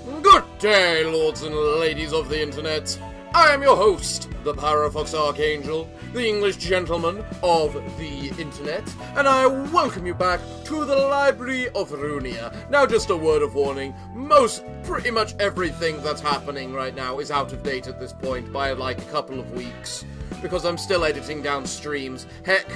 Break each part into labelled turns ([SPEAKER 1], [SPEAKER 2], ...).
[SPEAKER 1] Good day, lords and ladies of the internet. I am your host, the Parafox Archangel, the English gentleman of the internet, and I welcome you back to the Library of Ruina. Now, just a word of warning, pretty much everything that's happening right now is out of date at this point by like a couple of weeks, because I'm still editing down streams. Heck,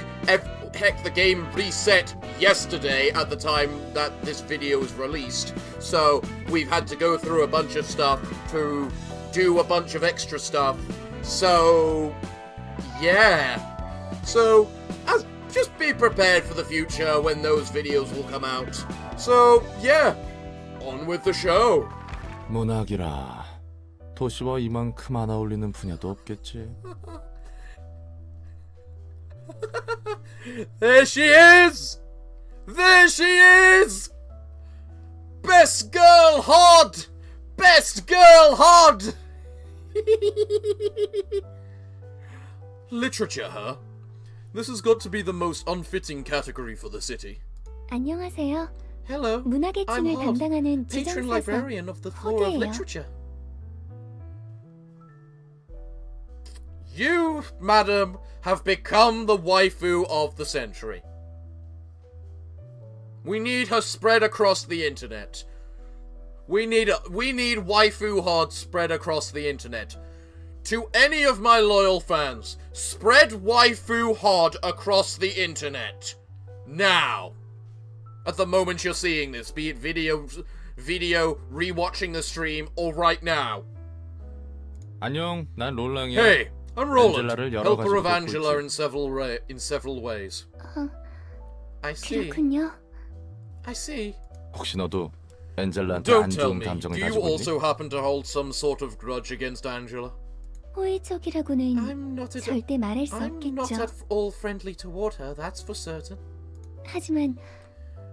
[SPEAKER 1] the game reset yesterday at the time that this video was released, so we've had to go through a bunch of stuff to do a bunch of extra stuff. So yeah, so just be prepared for the future when those videos will come out. So yeah, on with the show.
[SPEAKER 2] 문학이라 도시와 이만큼 안 어울리는 분야도 없겠지.
[SPEAKER 1] There she is! There she is! Best girl hod! Best girl hod! Literature, huh? This has got to be the most unfitting category for the city.
[SPEAKER 3] 안녕하세요.
[SPEAKER 1] Hello,
[SPEAKER 3] 문학의
[SPEAKER 1] I'm
[SPEAKER 3] 층을
[SPEAKER 1] Hod,
[SPEAKER 3] 담당하는
[SPEAKER 1] patron
[SPEAKER 3] 지정사서
[SPEAKER 1] librarian of the floor of
[SPEAKER 3] 허드예요.
[SPEAKER 1] literature. You, madam, have become the waifu of the century. We need her spread across the internet. We need waifu hod spread across the internet. To any of my loyal fans, spread waifu hod across the internet. Now. At the moment you're seeing this, be it video, rewatching the stream, or right now.
[SPEAKER 2] 안녕, 난 롤랑이야.
[SPEAKER 1] Hey, I'm Roland,
[SPEAKER 2] 안젤라를 여러
[SPEAKER 1] helper
[SPEAKER 2] 가지로
[SPEAKER 1] of Angela
[SPEAKER 2] 돕고
[SPEAKER 1] in several ways. I see.
[SPEAKER 3] 그렇군요.
[SPEAKER 1] I see.
[SPEAKER 2] 혹시 너도 엔젤라한테
[SPEAKER 1] Don't
[SPEAKER 2] 안
[SPEAKER 1] tell
[SPEAKER 2] 좋은
[SPEAKER 1] me,
[SPEAKER 2] 감정을
[SPEAKER 1] do you
[SPEAKER 2] 가지고 있니?
[SPEAKER 1] also happen to hold some sort of grudge against Angela?
[SPEAKER 3] 호의적이라고는
[SPEAKER 1] I'm not
[SPEAKER 3] 절대 말할 수
[SPEAKER 1] not
[SPEAKER 3] 없겠죠.
[SPEAKER 1] at all friendly toward her, that's for certain.
[SPEAKER 3] 하지만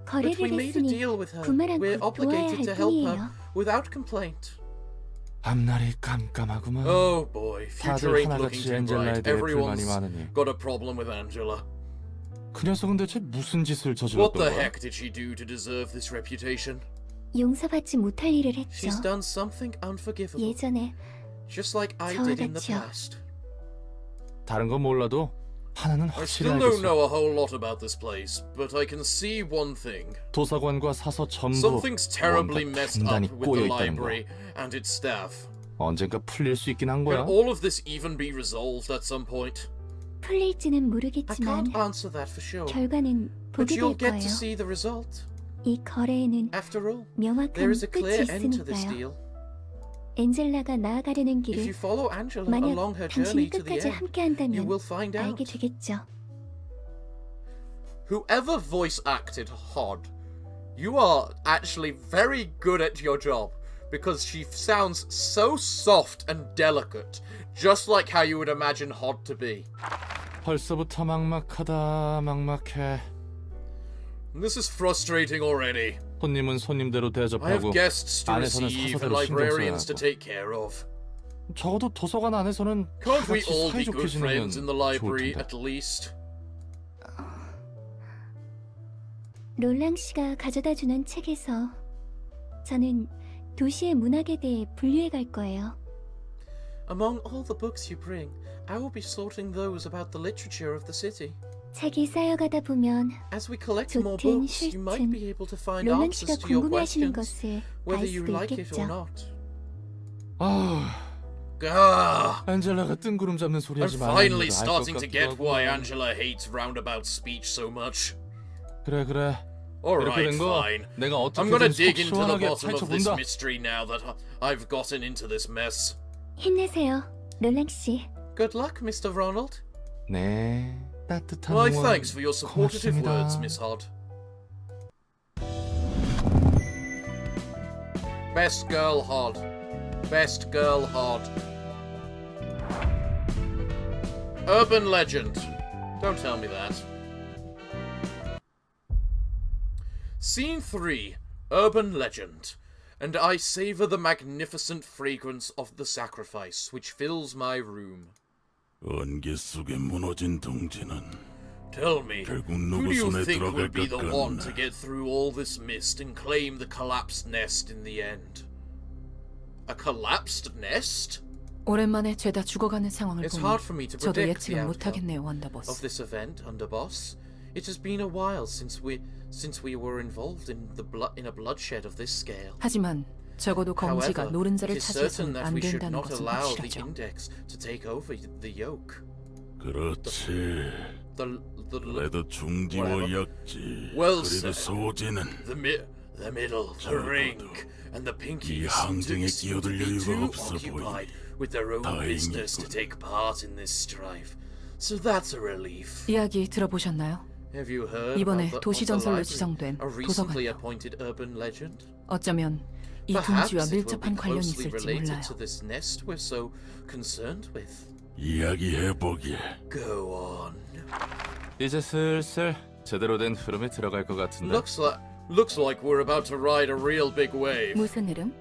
[SPEAKER 1] But we
[SPEAKER 3] 거래를
[SPEAKER 1] made a
[SPEAKER 3] 했으니
[SPEAKER 1] deal with her.
[SPEAKER 3] 구매랑
[SPEAKER 1] We're
[SPEAKER 3] 곧 도와야
[SPEAKER 1] obligated
[SPEAKER 3] 할
[SPEAKER 1] to help her
[SPEAKER 3] 뿐이에요.
[SPEAKER 1] without complaint.
[SPEAKER 2] 앞날이 깜깜하구만.
[SPEAKER 1] Oh boy, future
[SPEAKER 2] 다들
[SPEAKER 1] ain't looking
[SPEAKER 2] 하나같이
[SPEAKER 1] too
[SPEAKER 2] 엔젤라에
[SPEAKER 1] bright.
[SPEAKER 2] 대해 불만이
[SPEAKER 1] Everyone's
[SPEAKER 2] 많으니.
[SPEAKER 1] got a problem with Angela.
[SPEAKER 2] 그 녀석은 대체 무슨 짓을
[SPEAKER 1] What
[SPEAKER 2] 저질렀던
[SPEAKER 1] the
[SPEAKER 2] 거야?
[SPEAKER 1] heck did she do to deserve this reputation?
[SPEAKER 3] 용서받지 못할 일을 했죠.
[SPEAKER 1] She's done something unforgivable,
[SPEAKER 3] 예전에
[SPEAKER 1] just like I
[SPEAKER 3] 저와
[SPEAKER 1] did in the
[SPEAKER 3] 같이요.
[SPEAKER 1] past.
[SPEAKER 2] 다른 건 몰라도 하나는
[SPEAKER 1] I
[SPEAKER 2] 확실히
[SPEAKER 1] still don't
[SPEAKER 2] 알겠어.
[SPEAKER 1] know a whole lot about this place, but I can see one thing.
[SPEAKER 2] 도서관과 사서 전부
[SPEAKER 1] Something's terribly
[SPEAKER 2] 뭔가
[SPEAKER 1] messed up
[SPEAKER 2] 단단히
[SPEAKER 1] with
[SPEAKER 2] 꼬여
[SPEAKER 1] the
[SPEAKER 2] 있다는 거.
[SPEAKER 1] library and its staff.
[SPEAKER 2] 언젠가 풀릴 수 있긴 한
[SPEAKER 1] Can
[SPEAKER 2] 거야.
[SPEAKER 1] all of this even be resolved at some point?
[SPEAKER 3] 풀릴지는
[SPEAKER 1] I
[SPEAKER 3] 모르겠지만
[SPEAKER 1] can't answer that for sure,
[SPEAKER 3] 결과는
[SPEAKER 1] but
[SPEAKER 3] 보게
[SPEAKER 1] you'll
[SPEAKER 3] 될
[SPEAKER 1] get to
[SPEAKER 3] 거예요.
[SPEAKER 1] see the result.
[SPEAKER 3] 이 거래에는
[SPEAKER 1] After all,
[SPEAKER 3] 명확한
[SPEAKER 1] there is a
[SPEAKER 3] 끝이
[SPEAKER 1] clear end to this
[SPEAKER 3] 있으니까요.
[SPEAKER 1] deal.
[SPEAKER 3] 엔젤라가 나아가려는
[SPEAKER 1] If you
[SPEAKER 3] 길을
[SPEAKER 1] follow Angela
[SPEAKER 3] 만약
[SPEAKER 1] along her journey
[SPEAKER 3] 당신이
[SPEAKER 1] to the
[SPEAKER 3] 끝까지
[SPEAKER 1] end, you
[SPEAKER 3] 함께한다면
[SPEAKER 1] will find out.
[SPEAKER 3] 알게 되겠죠.
[SPEAKER 1] Whoever voice acted Hod, you are actually very good at your job, because she sounds so soft and delicate, just like how you would imagine Hod to be.
[SPEAKER 2] 벌써부터 막막해.
[SPEAKER 1] This is frustrating already.
[SPEAKER 2] 손님은 손님대로
[SPEAKER 1] I have
[SPEAKER 2] 대접하고
[SPEAKER 1] guests to
[SPEAKER 2] 안에서는
[SPEAKER 1] receive and
[SPEAKER 2] 사서대로 신경 써야
[SPEAKER 1] librarians to
[SPEAKER 2] 하고.
[SPEAKER 1] take care of.
[SPEAKER 2] 적어도 도서관 안에서는
[SPEAKER 1] Can't we
[SPEAKER 2] 같이
[SPEAKER 1] all be
[SPEAKER 2] 사이좋게
[SPEAKER 1] good
[SPEAKER 2] 지내면
[SPEAKER 1] friends in the
[SPEAKER 2] 좋을
[SPEAKER 1] library
[SPEAKER 2] 텐데.
[SPEAKER 1] at least?
[SPEAKER 3] 롤랑 씨가 가져다 주는 책에서 저는 도시의 문학에 대해 분류해 갈 거예요.
[SPEAKER 1] Among all the books you bring, I will be sorting those about the literature of the city.
[SPEAKER 3] 책이 쌓여가다 보면
[SPEAKER 1] As we collect more
[SPEAKER 3] 좋든
[SPEAKER 1] books, you might be able to find
[SPEAKER 3] 롤랑 씨가
[SPEAKER 1] answers to your
[SPEAKER 3] 궁금해하시는
[SPEAKER 1] questions,
[SPEAKER 3] 것을 알
[SPEAKER 1] whether you
[SPEAKER 3] 수도
[SPEAKER 1] like it or
[SPEAKER 3] 있겠죠.
[SPEAKER 1] not.
[SPEAKER 2] 아, 엔젤라가 뜬구름 잡는 소리
[SPEAKER 1] I'm
[SPEAKER 2] 하지 말라는
[SPEAKER 1] finally
[SPEAKER 2] 걸 알 것
[SPEAKER 1] starting to
[SPEAKER 2] 같기도
[SPEAKER 1] get
[SPEAKER 2] 하고.
[SPEAKER 1] why Angela hates roundabout speech so much.
[SPEAKER 2] 그래. 이렇게
[SPEAKER 1] Alright,
[SPEAKER 2] 된 거
[SPEAKER 1] fine.
[SPEAKER 2] 내가
[SPEAKER 1] I'm
[SPEAKER 2] 어떻게든
[SPEAKER 1] gonna
[SPEAKER 2] 속
[SPEAKER 1] dig into the
[SPEAKER 2] 시원하게
[SPEAKER 1] bottom of this
[SPEAKER 2] 파헤쳐본다.
[SPEAKER 1] mystery now that I've gotten into this mess.
[SPEAKER 3] 힘내세요, 롤랑 씨.
[SPEAKER 1] Good luck, Mr. Ronald.
[SPEAKER 2] 네, 따뜻한
[SPEAKER 1] My
[SPEAKER 2] 응원
[SPEAKER 1] thanks for your supportive
[SPEAKER 2] 고맙습니다.
[SPEAKER 1] words, Miss Hod. Best girl Hod. Best girl Hod. Urban legend. Don't tell me that. Scene 3. Urban legend. And I savor the magnificent fragrance of the sacrifice which fills my room.
[SPEAKER 4] 안개 속에 무너진 동지는
[SPEAKER 1] Tell me,
[SPEAKER 4] 결국
[SPEAKER 1] who
[SPEAKER 4] 누구
[SPEAKER 1] do you
[SPEAKER 4] 손에
[SPEAKER 1] think would be the
[SPEAKER 4] 들어갈까
[SPEAKER 1] one to
[SPEAKER 4] 깐나.
[SPEAKER 1] get through all this mist and claim the collapsed nest in the end? A collapsed nest?
[SPEAKER 5] 오랜만에 죄다 죽어가는 상황을
[SPEAKER 1] It's
[SPEAKER 5] 보니
[SPEAKER 1] hard for me to
[SPEAKER 5] 저도
[SPEAKER 1] predict the
[SPEAKER 5] 예측은
[SPEAKER 1] outcome
[SPEAKER 5] 못하겠네요,
[SPEAKER 1] of
[SPEAKER 5] 원더보스.
[SPEAKER 1] this event, Underboss. It has been a while since we were involved in a bloodshed of this scale.
[SPEAKER 5] 하지만 적어도 검지가
[SPEAKER 1] However,
[SPEAKER 5] 노른자를
[SPEAKER 1] it is certain
[SPEAKER 5] 차지해서는
[SPEAKER 1] that
[SPEAKER 5] 안
[SPEAKER 1] we should
[SPEAKER 5] 된다는
[SPEAKER 1] not
[SPEAKER 5] 것은
[SPEAKER 1] allow the
[SPEAKER 5] 확실하죠.
[SPEAKER 1] index to take over the yoke.
[SPEAKER 4] 그렇지.
[SPEAKER 1] The
[SPEAKER 4] 그래도 중지와
[SPEAKER 1] whatever.
[SPEAKER 4] 약지.
[SPEAKER 1] Well
[SPEAKER 4] 그리고
[SPEAKER 1] said.
[SPEAKER 4] 소지는
[SPEAKER 1] the middle, the ring, and the pinkies
[SPEAKER 4] 이 항쟁에
[SPEAKER 1] seem to
[SPEAKER 4] 끼어들
[SPEAKER 1] be
[SPEAKER 4] 여유가
[SPEAKER 1] too
[SPEAKER 4] 없어
[SPEAKER 1] occupied with their own
[SPEAKER 4] 다행이군.
[SPEAKER 1] business to take part in this strife. So that's a relief.
[SPEAKER 5] 이야기 들어보셨나요?
[SPEAKER 1] Have you heard
[SPEAKER 5] 이번에
[SPEAKER 1] about
[SPEAKER 5] 도시
[SPEAKER 1] the
[SPEAKER 5] 전설로
[SPEAKER 1] library,
[SPEAKER 5] 지정된
[SPEAKER 1] a recently
[SPEAKER 5] 도서관이요.
[SPEAKER 1] appointed urban legend?
[SPEAKER 5] 어쩌면 이
[SPEAKER 1] Perhaps
[SPEAKER 5] 둥지와
[SPEAKER 1] it will be
[SPEAKER 5] 밀접한 관련이
[SPEAKER 1] closely
[SPEAKER 5] 있을지
[SPEAKER 1] related
[SPEAKER 5] 몰라요.
[SPEAKER 1] to this nest we're so concerned with.
[SPEAKER 4] 이야기해보게.
[SPEAKER 1] Go on.
[SPEAKER 2] 이제 슬슬 제대로 된 흐름에 들어갈 것 같은데.
[SPEAKER 1] Looks like we're about to ride a real big wave.
[SPEAKER 5] 무슨 이름?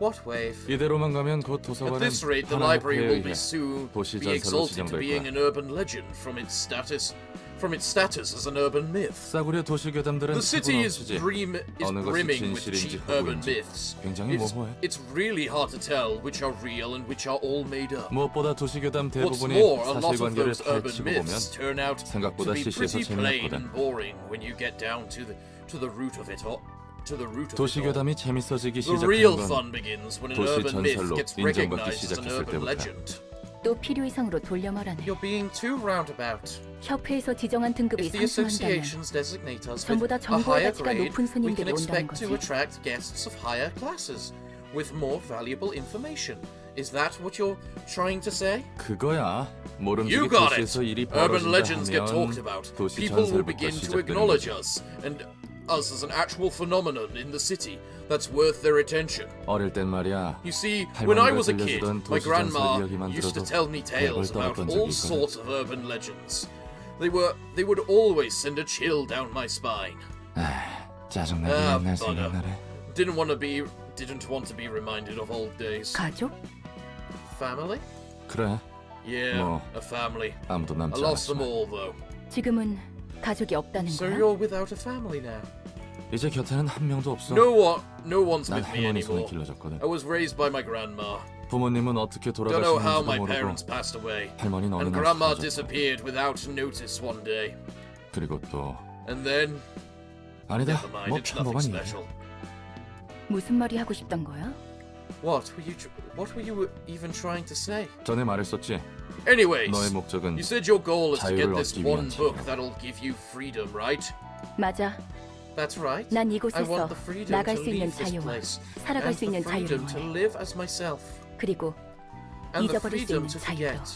[SPEAKER 1] What wave?
[SPEAKER 2] 이대로만 가면 곧
[SPEAKER 1] At
[SPEAKER 2] 도서관은
[SPEAKER 1] this rate, the
[SPEAKER 2] 하나의
[SPEAKER 1] library
[SPEAKER 2] 회에
[SPEAKER 1] will be
[SPEAKER 2] 의해
[SPEAKER 1] soon
[SPEAKER 2] 도시
[SPEAKER 1] be
[SPEAKER 2] 전설로
[SPEAKER 1] exalted to
[SPEAKER 2] 지정될
[SPEAKER 1] being
[SPEAKER 2] 거야.
[SPEAKER 1] an urban legend from its status as an urban myth.
[SPEAKER 2] 싸구려 도시 괴담들은
[SPEAKER 1] The city is
[SPEAKER 2] 넘치지.
[SPEAKER 1] brimming
[SPEAKER 2] 어느 것이
[SPEAKER 1] with
[SPEAKER 2] 진실인지
[SPEAKER 1] cheap urban
[SPEAKER 2] 허구인지
[SPEAKER 1] myths.
[SPEAKER 2] 굉장히 모호해.
[SPEAKER 1] It's really hard to tell which are real and which are all made up.
[SPEAKER 2] 무엇보다 도시 괴담
[SPEAKER 1] What's
[SPEAKER 2] 대부분이
[SPEAKER 1] more, a lot of
[SPEAKER 2] 사실관계를
[SPEAKER 1] those urban
[SPEAKER 2] 파헤치고
[SPEAKER 1] myths
[SPEAKER 2] 보면
[SPEAKER 1] turn out to
[SPEAKER 2] 생각보다
[SPEAKER 1] be
[SPEAKER 2] 시시해서
[SPEAKER 1] pretty plain
[SPEAKER 2] 재미없거든.
[SPEAKER 1] and boring when you get down to the root of it all. To the root of
[SPEAKER 2] 도시
[SPEAKER 1] it all.
[SPEAKER 2] 괴담이 재밌어지기
[SPEAKER 1] The real
[SPEAKER 2] 시작한
[SPEAKER 1] fun
[SPEAKER 2] 건
[SPEAKER 1] begins when an
[SPEAKER 2] 도시
[SPEAKER 1] urban myth
[SPEAKER 2] 전설로
[SPEAKER 1] gets
[SPEAKER 2] 인정받기
[SPEAKER 1] recognized as an
[SPEAKER 2] 시작했을
[SPEAKER 1] urban
[SPEAKER 2] 때부터야.
[SPEAKER 1] legend.
[SPEAKER 5] 또 필요 이상으로 돌려 말하네.
[SPEAKER 1] You're being too roundabout.
[SPEAKER 5] 협회에서 지정한 등급이
[SPEAKER 1] If the
[SPEAKER 5] 상승한다면
[SPEAKER 1] associations designate us
[SPEAKER 5] 전부
[SPEAKER 1] with
[SPEAKER 5] 다
[SPEAKER 1] a
[SPEAKER 5] 정보의
[SPEAKER 1] higher
[SPEAKER 5] 가치가
[SPEAKER 1] grade,
[SPEAKER 5] 높은
[SPEAKER 1] we can
[SPEAKER 5] 손님들이 온다는
[SPEAKER 1] expect
[SPEAKER 5] 거지.
[SPEAKER 1] to attract guests of higher classes with more valuable information. Is that what you're trying to say?
[SPEAKER 2] 그거야. 모름지기
[SPEAKER 1] You got it!
[SPEAKER 2] 도시에서 일이
[SPEAKER 1] Urban
[SPEAKER 2] 벌어진다
[SPEAKER 1] legends get talked
[SPEAKER 2] 하면
[SPEAKER 1] about.
[SPEAKER 2] 도시
[SPEAKER 1] People will
[SPEAKER 2] 전설부터
[SPEAKER 1] begin to
[SPEAKER 2] 시작되는
[SPEAKER 1] acknowledge
[SPEAKER 2] 거지.
[SPEAKER 1] us and us as an actual phenomenon in the city that's worth their attention.
[SPEAKER 2] 어릴 땐 말이야.
[SPEAKER 1] You see, when I was a kid,
[SPEAKER 2] 들려주던
[SPEAKER 1] my
[SPEAKER 2] 도시
[SPEAKER 1] grandma
[SPEAKER 2] 전설 이야기만
[SPEAKER 1] used to
[SPEAKER 2] 들어도
[SPEAKER 1] tell me tales
[SPEAKER 2] 별걸
[SPEAKER 1] about
[SPEAKER 2] 떨었던
[SPEAKER 1] all
[SPEAKER 2] 적이 있거든.
[SPEAKER 1] sorts of urban legends. They would always send a chill down my spine.
[SPEAKER 2] 짜증나게
[SPEAKER 1] Ah,
[SPEAKER 2] 맨날
[SPEAKER 1] bugger.
[SPEAKER 2] 생각나네.
[SPEAKER 1] Didn't want to be reminded of old days.
[SPEAKER 5] 가족?
[SPEAKER 1] Family?
[SPEAKER 2] 그래.
[SPEAKER 1] Yeah,
[SPEAKER 2] 뭐,
[SPEAKER 1] a family.
[SPEAKER 2] 아무도
[SPEAKER 1] I
[SPEAKER 2] 남지
[SPEAKER 1] lost them
[SPEAKER 2] 않았지만
[SPEAKER 1] all though.
[SPEAKER 5] 지금은 가족이 없다는
[SPEAKER 1] So
[SPEAKER 5] 거야?
[SPEAKER 1] you're without a family now.
[SPEAKER 2] 이제 곁에는 한 명도 없어.
[SPEAKER 1] No one's
[SPEAKER 2] 난
[SPEAKER 1] with me
[SPEAKER 2] 할머니 손에
[SPEAKER 1] anymore.
[SPEAKER 2] 길러졌거든.
[SPEAKER 1] I was raised by my grandma.
[SPEAKER 2] 부모님은 어떻게
[SPEAKER 1] Don't know how
[SPEAKER 2] 돌아가셨는지도
[SPEAKER 1] my
[SPEAKER 2] 모르고
[SPEAKER 1] parents passed away.
[SPEAKER 2] 할머니는 어느
[SPEAKER 1] And
[SPEAKER 2] 날
[SPEAKER 1] grandma
[SPEAKER 2] 사라졌고
[SPEAKER 1] disappeared without notice one day.
[SPEAKER 2] 그리고 또
[SPEAKER 1] And then,
[SPEAKER 2] 아니다.
[SPEAKER 1] never mind,
[SPEAKER 2] 뭐
[SPEAKER 1] it's nothing
[SPEAKER 2] 평범한 일이야.
[SPEAKER 1] special.
[SPEAKER 5] 무슨 말이 하고 싶단 거야?
[SPEAKER 1] What were you even trying to say?
[SPEAKER 2] 전에 말했었지.
[SPEAKER 1] Anyways,
[SPEAKER 2] 너의 목적은
[SPEAKER 1] you said your goal is to get
[SPEAKER 2] 자유를
[SPEAKER 1] this
[SPEAKER 2] 얻기
[SPEAKER 1] one
[SPEAKER 2] 위한
[SPEAKER 1] book
[SPEAKER 2] 책이라고.
[SPEAKER 1] that'll give you freedom, right?
[SPEAKER 5] 맞아.
[SPEAKER 1] That's right.
[SPEAKER 5] 난
[SPEAKER 1] I
[SPEAKER 5] 이곳에서
[SPEAKER 1] want the freedom
[SPEAKER 5] 나갈
[SPEAKER 1] to
[SPEAKER 5] 수 있는
[SPEAKER 1] leave this
[SPEAKER 5] 자유와
[SPEAKER 1] place,
[SPEAKER 5] 살아갈
[SPEAKER 1] and
[SPEAKER 5] 수
[SPEAKER 1] the
[SPEAKER 5] 있는 자유를
[SPEAKER 1] freedom to
[SPEAKER 5] 원해.
[SPEAKER 1] live as myself,
[SPEAKER 5] 그리고
[SPEAKER 1] and the
[SPEAKER 5] 잊어버릴 수
[SPEAKER 1] freedom
[SPEAKER 5] 있는
[SPEAKER 1] to
[SPEAKER 5] 자유도.
[SPEAKER 1] forget.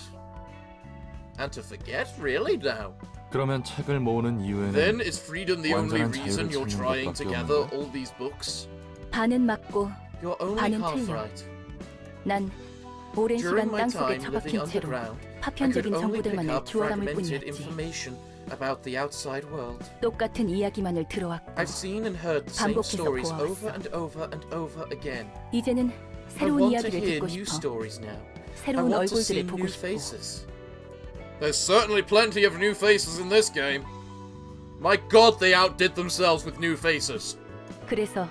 [SPEAKER 1] And to forget, really now?
[SPEAKER 2] 그러면 책을 모으는 이유에는
[SPEAKER 1] Then is freedom the only
[SPEAKER 2] 완전한
[SPEAKER 1] reason
[SPEAKER 2] 자유를
[SPEAKER 1] you're
[SPEAKER 2] 찾는
[SPEAKER 1] trying to
[SPEAKER 2] 것밖에
[SPEAKER 1] gather
[SPEAKER 2] 없는
[SPEAKER 1] all these books?
[SPEAKER 5] 반은 맞고
[SPEAKER 1] You're only
[SPEAKER 5] 반은
[SPEAKER 1] half
[SPEAKER 5] 틀려.
[SPEAKER 1] right.
[SPEAKER 5] 난 오랜
[SPEAKER 1] During
[SPEAKER 5] 시간
[SPEAKER 1] my
[SPEAKER 5] 땅속에
[SPEAKER 1] time living
[SPEAKER 5] 처박힌 채로
[SPEAKER 1] underground, I could
[SPEAKER 5] 파편적인
[SPEAKER 1] only pick
[SPEAKER 5] 정보들만을
[SPEAKER 1] up
[SPEAKER 5] 주워담을
[SPEAKER 1] fragmented
[SPEAKER 5] 뿐이었지.
[SPEAKER 1] information about the outside world.
[SPEAKER 5] 똑같은 이야기만을 들어왔고
[SPEAKER 1] I've seen and heard the same
[SPEAKER 5] 반복해서
[SPEAKER 1] stories
[SPEAKER 5] 보아왔어.
[SPEAKER 1] over and over and over again.
[SPEAKER 5] 이제는
[SPEAKER 1] I
[SPEAKER 5] 새로운
[SPEAKER 1] want to
[SPEAKER 5] 이야기를
[SPEAKER 1] hear
[SPEAKER 5] 듣고
[SPEAKER 1] new
[SPEAKER 5] 싶어.
[SPEAKER 1] stories now. I
[SPEAKER 5] 새로운
[SPEAKER 1] want to see
[SPEAKER 5] 얼굴들을 보고
[SPEAKER 1] new
[SPEAKER 5] 싶고.
[SPEAKER 1] faces. There's certainly plenty of new faces in this game. My god, they outdid themselves with new faces.
[SPEAKER 5] 그래서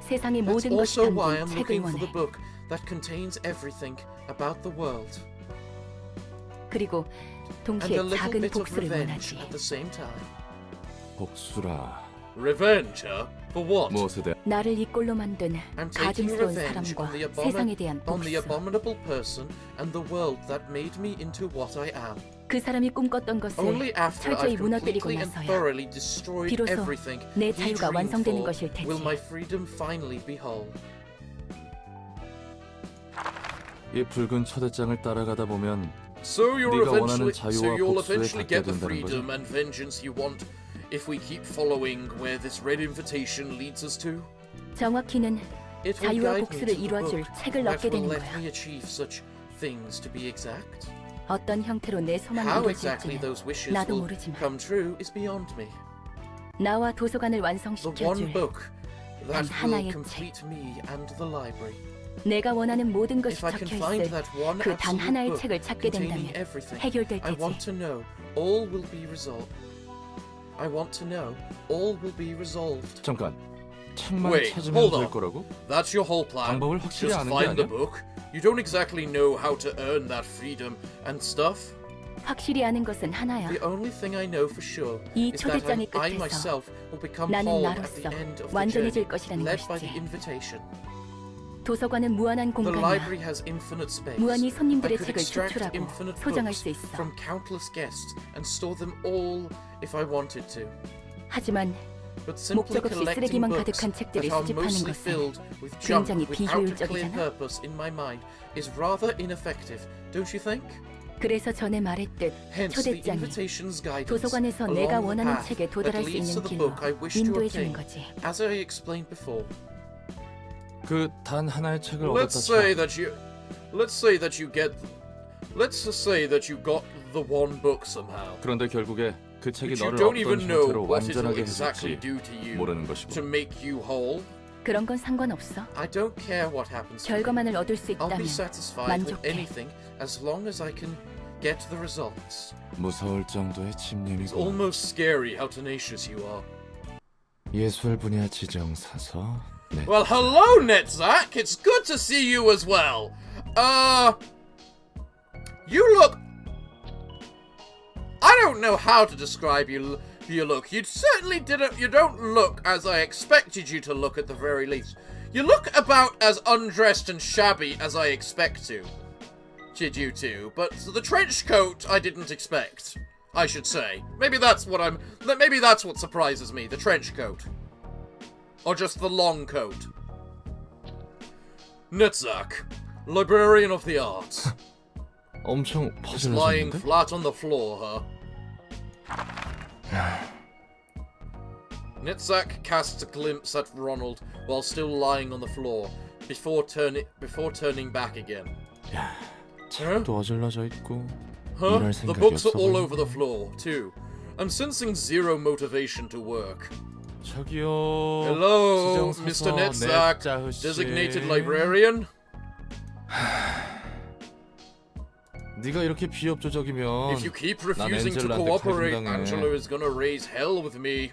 [SPEAKER 5] 세상의
[SPEAKER 1] That's
[SPEAKER 5] 모든 것이
[SPEAKER 1] also why
[SPEAKER 5] 담긴
[SPEAKER 1] I'm
[SPEAKER 5] 책을
[SPEAKER 1] looking for the
[SPEAKER 5] 원해.
[SPEAKER 1] book that contains everything about the world.
[SPEAKER 5] 그리고
[SPEAKER 1] And
[SPEAKER 5] 동시에
[SPEAKER 1] a little
[SPEAKER 5] 작은
[SPEAKER 1] bit of
[SPEAKER 5] 복수를
[SPEAKER 1] revenge
[SPEAKER 5] 원하지.
[SPEAKER 1] at the same time.
[SPEAKER 2] 복수라.
[SPEAKER 1] Revenge, huh? For what?
[SPEAKER 2] 무엇에 대한
[SPEAKER 5] 나를 이 꼴로 만든
[SPEAKER 1] I'm taking
[SPEAKER 5] 가증스러운
[SPEAKER 1] revenge
[SPEAKER 5] 사람과
[SPEAKER 1] on the,
[SPEAKER 5] 세상에 대한
[SPEAKER 1] on the
[SPEAKER 5] 복수.
[SPEAKER 1] abominable person and the world that made me into what I am.
[SPEAKER 5] 그 사람이 꿈꿨던 것을
[SPEAKER 1] Only after
[SPEAKER 5] 철저히
[SPEAKER 1] I've
[SPEAKER 5] 무너뜨리고
[SPEAKER 1] completely and
[SPEAKER 5] 나서야
[SPEAKER 1] thoroughly destroyed
[SPEAKER 5] 비로소
[SPEAKER 1] everything
[SPEAKER 5] 내
[SPEAKER 1] he
[SPEAKER 5] 자유가
[SPEAKER 1] dreamed
[SPEAKER 5] 완성되는
[SPEAKER 1] for
[SPEAKER 5] 것일 테지.
[SPEAKER 1] will my freedom finally be whole.
[SPEAKER 2] 이 붉은 초대장을 따라가다 보면
[SPEAKER 1] So
[SPEAKER 2] 네가 원하는
[SPEAKER 1] you'll
[SPEAKER 2] 자유와
[SPEAKER 1] eventually
[SPEAKER 2] 복수에
[SPEAKER 1] get the
[SPEAKER 2] 닿게 된다는
[SPEAKER 1] freedom
[SPEAKER 2] 거지?
[SPEAKER 1] and vengeance you want if we keep following where this red invitation leads us to.
[SPEAKER 5] 정확히는
[SPEAKER 1] It will
[SPEAKER 5] 자유와
[SPEAKER 1] guide me
[SPEAKER 5] 복수를
[SPEAKER 1] to the
[SPEAKER 5] 이루어줄
[SPEAKER 1] book
[SPEAKER 5] 책을
[SPEAKER 1] that
[SPEAKER 5] 얻게
[SPEAKER 1] will
[SPEAKER 5] 되는
[SPEAKER 1] let
[SPEAKER 5] 거야.
[SPEAKER 1] me achieve such things to be exact.
[SPEAKER 5] 어떤 형태로 내 소망이
[SPEAKER 1] How exactly
[SPEAKER 5] 이루어질지는
[SPEAKER 1] those wishes
[SPEAKER 5] 나도
[SPEAKER 1] will
[SPEAKER 5] 모르지만
[SPEAKER 1] come true is beyond me.
[SPEAKER 5] 나와 도서관을
[SPEAKER 1] The one
[SPEAKER 5] 완성시켜줄
[SPEAKER 1] book that
[SPEAKER 5] 단
[SPEAKER 1] will
[SPEAKER 5] 하나의
[SPEAKER 1] complete me and the library.
[SPEAKER 5] 내가 원하는 모든 것이
[SPEAKER 1] If I can find
[SPEAKER 5] 적혀있을
[SPEAKER 1] that one
[SPEAKER 5] 그 단
[SPEAKER 1] absolute
[SPEAKER 5] 하나의
[SPEAKER 1] book
[SPEAKER 5] 책을 찾게
[SPEAKER 1] containing
[SPEAKER 5] 된다면
[SPEAKER 1] everything,
[SPEAKER 5] 해결될
[SPEAKER 1] I
[SPEAKER 5] 테지.
[SPEAKER 1] want to know all will be resolved. I want to know all will be resolved.
[SPEAKER 2] 잠깐. 책만
[SPEAKER 1] Wait,
[SPEAKER 2] 찾으면
[SPEAKER 1] hold
[SPEAKER 2] 될
[SPEAKER 1] on.
[SPEAKER 2] 거라고?
[SPEAKER 1] That's your whole plan.
[SPEAKER 2] 방법을 확실히
[SPEAKER 1] Just
[SPEAKER 2] 아는 게
[SPEAKER 1] find the
[SPEAKER 2] 아니야?
[SPEAKER 1] book. You don't exactly know how to earn that freedom and stuff.
[SPEAKER 5] 확실히 아는 것은 하나야.
[SPEAKER 1] The only thing I know for sure
[SPEAKER 5] 이
[SPEAKER 1] is that
[SPEAKER 5] 초대장의
[SPEAKER 1] I
[SPEAKER 5] 끝에서
[SPEAKER 1] myself will become
[SPEAKER 5] 나는
[SPEAKER 1] whole at the
[SPEAKER 5] 나로서
[SPEAKER 1] end of the
[SPEAKER 5] 완전해질
[SPEAKER 1] journey,
[SPEAKER 5] 것이라는
[SPEAKER 1] led by the
[SPEAKER 5] 것이지.
[SPEAKER 1] invitation.
[SPEAKER 5] 도서관은 무한한
[SPEAKER 1] The library
[SPEAKER 5] 공간이야.
[SPEAKER 1] has infinite space.
[SPEAKER 5] 무한히
[SPEAKER 1] I
[SPEAKER 5] 손님들의
[SPEAKER 1] could
[SPEAKER 5] 책을
[SPEAKER 1] extract
[SPEAKER 5] 추출하고
[SPEAKER 1] infinite
[SPEAKER 5] 소장할
[SPEAKER 1] books
[SPEAKER 5] 수 있어.
[SPEAKER 1] from countless guests and store them all if I wanted to.
[SPEAKER 5] 하지만
[SPEAKER 1] But simply
[SPEAKER 5] 목적 없이
[SPEAKER 1] collecting
[SPEAKER 5] 쓰레기만
[SPEAKER 1] books
[SPEAKER 5] 가득한 책들을
[SPEAKER 1] that are
[SPEAKER 5] 수집하는
[SPEAKER 1] mostly
[SPEAKER 5] 것은
[SPEAKER 1] filled with junk
[SPEAKER 5] 굉장히
[SPEAKER 1] without a clear
[SPEAKER 5] 비효율적이잖아.
[SPEAKER 1] purpose in my mind is rather ineffective, don't you think?
[SPEAKER 5] 그래서 전에 말했듯
[SPEAKER 1] Hence, the
[SPEAKER 5] 초대장이
[SPEAKER 1] invitation's guidance
[SPEAKER 5] 도서관에서 내가
[SPEAKER 1] along the
[SPEAKER 5] 원하는
[SPEAKER 1] path
[SPEAKER 5] 책에
[SPEAKER 1] that
[SPEAKER 5] 도달할 수
[SPEAKER 1] leads to
[SPEAKER 5] 있는
[SPEAKER 1] the
[SPEAKER 5] 길로
[SPEAKER 1] book I wish to
[SPEAKER 5] 인도해 주는
[SPEAKER 1] obtain.
[SPEAKER 5] 거지.
[SPEAKER 1] As I explained before,
[SPEAKER 2] 그 단 하나의 책을
[SPEAKER 1] let's
[SPEAKER 2] 얻었다
[SPEAKER 1] say
[SPEAKER 2] 쳐.
[SPEAKER 1] let's say that you got the one book somehow.
[SPEAKER 2] 그런데 결국에 그 책이
[SPEAKER 1] But you
[SPEAKER 2] 너를
[SPEAKER 1] don't
[SPEAKER 2] 어떤
[SPEAKER 1] even know
[SPEAKER 2] 형태로
[SPEAKER 1] what it will
[SPEAKER 2] 완전하게
[SPEAKER 1] exactly
[SPEAKER 2] 해줄지
[SPEAKER 1] do to you
[SPEAKER 2] 모르는 것이고.
[SPEAKER 1] to make you whole.
[SPEAKER 5] 그런 건 상관없어.
[SPEAKER 1] I don't care what happens to me.
[SPEAKER 5] 결과만을 얻을 수
[SPEAKER 1] I'll be
[SPEAKER 5] 있다면
[SPEAKER 1] satisfied with
[SPEAKER 5] 만족해.
[SPEAKER 1] anything as long as I can get the results.
[SPEAKER 2] 무서울 정도의
[SPEAKER 1] It's
[SPEAKER 2] 집념이고
[SPEAKER 1] almost scary how tenacious you are.
[SPEAKER 2] 예술 분야 지정 사서 네.
[SPEAKER 1] Well, hello, netzach. It's good to see you as well. You look. I don't know how to describe you. You look. You certainly didn't. You don't look as I expected you to look at the very least. You look about as undressed and shabby as I expect to. Did you too? But the trench coat I didn't expect. I should say. Maybe that's what I'm. Maybe that's what surprises me. The trench coat. Or just the long coat. Netzach, librarian of the arts.
[SPEAKER 2] 엄청
[SPEAKER 1] Just lying
[SPEAKER 2] 퍼즐러졌는데?
[SPEAKER 1] flat on the floor, huh? Netzach casts a glimpse at Ronald while still lying on the floor, before turning back again.
[SPEAKER 2] 책도 어질러져 있고
[SPEAKER 1] Huh?
[SPEAKER 2] 일할
[SPEAKER 1] The
[SPEAKER 2] 생각이
[SPEAKER 1] books are
[SPEAKER 2] 없어
[SPEAKER 1] all
[SPEAKER 2] 보이네.
[SPEAKER 1] over the floor, too. I'm sensing zero motivation to work.
[SPEAKER 2] 저기요.
[SPEAKER 1] Hello,
[SPEAKER 2] 지정
[SPEAKER 1] Mr.
[SPEAKER 2] 사서
[SPEAKER 1] Netzach,
[SPEAKER 2] netzach 씨.
[SPEAKER 1] designated librarian.
[SPEAKER 2] 네가 이렇게 비협조적이면
[SPEAKER 1] If you keep refusing to
[SPEAKER 2] 앤젤라한테
[SPEAKER 1] cooperate,
[SPEAKER 2] 칼좀 당해.
[SPEAKER 1] Angela is gonna raise hell with me.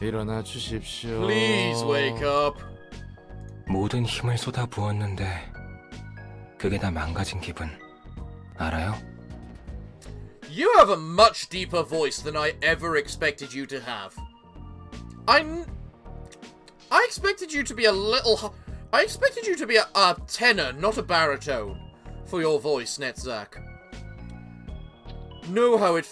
[SPEAKER 2] 일어나 주십시오.
[SPEAKER 1] Please wake up.
[SPEAKER 6] 모든 힘을 쏟아 부었는데 그게 다 망가진 기분 알아요?
[SPEAKER 1] You have a much deeper voice than I ever expected you to have. I expected you to be I expected you to be a tenor, not a baritone, for your voice, Netzach. Know how it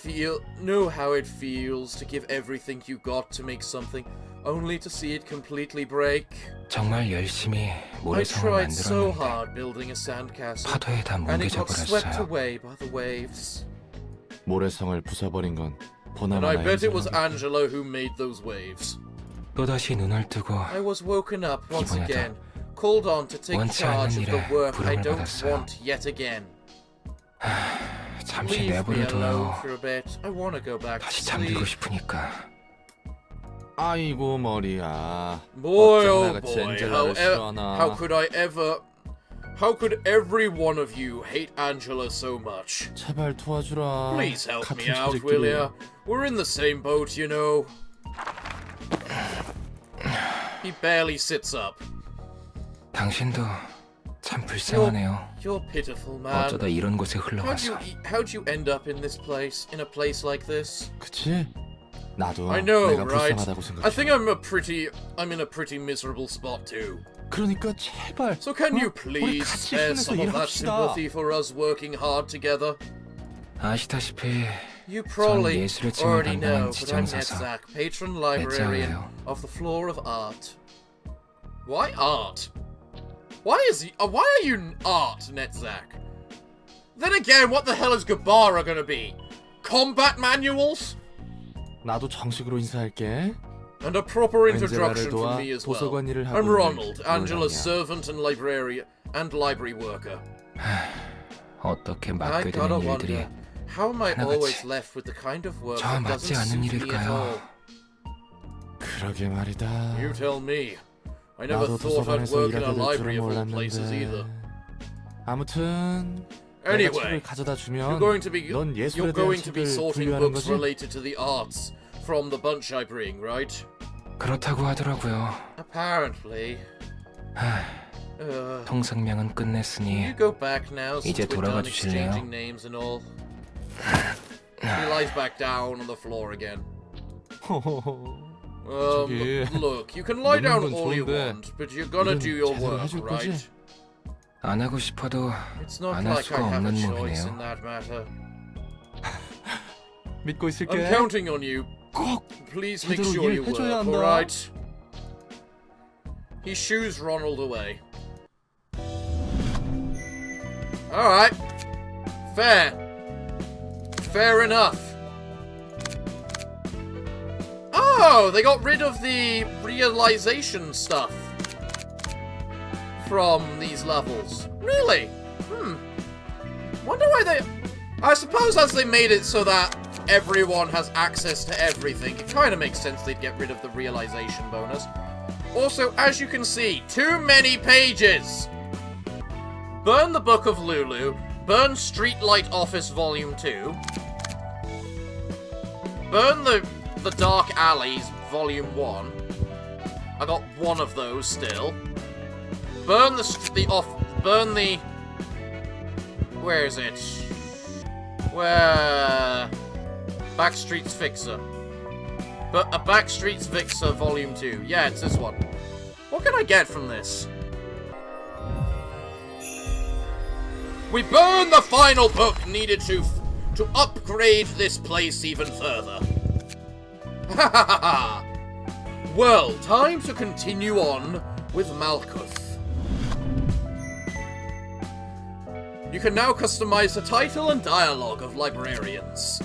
[SPEAKER 1] feels to give everything you got to make something, only to see it completely break.
[SPEAKER 6] 정말 열심히
[SPEAKER 1] I
[SPEAKER 6] 모래성을
[SPEAKER 1] tried so
[SPEAKER 6] 만들었는데
[SPEAKER 1] hard building a sandcastle,
[SPEAKER 6] 파도에 다
[SPEAKER 1] and it got swept
[SPEAKER 6] 뭉개져 버렸어요.
[SPEAKER 1] away by the waves.
[SPEAKER 2] 모래성을 부숴버린 건
[SPEAKER 1] And I
[SPEAKER 2] 보나마나
[SPEAKER 1] bet it was
[SPEAKER 2] 앤젤라겠다.
[SPEAKER 1] Angela who made those waves.
[SPEAKER 6] 또다시 눈을 뜨고
[SPEAKER 1] I was woken up once
[SPEAKER 6] 이번에도
[SPEAKER 1] again, called on to take
[SPEAKER 6] 원치
[SPEAKER 1] charge
[SPEAKER 6] 않는
[SPEAKER 1] of the
[SPEAKER 6] 일에
[SPEAKER 1] work I
[SPEAKER 6] 부름을
[SPEAKER 1] don't
[SPEAKER 6] 받았어요.
[SPEAKER 1] want yet again.
[SPEAKER 6] 잠시
[SPEAKER 1] Leave me alone
[SPEAKER 6] 내버려둬요.
[SPEAKER 1] for a bit. I want to go back to
[SPEAKER 6] 다시 잠들고
[SPEAKER 1] sleep.
[SPEAKER 6] 싶으니까.
[SPEAKER 2] 아이고 머리야.
[SPEAKER 1] Boy,
[SPEAKER 2] 어째
[SPEAKER 1] oh
[SPEAKER 2] 하나같이
[SPEAKER 1] boy,
[SPEAKER 2] 앤젤라를 싫어하나.
[SPEAKER 1] how could every one of you hate Angela so much?
[SPEAKER 2] 제발 도와주라.
[SPEAKER 1] Please help
[SPEAKER 2] 같은
[SPEAKER 1] me out, will
[SPEAKER 2] 처지끼리.
[SPEAKER 1] ya? We're in the same boat, you know. He barely sits up.
[SPEAKER 6] 당신도 참 불쌍하네요.
[SPEAKER 1] You're pitiful, man.
[SPEAKER 6] 어쩌다 이런 곳에 흘러가서.
[SPEAKER 1] How'd you end up in this place, in a place like this?
[SPEAKER 2] 그치? 나도
[SPEAKER 1] I know,
[SPEAKER 2] 내가
[SPEAKER 1] right?
[SPEAKER 2] 불쌍하다고 생각해.
[SPEAKER 1] I think I'm in a pretty miserable spot too.
[SPEAKER 2] 그러니까 제발.
[SPEAKER 1] So can you
[SPEAKER 2] 우리
[SPEAKER 1] please
[SPEAKER 2] 같이
[SPEAKER 1] spare
[SPEAKER 2] 힘내서
[SPEAKER 1] some of that
[SPEAKER 2] 일합시다.
[SPEAKER 1] sympathy for us working hard together?
[SPEAKER 6] 아시다시피
[SPEAKER 1] You probably
[SPEAKER 6] 예술의 층을
[SPEAKER 1] already know,
[SPEAKER 6] 담당한
[SPEAKER 1] but I'm
[SPEAKER 6] 지정사서
[SPEAKER 1] Netzach, patron librarian
[SPEAKER 6] 내자예요.
[SPEAKER 1] of the floor of art. Why art? Why are you art, Netzach? Then again, what the hell is Gabara gonna be? Combat manuals?
[SPEAKER 2] 나도 정식으로 인사할게.
[SPEAKER 1] And a proper
[SPEAKER 2] 앤젤라를
[SPEAKER 1] introduction
[SPEAKER 2] 도와
[SPEAKER 1] from me as well.
[SPEAKER 2] 도서관 일을 하고
[SPEAKER 1] I'm
[SPEAKER 2] 있는
[SPEAKER 1] Ronald, Angela's
[SPEAKER 2] 루나야.
[SPEAKER 1] servant and library worker.
[SPEAKER 6] 어떻게
[SPEAKER 1] I
[SPEAKER 6] 맡게
[SPEAKER 1] gotta
[SPEAKER 6] 되는 일들이
[SPEAKER 1] wonder, how am I
[SPEAKER 6] 하나같이
[SPEAKER 1] always left with the kind of work
[SPEAKER 6] 저와
[SPEAKER 1] that
[SPEAKER 6] 맞지
[SPEAKER 1] doesn't
[SPEAKER 6] 않는
[SPEAKER 1] suit me at all?
[SPEAKER 6] 일일까요?
[SPEAKER 2] 그러게 말이다.
[SPEAKER 1] You tell me. I never
[SPEAKER 2] 나도
[SPEAKER 1] thought I'd
[SPEAKER 2] 도서관에서
[SPEAKER 1] work in a
[SPEAKER 2] 일하게 될
[SPEAKER 1] library
[SPEAKER 2] 줄은
[SPEAKER 1] of all places either.
[SPEAKER 2] 몰랐는데. 아무튼 내가
[SPEAKER 1] Anyway,
[SPEAKER 2] 책을 가져다 주면
[SPEAKER 1] You're going to be
[SPEAKER 2] 넌 예술에
[SPEAKER 1] you're
[SPEAKER 2] 대한
[SPEAKER 1] going to be
[SPEAKER 2] 책을
[SPEAKER 1] sorting
[SPEAKER 2] 분류하는
[SPEAKER 1] books
[SPEAKER 2] 거지?
[SPEAKER 1] related to the arts from the bunch I bring, right?
[SPEAKER 6] 그렇다고 하더라고요.
[SPEAKER 1] Apparently.
[SPEAKER 6] 통성명은
[SPEAKER 1] You
[SPEAKER 6] 끝냈으니
[SPEAKER 1] go back now since
[SPEAKER 6] 이제
[SPEAKER 1] we're
[SPEAKER 6] 돌아가
[SPEAKER 1] done
[SPEAKER 6] 주실래요?
[SPEAKER 1] exchanging names and all. He lies back down on the floor again.
[SPEAKER 2] 저기,
[SPEAKER 1] Look, you can lie down
[SPEAKER 2] 먹는 건
[SPEAKER 1] all you
[SPEAKER 2] 좋은데
[SPEAKER 1] want, but you're gonna
[SPEAKER 2] 일은
[SPEAKER 1] do your
[SPEAKER 2] 제대로
[SPEAKER 1] work,
[SPEAKER 2] 해줄
[SPEAKER 1] right?
[SPEAKER 2] 거지?
[SPEAKER 6] 안 하고 싶어도
[SPEAKER 1] It's not
[SPEAKER 6] 안 할
[SPEAKER 1] like I
[SPEAKER 6] 수가
[SPEAKER 1] have a
[SPEAKER 6] 없는
[SPEAKER 1] choice
[SPEAKER 6] 몸이네요.
[SPEAKER 1] in that matter.
[SPEAKER 2] 믿고
[SPEAKER 1] I'm
[SPEAKER 2] 있을게.
[SPEAKER 1] counting on you.
[SPEAKER 2] 꼭
[SPEAKER 1] Please make
[SPEAKER 2] 제대로
[SPEAKER 1] sure you
[SPEAKER 2] 일해줘야
[SPEAKER 1] work,
[SPEAKER 2] 한다.
[SPEAKER 1] alright? He shoos Ronald away. Alright. Fair. Fair enough. Oh, they got rid of the realization stuff from these levels. Really? Wonder why they... I suppose as they made it so that everyone has access to everything, it kind of makes sense they'd get rid of the realization bonus. Also, as you can see, too many pages! Burn the Book of Lulu, burn Streetlight Office Volume 2, burn the Dark Alleys Volume 1. I got one of those still. Burn burn the... Where is it? Where... Backstreet's Fixer. But a Backstreet's Fixer Volume 2. Yeah, it's this one. What can I get from this? We burn the final book needed to upgrade this place even further. Ha ha ha ha! Well, time to continue on with Malkuth. You can now customize the title and dialogue of librarians.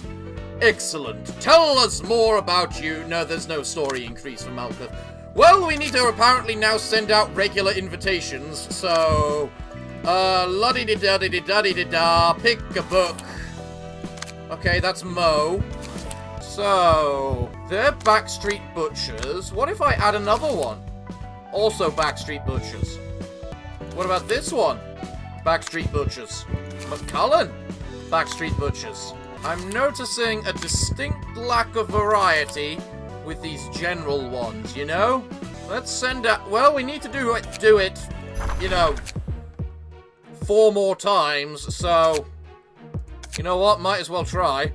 [SPEAKER 1] Excellent. Tell us more about you. No, there's no story increase for Malkuth. Well, we need to apparently now send out regular invitations, so... la-di-di-da-di-di-da-di-di-da, pick a book. Okay, that's Mo. So, they're Backstreet Butchers. What if I add another one? Also Backstreet Butchers. What about this one? Backstreet Butchers. McCullen. Backstreet Butchers. I'm noticing a distinct lack of variety with these general ones, you know? Let's send out... Well, we need to do it, you know, 4 more times, so... You know what? Might as well try.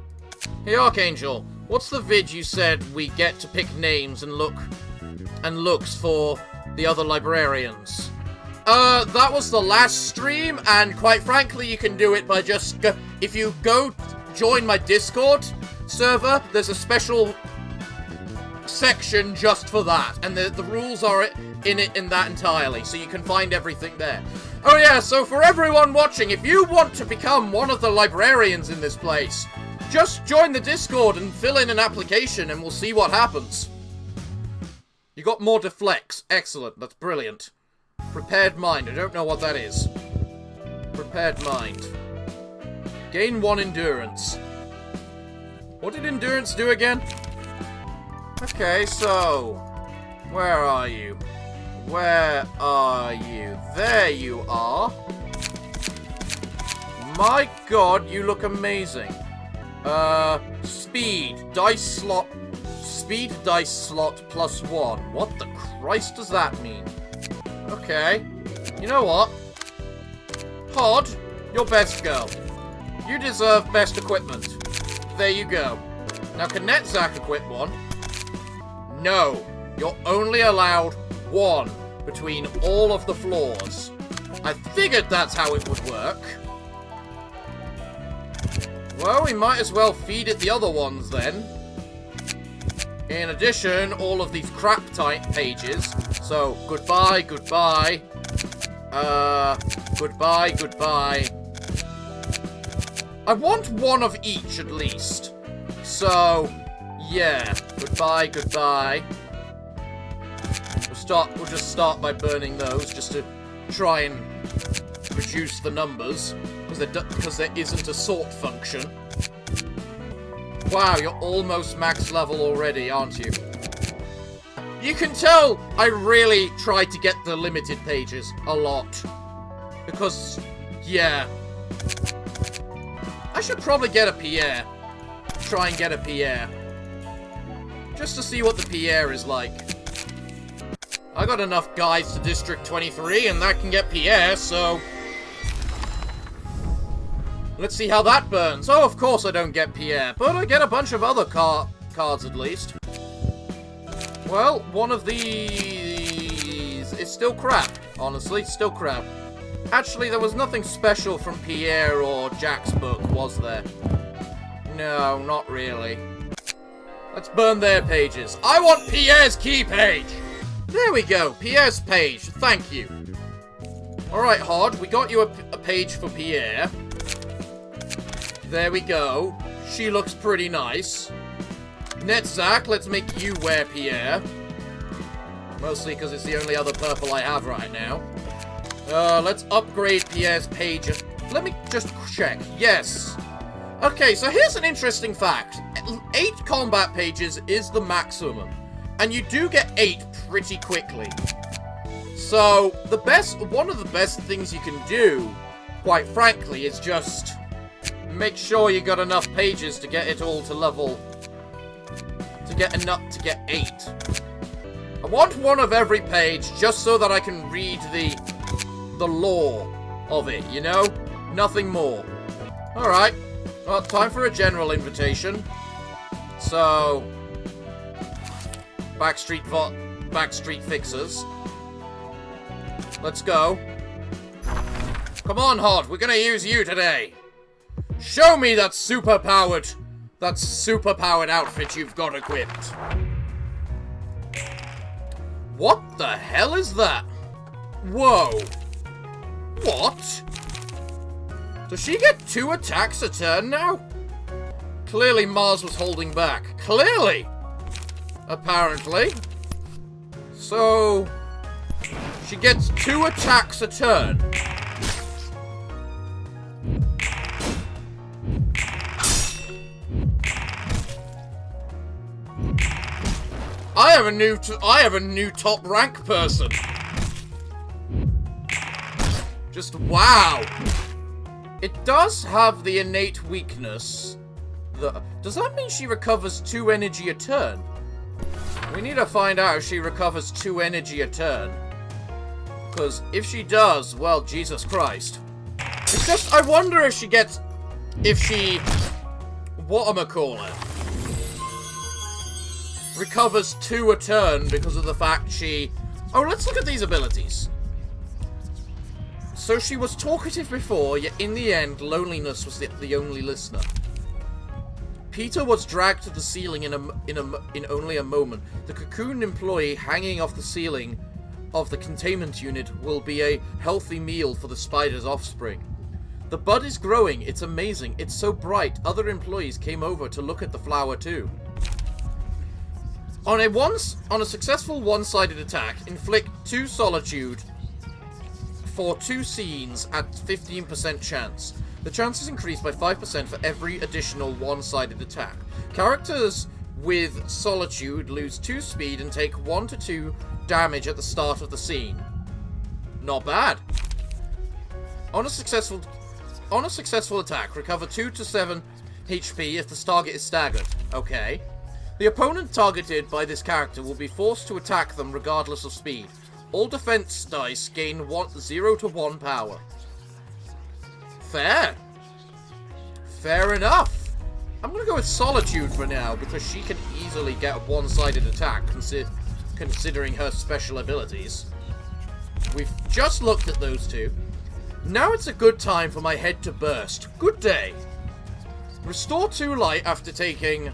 [SPEAKER 1] Hey, Archangel, what's the vid you said we get to pick names and looks for the other librarians? That was the last stream, and quite frankly, you can do it by just... If you go join my Discord server, there's a special section just for that, and the rules are in that entirely, so you can find everything there. Oh yeah, so for everyone watching, if you want to become one of the librarians in this place, just join the Discord and fill in an application and we'll see what happens. You got more deflects. Excellent, that's brilliant. Prepared mind, I don't know what that is. Prepared mind. Gain 1 endurance. What did endurance do again? Okay, so... Where are you? Where are you? There you are. My god, you look amazing. Speed. Dice slot. Speed dice slot +1. What the Christ does that mean? Okay. You know what? Pod, you're best girl. You deserve best equipment. There you go. Now, can netzach equip one? No. You're only allowed 1 between all of the floors. I figured that's how it would work. Well, we might as well feed it the other ones then. In addition, all of these crap type pages. So, goodbye, goodbye. Goodbye, goodbye. I want 1 of each at least. So, yeah. Goodbye, goodbye. We'll just start by burning those, just to try and reduce the numbers, because there isn't a sort function. Wow, you're almost max level already, aren't you? You can tell I really tried to get the limited pages a lot. Because, yeah. I should probably get a Pierre. Try and get a Pierre. Just to see what the Pierre is like. I got enough guys to District 23, and that can get Pierre, so... Let's see how that burns. Oh, of course I don't get Pierre, but I get a bunch of other cards at least. Well, one of these is still crap, honestly, still crap. Actually, there was nothing special from Pierre or Jack's book, was there? No, not really. Let's burn their pages. I want Pierre's key page! There we go, Pierre's page, thank you. Alright, Hod, we got you a page for Pierre. There we go. She looks pretty nice. Netzach, let's make you wear Pierre. Mostly because it's the only other purple I have right now. Let's upgrade Pierre's page. Let me just check. Yes. Okay, so here's an interesting fact. 8 combat pages is the maximum. And you do get 8 pretty quickly. So, one of the best things you can do, quite frankly, is just make sure you got enough pages to get it all to level. To get 8. I want one of every page just so that I can read the lore of it, you know? Nothing more. Alright. Well, time for a general invitation. So... Backstreet Fixers. Let's go. Come on, Hod. We're gonna use you today. Show me that superpowered outfit you've got equipped. What the hell is that? Whoa. What? Does she get 2 attacks a turn now? Clearly Mars was holding back. Clearly! Apparently. So... she gets 2 attacks a turn. I have a new top rank person. Just wow. It does have the innate weakness. Does that mean she recovers 2 energy a turn? We need to find out if she recovers 2 energy a turn. Because if she does, well, Jesus Christ. It's just, I wonder if she gets... whatchamacallit, recovers 2 a turn because of the fact she... Oh, let's look at these abilities. So she was talkative before, yet in the end, loneliness was the only listener. Peter was dragged to the ceiling in only a moment. The cocoon employee hanging off the ceiling of the containment unit will be a healthy meal for the spider's offspring. The bud is growing. It's amazing. It's so bright. Other employees came over to look at the flower too. On a successful one-sided attack, inflict 2 solitude for 2 scenes at 15% chance. The chance is increased by 5% for every additional one-sided attack. Characters with solitude lose 2 speed and take 1 to 2 damage at the start of the scene. Not bad. On a successful attack, recover 2 to 7 HP if the target is staggered. Okay. The opponent targeted by this character will be forced to attack them regardless of speed. All defense dice gain 0 to 1 power. Fair. Fair enough. I'm going to go with Solitude for now, because she can easily get a one-sided attack, considering her special abilities. We've just looked at those 2. Now it's a good time for my head to burst. Good day. Restore 2 light after taking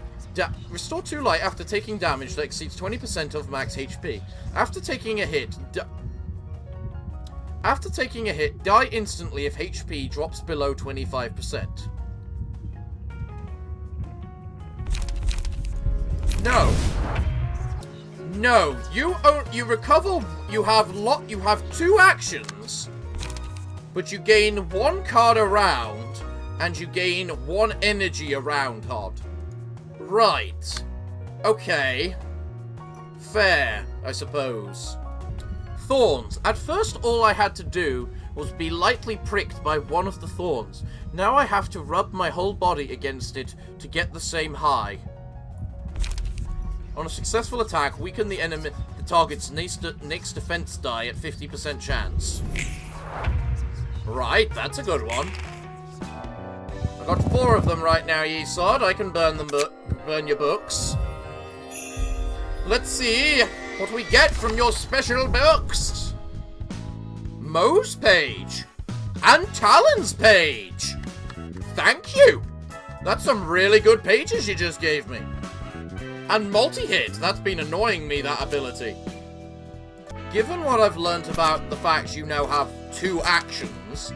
[SPEAKER 1] damage that exceeds 20% of max HP. After taking a hit, die instantly if HP drops below 25%. No. No, you recover. You have 2 actions, but you gain 1 card a round, and you gain 1 energy a round, Hod. Right. Okay. Fair, I suppose. Thorns. At first, all I had to do was be lightly pricked by one of the thorns. Now I have to rub my whole body against it to get the same high. On a successful attack, weaken the target's next defense die at 50% chance. Right, that's a good one. I got 4 of them right now, Yesod. I can burn them, burn your books. Let's see what we get from your special books. Mo's page and Talon's page. Thank you. That's some really good pages you just gave me. And multi-hit. That's been annoying me, that ability. Given what I've learnt about the fact you now have 2 actions,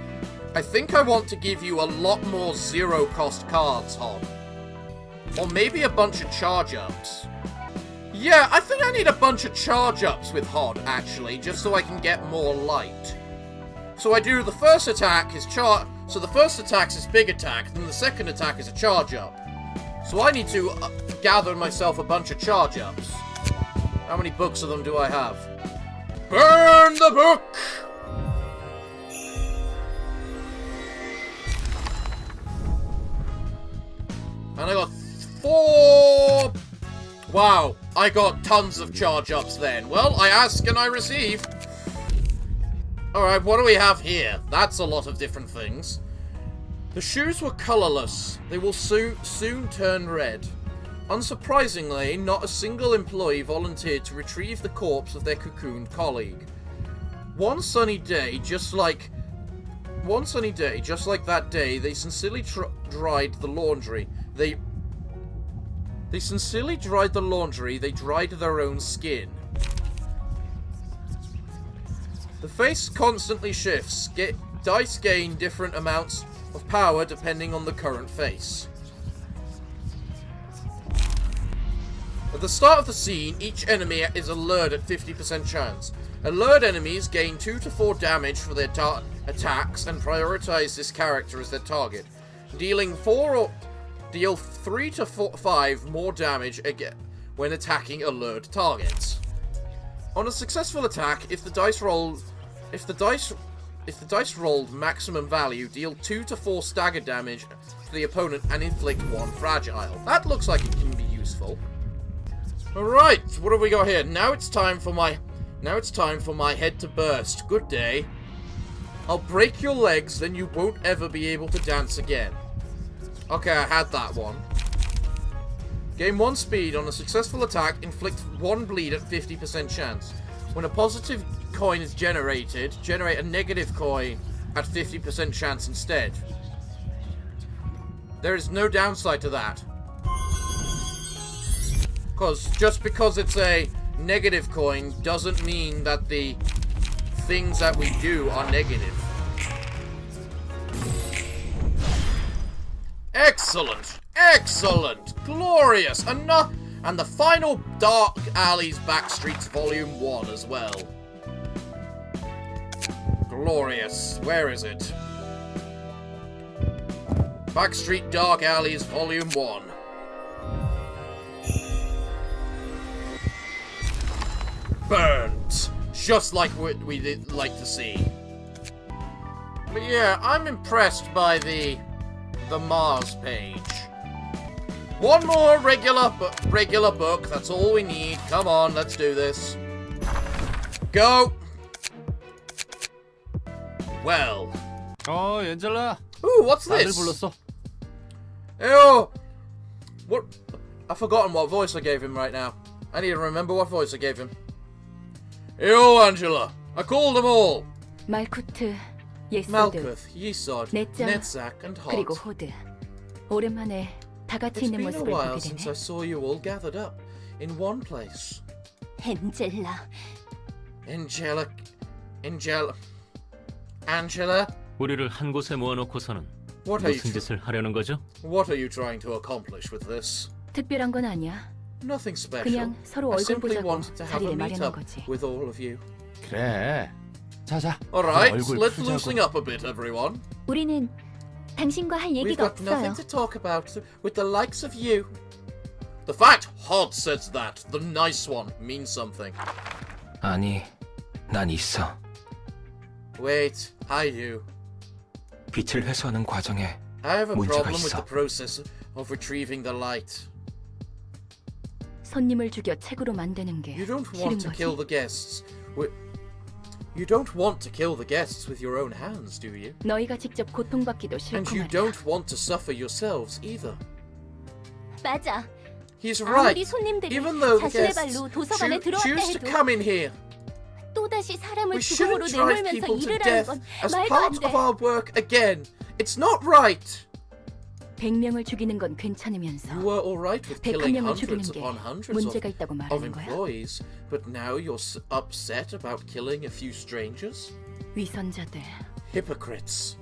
[SPEAKER 1] I think I want to give you a lot more zero-cost cards, Hod. Or maybe a bunch of charge-ups. Yeah, I think I need a bunch of charge-ups with Hod, actually, just so I can get more light. So I do the first attack is so the first attack is big attack, then the second attack is a charge-up. So I need to gather myself a bunch of charge-ups. How many books of them do I have? Burn the book! And I got 4... Wow, I got tons of charge-ups then. Well, I ask and I receive. Alright, what do we have here? That's a lot of different things. The shoes were colorless. They will soon turn red. Unsurprisingly, not a single employee volunteered to retrieve the corpse of their cocooned colleague. One sunny day, just like that day, they sincerely dried the laundry. They sincerely dried the laundry. They dried their own skin. The face constantly shifts. Dice gain different amounts of power depending on the current face. At the start of the scene, each enemy is allured at 50% chance. Allured enemies gain 2 to 4 damage for their attacks and prioritize this character as their target, deal 3 to 5 more damage again when attacking allured targets. On a successful attack, if the dice rolled maximum value, deal 2 to 4 stagger damage to the opponent and inflict 1 fragile. That looks like it can be useful. Alright, what have we got here? Now it's time for my head to burst. Good day. I'll break your legs, then you won't ever be able to dance again. Okay, I had that one. Gain 1 speed. On a successful attack, inflict 1 bleed at 50% chance. When a positive coin is generated, generate a negative coin at 50% chance instead. There is no downside to that. Just because it's a negative coin doesn't mean that the things that we do are negative. Excellent! Excellent! Glorious! And the final Dark Alleys Backstreets Volume 1 as well. Glorious. Where is it? Backstreet Dark Alleys Volume 1. Burnt! Just like we'd like to see. But yeah, I'm impressed by the Mars page. One more regular book, that's all we need. Come on, let's do this. Go! Well.
[SPEAKER 2] 엔젤라.
[SPEAKER 1] Ooh, what's
[SPEAKER 2] 나를
[SPEAKER 1] this?
[SPEAKER 2] 불렀어.
[SPEAKER 1] Ew! What? I've forgotten what voice I gave him right now. I need to remember what voice I gave him. Ew, Angela! I called them all!
[SPEAKER 5] 말쿠트, 예소드,
[SPEAKER 1] Malkuth, Yesod,
[SPEAKER 5] netzach,
[SPEAKER 1] netzach, and
[SPEAKER 5] 그리고
[SPEAKER 1] Hod.
[SPEAKER 5] 호드. 오랜만에 다 같이
[SPEAKER 1] It's
[SPEAKER 5] 있는
[SPEAKER 1] been a
[SPEAKER 5] 모습을
[SPEAKER 1] while
[SPEAKER 5] 보게
[SPEAKER 1] since
[SPEAKER 5] 되네.
[SPEAKER 1] I saw you all gathered up in one place.
[SPEAKER 5] 엔젤라,
[SPEAKER 1] Angela,
[SPEAKER 7] 우리를 한 곳에 모아놓고서는
[SPEAKER 1] what are
[SPEAKER 7] 무슨 짓을 하려는 거죠?
[SPEAKER 1] you trying to accomplish with this?
[SPEAKER 5] 특별한 건 아니야.
[SPEAKER 1] Nothing special.
[SPEAKER 5] 그냥 서로
[SPEAKER 1] I
[SPEAKER 5] 얼굴
[SPEAKER 1] simply
[SPEAKER 5] 보자고
[SPEAKER 1] wanted to have a
[SPEAKER 5] 자리를 마련한
[SPEAKER 1] meet-up
[SPEAKER 5] 거지.
[SPEAKER 1] with all of you.
[SPEAKER 2] 그래. 자자.
[SPEAKER 1] Alright,
[SPEAKER 2] 얼굴
[SPEAKER 1] let's
[SPEAKER 2] 푸자고.
[SPEAKER 1] loosen up a bit, everyone.
[SPEAKER 3] 우리는 당신과 할
[SPEAKER 1] We've
[SPEAKER 3] 얘기가
[SPEAKER 1] got nothing
[SPEAKER 3] 없어요.
[SPEAKER 1] to talk about with the likes of you. The fact Hod says that, the nice one, means something.
[SPEAKER 6] 아니, 난 있어.
[SPEAKER 1] Wait, I do.
[SPEAKER 6] 빛을 회수하는 과정에
[SPEAKER 1] I have a
[SPEAKER 6] 문제가
[SPEAKER 1] problem with
[SPEAKER 6] 있어.
[SPEAKER 1] the process of retrieving the light.
[SPEAKER 5] 손님을 죽여 책으로 만드는 게
[SPEAKER 1] You don't
[SPEAKER 5] 싫은
[SPEAKER 1] want to kill
[SPEAKER 5] 거지?
[SPEAKER 1] the guests. You don't want to kill the guests with your own hands, do you?
[SPEAKER 5] 너희가 직접 고통받기도
[SPEAKER 1] And
[SPEAKER 5] 싫고
[SPEAKER 1] you
[SPEAKER 5] 말이야.
[SPEAKER 1] don't want to suffer yourselves either.
[SPEAKER 3] 맞아.
[SPEAKER 1] He's right.
[SPEAKER 3] 아무리 손님들이
[SPEAKER 1] Even though the
[SPEAKER 3] 자신의
[SPEAKER 1] guests
[SPEAKER 3] 발로 도서관에 들어왔다
[SPEAKER 1] choose to
[SPEAKER 3] 해도
[SPEAKER 1] come in here,
[SPEAKER 3] 또다시 사람을
[SPEAKER 1] we
[SPEAKER 3] 죽음으로
[SPEAKER 1] shouldn't drive
[SPEAKER 3] 내몰면서
[SPEAKER 1] people to
[SPEAKER 3] 일을 하는
[SPEAKER 1] death
[SPEAKER 3] 건
[SPEAKER 1] as
[SPEAKER 3] 말도 안
[SPEAKER 1] part
[SPEAKER 3] 돼.
[SPEAKER 1] of our work again. It's not right.
[SPEAKER 5] 100명을 죽이는 건 괜찮으면서
[SPEAKER 1] You were all right with killing
[SPEAKER 5] 101명을 죽이는
[SPEAKER 1] hundreds
[SPEAKER 5] 게
[SPEAKER 1] upon hundreds
[SPEAKER 5] 문제가 있다고
[SPEAKER 1] of
[SPEAKER 5] 말하는 거야?
[SPEAKER 1] employees, but now you're upset about killing a few strangers?
[SPEAKER 5] 위선자들,
[SPEAKER 1] Hypocrites.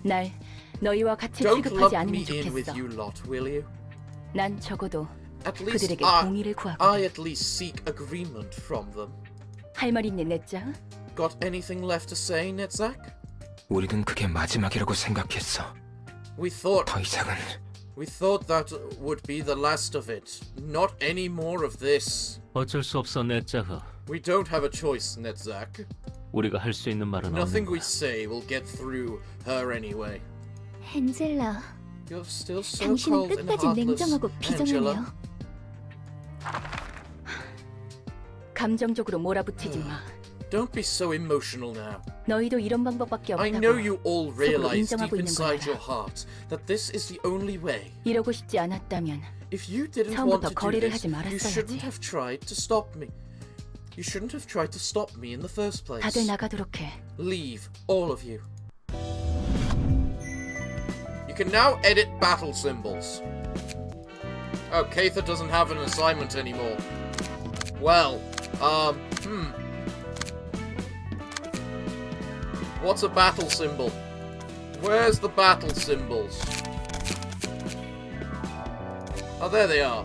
[SPEAKER 5] 날 너희와 같이
[SPEAKER 1] Don't
[SPEAKER 5] 취급하지
[SPEAKER 1] lump
[SPEAKER 5] 않으면
[SPEAKER 1] me in with
[SPEAKER 5] 좋겠어.
[SPEAKER 1] you lot, will you?
[SPEAKER 5] 난 적어도
[SPEAKER 1] At least
[SPEAKER 5] 그들에게 동의를 구하고.
[SPEAKER 1] I at least seek agreement from them.
[SPEAKER 5] 할 말 있니, 내짜?
[SPEAKER 1] Got anything left to say, netzach?
[SPEAKER 6] 우리는 그게 마지막이라고 생각했어.
[SPEAKER 1] We thought
[SPEAKER 6] 더 이상은
[SPEAKER 1] that would be the last of it. Not any more of this.
[SPEAKER 7] 어쩔 수 없어, 내짜흐.
[SPEAKER 1] We don't have a choice, netzach.
[SPEAKER 7] 우리가 할 수 있는 말은 없는
[SPEAKER 1] Nothing we
[SPEAKER 7] 거야.
[SPEAKER 1] say will get through her anyway.
[SPEAKER 3] 헨젤라,
[SPEAKER 1] You're still so
[SPEAKER 3] 당신은
[SPEAKER 1] cold and
[SPEAKER 3] 끝까지
[SPEAKER 1] heartless,
[SPEAKER 3] 냉정하고
[SPEAKER 1] Angela.
[SPEAKER 3] 비정하네요.
[SPEAKER 5] 감정적으로 몰아붙이지 마.
[SPEAKER 1] Don't be so emotional now.
[SPEAKER 5] 너희도 이런 방법밖에
[SPEAKER 1] I know
[SPEAKER 5] 없다고.
[SPEAKER 1] you all
[SPEAKER 5] 속으로
[SPEAKER 1] realize deep
[SPEAKER 5] 인정하고 있는
[SPEAKER 1] inside
[SPEAKER 5] 거야.
[SPEAKER 1] your heart that this is the only way.
[SPEAKER 5] 이러고 싶지 않았다면
[SPEAKER 1] If you didn't
[SPEAKER 5] 처음부터
[SPEAKER 1] want to do
[SPEAKER 5] 거리를
[SPEAKER 1] this,
[SPEAKER 5] 하지
[SPEAKER 1] you
[SPEAKER 5] 말았어야지.
[SPEAKER 1] shouldn't have tried to stop me. You shouldn't have tried to stop me in the first place.
[SPEAKER 5] 다들 나가도록 해.
[SPEAKER 1] Leave, all of you. You can now edit battle symbols. Oh, Katha doesn't have an assignment anymore. Well, What's a battle symbol? Where's the battle symbols? Oh, there they are.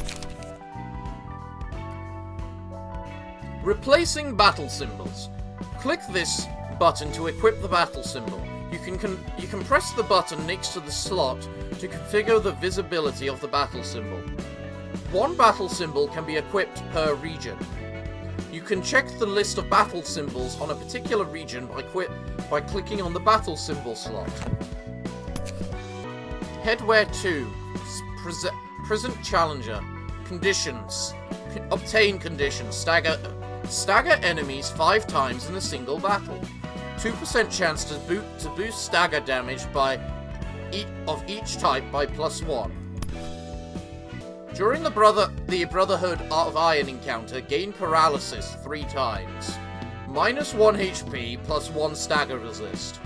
[SPEAKER 1] Replacing battle symbols. Click this button to equip the battle symbol. You can press the button next to the slot to configure the visibility of the battle symbol. One battle symbol can be equipped per region. You can check the list of battle symbols on a particular region by clicking on the battle symbol slot. Headwear 2. Present Challenger. Conditions. Obtain conditions. Stagger enemies 5 times in a single battle. 2% chance to boost stagger damage of each type by +1. During the Brotherhood of Iron encounter, gain paralysis 3 times. -1 HP +1 stagger resist.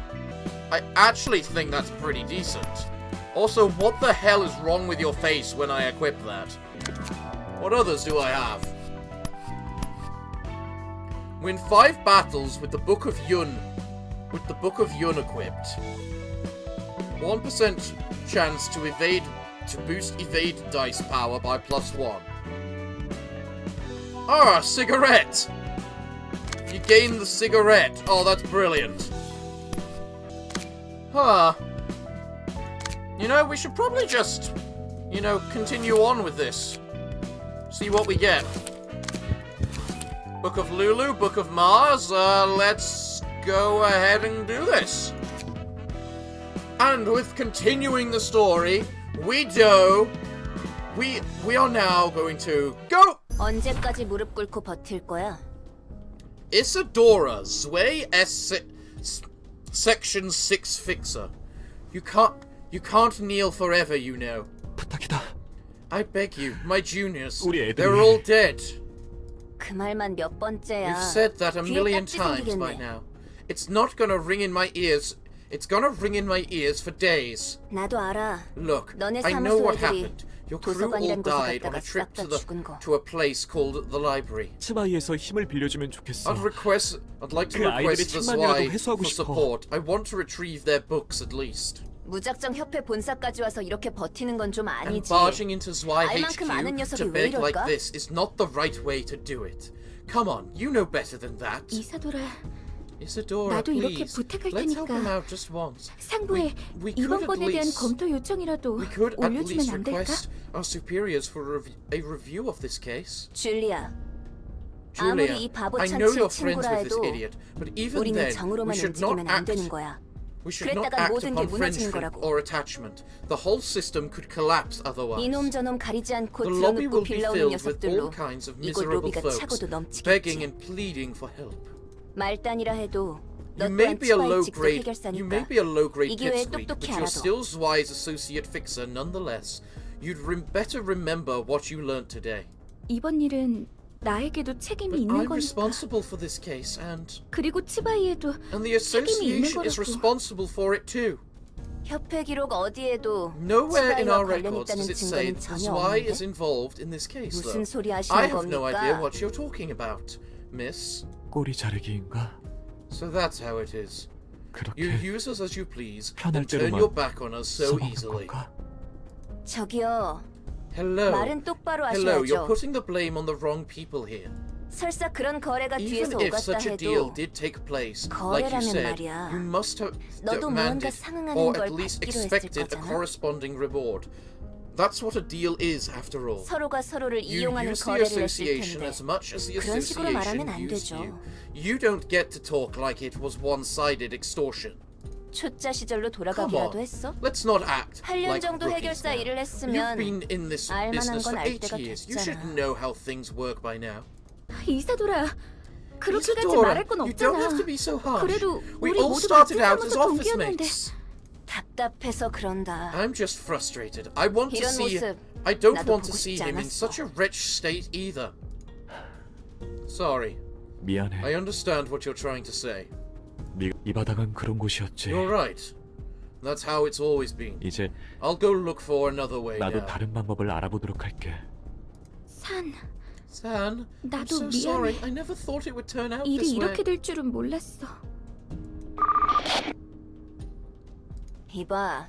[SPEAKER 1] I actually think that's pretty decent. Also, what the hell is wrong with your face when I equip that? What others do I have? Win 5 battles with the Book of Yun equipped. 1% chance to boost evade dice power by +1. Ah, cigarette! You gain the cigarette. Oh, that's brilliant. Huh. You know, we should probably just, continue on with this. See what we get. Book of Lulu, Book of Mars, let's go ahead and do this. And with continuing the story, we are now going to go!
[SPEAKER 3] 언제까지 무릎 꿇고 버틸 거야?
[SPEAKER 1] Isadora, Zwei Section 6 Fixer. You can't kneel forever, you know.
[SPEAKER 6] 부탁이다.
[SPEAKER 1] I beg you, my juniors.
[SPEAKER 6] 우리 애들이-
[SPEAKER 1] They're all dead.
[SPEAKER 3] 그 말만 몇 번째야.
[SPEAKER 1] You've said that a
[SPEAKER 3] 귀에
[SPEAKER 1] million
[SPEAKER 3] 딱지
[SPEAKER 1] times
[SPEAKER 3] 생기겠네.
[SPEAKER 1] by now. It's not gonna ring in my ears. It's gonna ring in my ears for days.
[SPEAKER 3] 나도 알아.
[SPEAKER 1] Look,
[SPEAKER 3] 너네
[SPEAKER 1] I know what
[SPEAKER 3] 사무소 애들이
[SPEAKER 1] happened. Your crew all
[SPEAKER 3] 도서관이란 곳에
[SPEAKER 1] died on
[SPEAKER 3] 갔다가
[SPEAKER 1] a trip
[SPEAKER 3] 싹 다 죽은 거.
[SPEAKER 1] to a place called the library.
[SPEAKER 8] 스바이에서 힘을 빌려주면 좋겠어.
[SPEAKER 1] I'd like to
[SPEAKER 8] 그 아이들의
[SPEAKER 1] request the
[SPEAKER 8] 책망이라도
[SPEAKER 1] Zwei
[SPEAKER 8] 회수하고
[SPEAKER 1] for
[SPEAKER 8] 싶어.
[SPEAKER 1] support. I want to retrieve their books at least.
[SPEAKER 3] 무작정 협회 본사까지 와서 이렇게 버티는 건 좀
[SPEAKER 1] And
[SPEAKER 3] 아니지.
[SPEAKER 1] barging into Zwei
[SPEAKER 3] 알만큼 아는
[SPEAKER 1] HQ
[SPEAKER 3] 녀석이
[SPEAKER 1] to
[SPEAKER 3] 왜
[SPEAKER 1] beg like
[SPEAKER 3] 이럴까?
[SPEAKER 1] this is not the right way to do it. Come on, you know better than that.
[SPEAKER 3] 이사도라,
[SPEAKER 1] Isadora,
[SPEAKER 3] 나도 이렇게
[SPEAKER 1] please,
[SPEAKER 3] 부탁할
[SPEAKER 1] let's help
[SPEAKER 3] 테니까
[SPEAKER 1] him out just once.
[SPEAKER 3] 상부에
[SPEAKER 1] We could
[SPEAKER 3] 이번
[SPEAKER 1] at
[SPEAKER 3] 건에 대한
[SPEAKER 1] least-
[SPEAKER 3] 검토 요청이라도
[SPEAKER 1] We could at
[SPEAKER 3] 올려주면
[SPEAKER 1] least
[SPEAKER 3] 안 될까?
[SPEAKER 1] request our superiors for a review of this case.
[SPEAKER 3] 줄리아,
[SPEAKER 1] Julia,
[SPEAKER 3] 아무리 이 바보
[SPEAKER 1] I know
[SPEAKER 3] 천치
[SPEAKER 1] you're friends
[SPEAKER 3] 친구라
[SPEAKER 1] with this
[SPEAKER 3] 해도
[SPEAKER 1] idiot, but even
[SPEAKER 3] 우리는
[SPEAKER 1] then, we
[SPEAKER 3] 정으로만
[SPEAKER 1] should not
[SPEAKER 3] 움직이면 안
[SPEAKER 1] act.
[SPEAKER 3] 되는 거야.
[SPEAKER 1] We should not
[SPEAKER 5] 그랬다간
[SPEAKER 1] act
[SPEAKER 5] 모든 게
[SPEAKER 1] upon
[SPEAKER 5] 무너지는
[SPEAKER 1] friendship
[SPEAKER 5] 거라고.
[SPEAKER 1] or attachment. The whole system could collapse otherwise.
[SPEAKER 5] 이놈 저놈 가리지 않고
[SPEAKER 1] The lobby
[SPEAKER 5] 들어눕고
[SPEAKER 1] will be
[SPEAKER 5] 빌라오는
[SPEAKER 1] filled with all
[SPEAKER 5] 녀석들로
[SPEAKER 1] kinds of
[SPEAKER 5] 이곳
[SPEAKER 1] miserable
[SPEAKER 5] 로비가
[SPEAKER 1] folks,
[SPEAKER 5] 차고도
[SPEAKER 1] begging
[SPEAKER 5] 넘치겠지.
[SPEAKER 1] and pleading for help.
[SPEAKER 5] 말단이라 해도 너
[SPEAKER 1] You may
[SPEAKER 5] 또한
[SPEAKER 1] be a
[SPEAKER 5] 치과의
[SPEAKER 1] low
[SPEAKER 5] 직속
[SPEAKER 1] grade, you may
[SPEAKER 5] 해결사니까
[SPEAKER 1] be a low grade
[SPEAKER 5] 이 기회에
[SPEAKER 1] pipsqueak, but
[SPEAKER 5] 똑똑히
[SPEAKER 1] you're
[SPEAKER 5] 알아둬.
[SPEAKER 1] still Zwei's associate fixer nonetheless. You'd better remember what you learned today.
[SPEAKER 3] 이번 일은 나에게도 책임이
[SPEAKER 1] But
[SPEAKER 3] 있는
[SPEAKER 1] I'm
[SPEAKER 3] 거니까.
[SPEAKER 1] responsible for this case, and
[SPEAKER 3] 그리고 치바이에도
[SPEAKER 1] the
[SPEAKER 3] 책임이 있는
[SPEAKER 1] association is
[SPEAKER 3] 거라고.
[SPEAKER 1] responsible for it too.
[SPEAKER 5] 협회 기록 어디에도
[SPEAKER 1] Nowhere in
[SPEAKER 5] 치바이와
[SPEAKER 1] our
[SPEAKER 5] 관련
[SPEAKER 1] records
[SPEAKER 5] 있다는
[SPEAKER 1] does it say
[SPEAKER 5] 증거는
[SPEAKER 1] that
[SPEAKER 5] 전혀
[SPEAKER 1] Zwei is
[SPEAKER 5] 없는데?
[SPEAKER 1] involved in this case, though.
[SPEAKER 5] 무슨 소리
[SPEAKER 1] I
[SPEAKER 5] 하시는
[SPEAKER 1] have no idea
[SPEAKER 5] 겁니까?
[SPEAKER 1] what you're talking about, miss.
[SPEAKER 8] 꼬리 자르기인가?
[SPEAKER 1] So that's how it is. You
[SPEAKER 8] 그렇게
[SPEAKER 1] use us as you please,
[SPEAKER 8] 편할
[SPEAKER 1] and turn
[SPEAKER 8] 대로만
[SPEAKER 1] your back on us so
[SPEAKER 8] 써먹는
[SPEAKER 1] easily.
[SPEAKER 8] 건가?
[SPEAKER 5] 저기요.
[SPEAKER 1] Hello.
[SPEAKER 5] 말은 똑바로
[SPEAKER 1] Hello, you're
[SPEAKER 5] 하셔야죠.
[SPEAKER 1] putting the blame on the wrong people here.
[SPEAKER 5] 설사 그런 거래가
[SPEAKER 1] Even
[SPEAKER 5] 뒤에서
[SPEAKER 1] if
[SPEAKER 5] 오갔다
[SPEAKER 1] such a deal
[SPEAKER 5] 해도
[SPEAKER 1] did take place, like you
[SPEAKER 5] 거래라면
[SPEAKER 1] said,
[SPEAKER 5] 말이야.
[SPEAKER 1] you must have
[SPEAKER 5] 너도 무언가
[SPEAKER 1] demanded
[SPEAKER 5] 상응하는
[SPEAKER 1] or
[SPEAKER 5] 걸
[SPEAKER 1] at least
[SPEAKER 5] 받기로 했을
[SPEAKER 1] expected a
[SPEAKER 5] 거잖아.
[SPEAKER 1] corresponding reward. That's what a deal is, after all.
[SPEAKER 5] 서로가 서로를
[SPEAKER 1] You
[SPEAKER 5] 이용하는
[SPEAKER 1] use the
[SPEAKER 5] 거래를 했을
[SPEAKER 1] association
[SPEAKER 5] 텐데
[SPEAKER 1] as much as the
[SPEAKER 5] 그런 식으로 말하면 안
[SPEAKER 1] association used
[SPEAKER 5] 되죠.
[SPEAKER 1] you. You don't get to talk like it was one-sided extortion.
[SPEAKER 5] 초짜 시절로
[SPEAKER 1] Come
[SPEAKER 5] 돌아가기라도
[SPEAKER 1] on,
[SPEAKER 5] 했어?
[SPEAKER 1] let's not act
[SPEAKER 5] 8년
[SPEAKER 1] like
[SPEAKER 5] 정도
[SPEAKER 1] rookies
[SPEAKER 5] 해결사
[SPEAKER 1] now.
[SPEAKER 5] 일을
[SPEAKER 1] You've
[SPEAKER 5] 했으면
[SPEAKER 1] been in this
[SPEAKER 5] 알만한
[SPEAKER 1] business
[SPEAKER 5] 건
[SPEAKER 1] for
[SPEAKER 5] 알
[SPEAKER 1] 8
[SPEAKER 5] 때가
[SPEAKER 1] years. You should
[SPEAKER 5] 됐잖아.
[SPEAKER 1] know how things work by now.
[SPEAKER 3] 이사도라, 그렇게까지
[SPEAKER 1] Isadora,
[SPEAKER 3] 말할 건
[SPEAKER 1] you don't have
[SPEAKER 3] 없잖아.
[SPEAKER 1] to be so harsh.
[SPEAKER 3] 그래도
[SPEAKER 1] We
[SPEAKER 3] 우리
[SPEAKER 1] all
[SPEAKER 3] 모두
[SPEAKER 1] started
[SPEAKER 3] 같은
[SPEAKER 1] out as
[SPEAKER 3] 사무소
[SPEAKER 1] office
[SPEAKER 3] 동기였는데.
[SPEAKER 1] mates.
[SPEAKER 5] 답답해서 그런다.
[SPEAKER 1] I'm just frustrated. I want to
[SPEAKER 5] 이런
[SPEAKER 1] see.
[SPEAKER 5] 모습
[SPEAKER 1] I don't
[SPEAKER 5] 나도
[SPEAKER 1] want to
[SPEAKER 5] 보고
[SPEAKER 1] see
[SPEAKER 5] 싶지
[SPEAKER 1] him in
[SPEAKER 5] 않았어.
[SPEAKER 1] such a wretched state either. Sorry.
[SPEAKER 8] 미안해.
[SPEAKER 1] I understand what you're trying to say.
[SPEAKER 8] 이 바닥은 그런 곳이었지.
[SPEAKER 1] You're right. That's how it's always been.
[SPEAKER 8] 이제
[SPEAKER 1] I'll go look for another way
[SPEAKER 8] 나도
[SPEAKER 1] now.
[SPEAKER 8] 다른 방법을 알아보도록 할게.
[SPEAKER 3] 산,
[SPEAKER 1] San, I'm
[SPEAKER 3] 나도
[SPEAKER 1] so sorry.
[SPEAKER 3] 미안해.
[SPEAKER 1] I never thought it would turn out
[SPEAKER 3] 일이
[SPEAKER 1] this way.
[SPEAKER 3] 이렇게 될 줄은 몰랐어.
[SPEAKER 5] 이봐.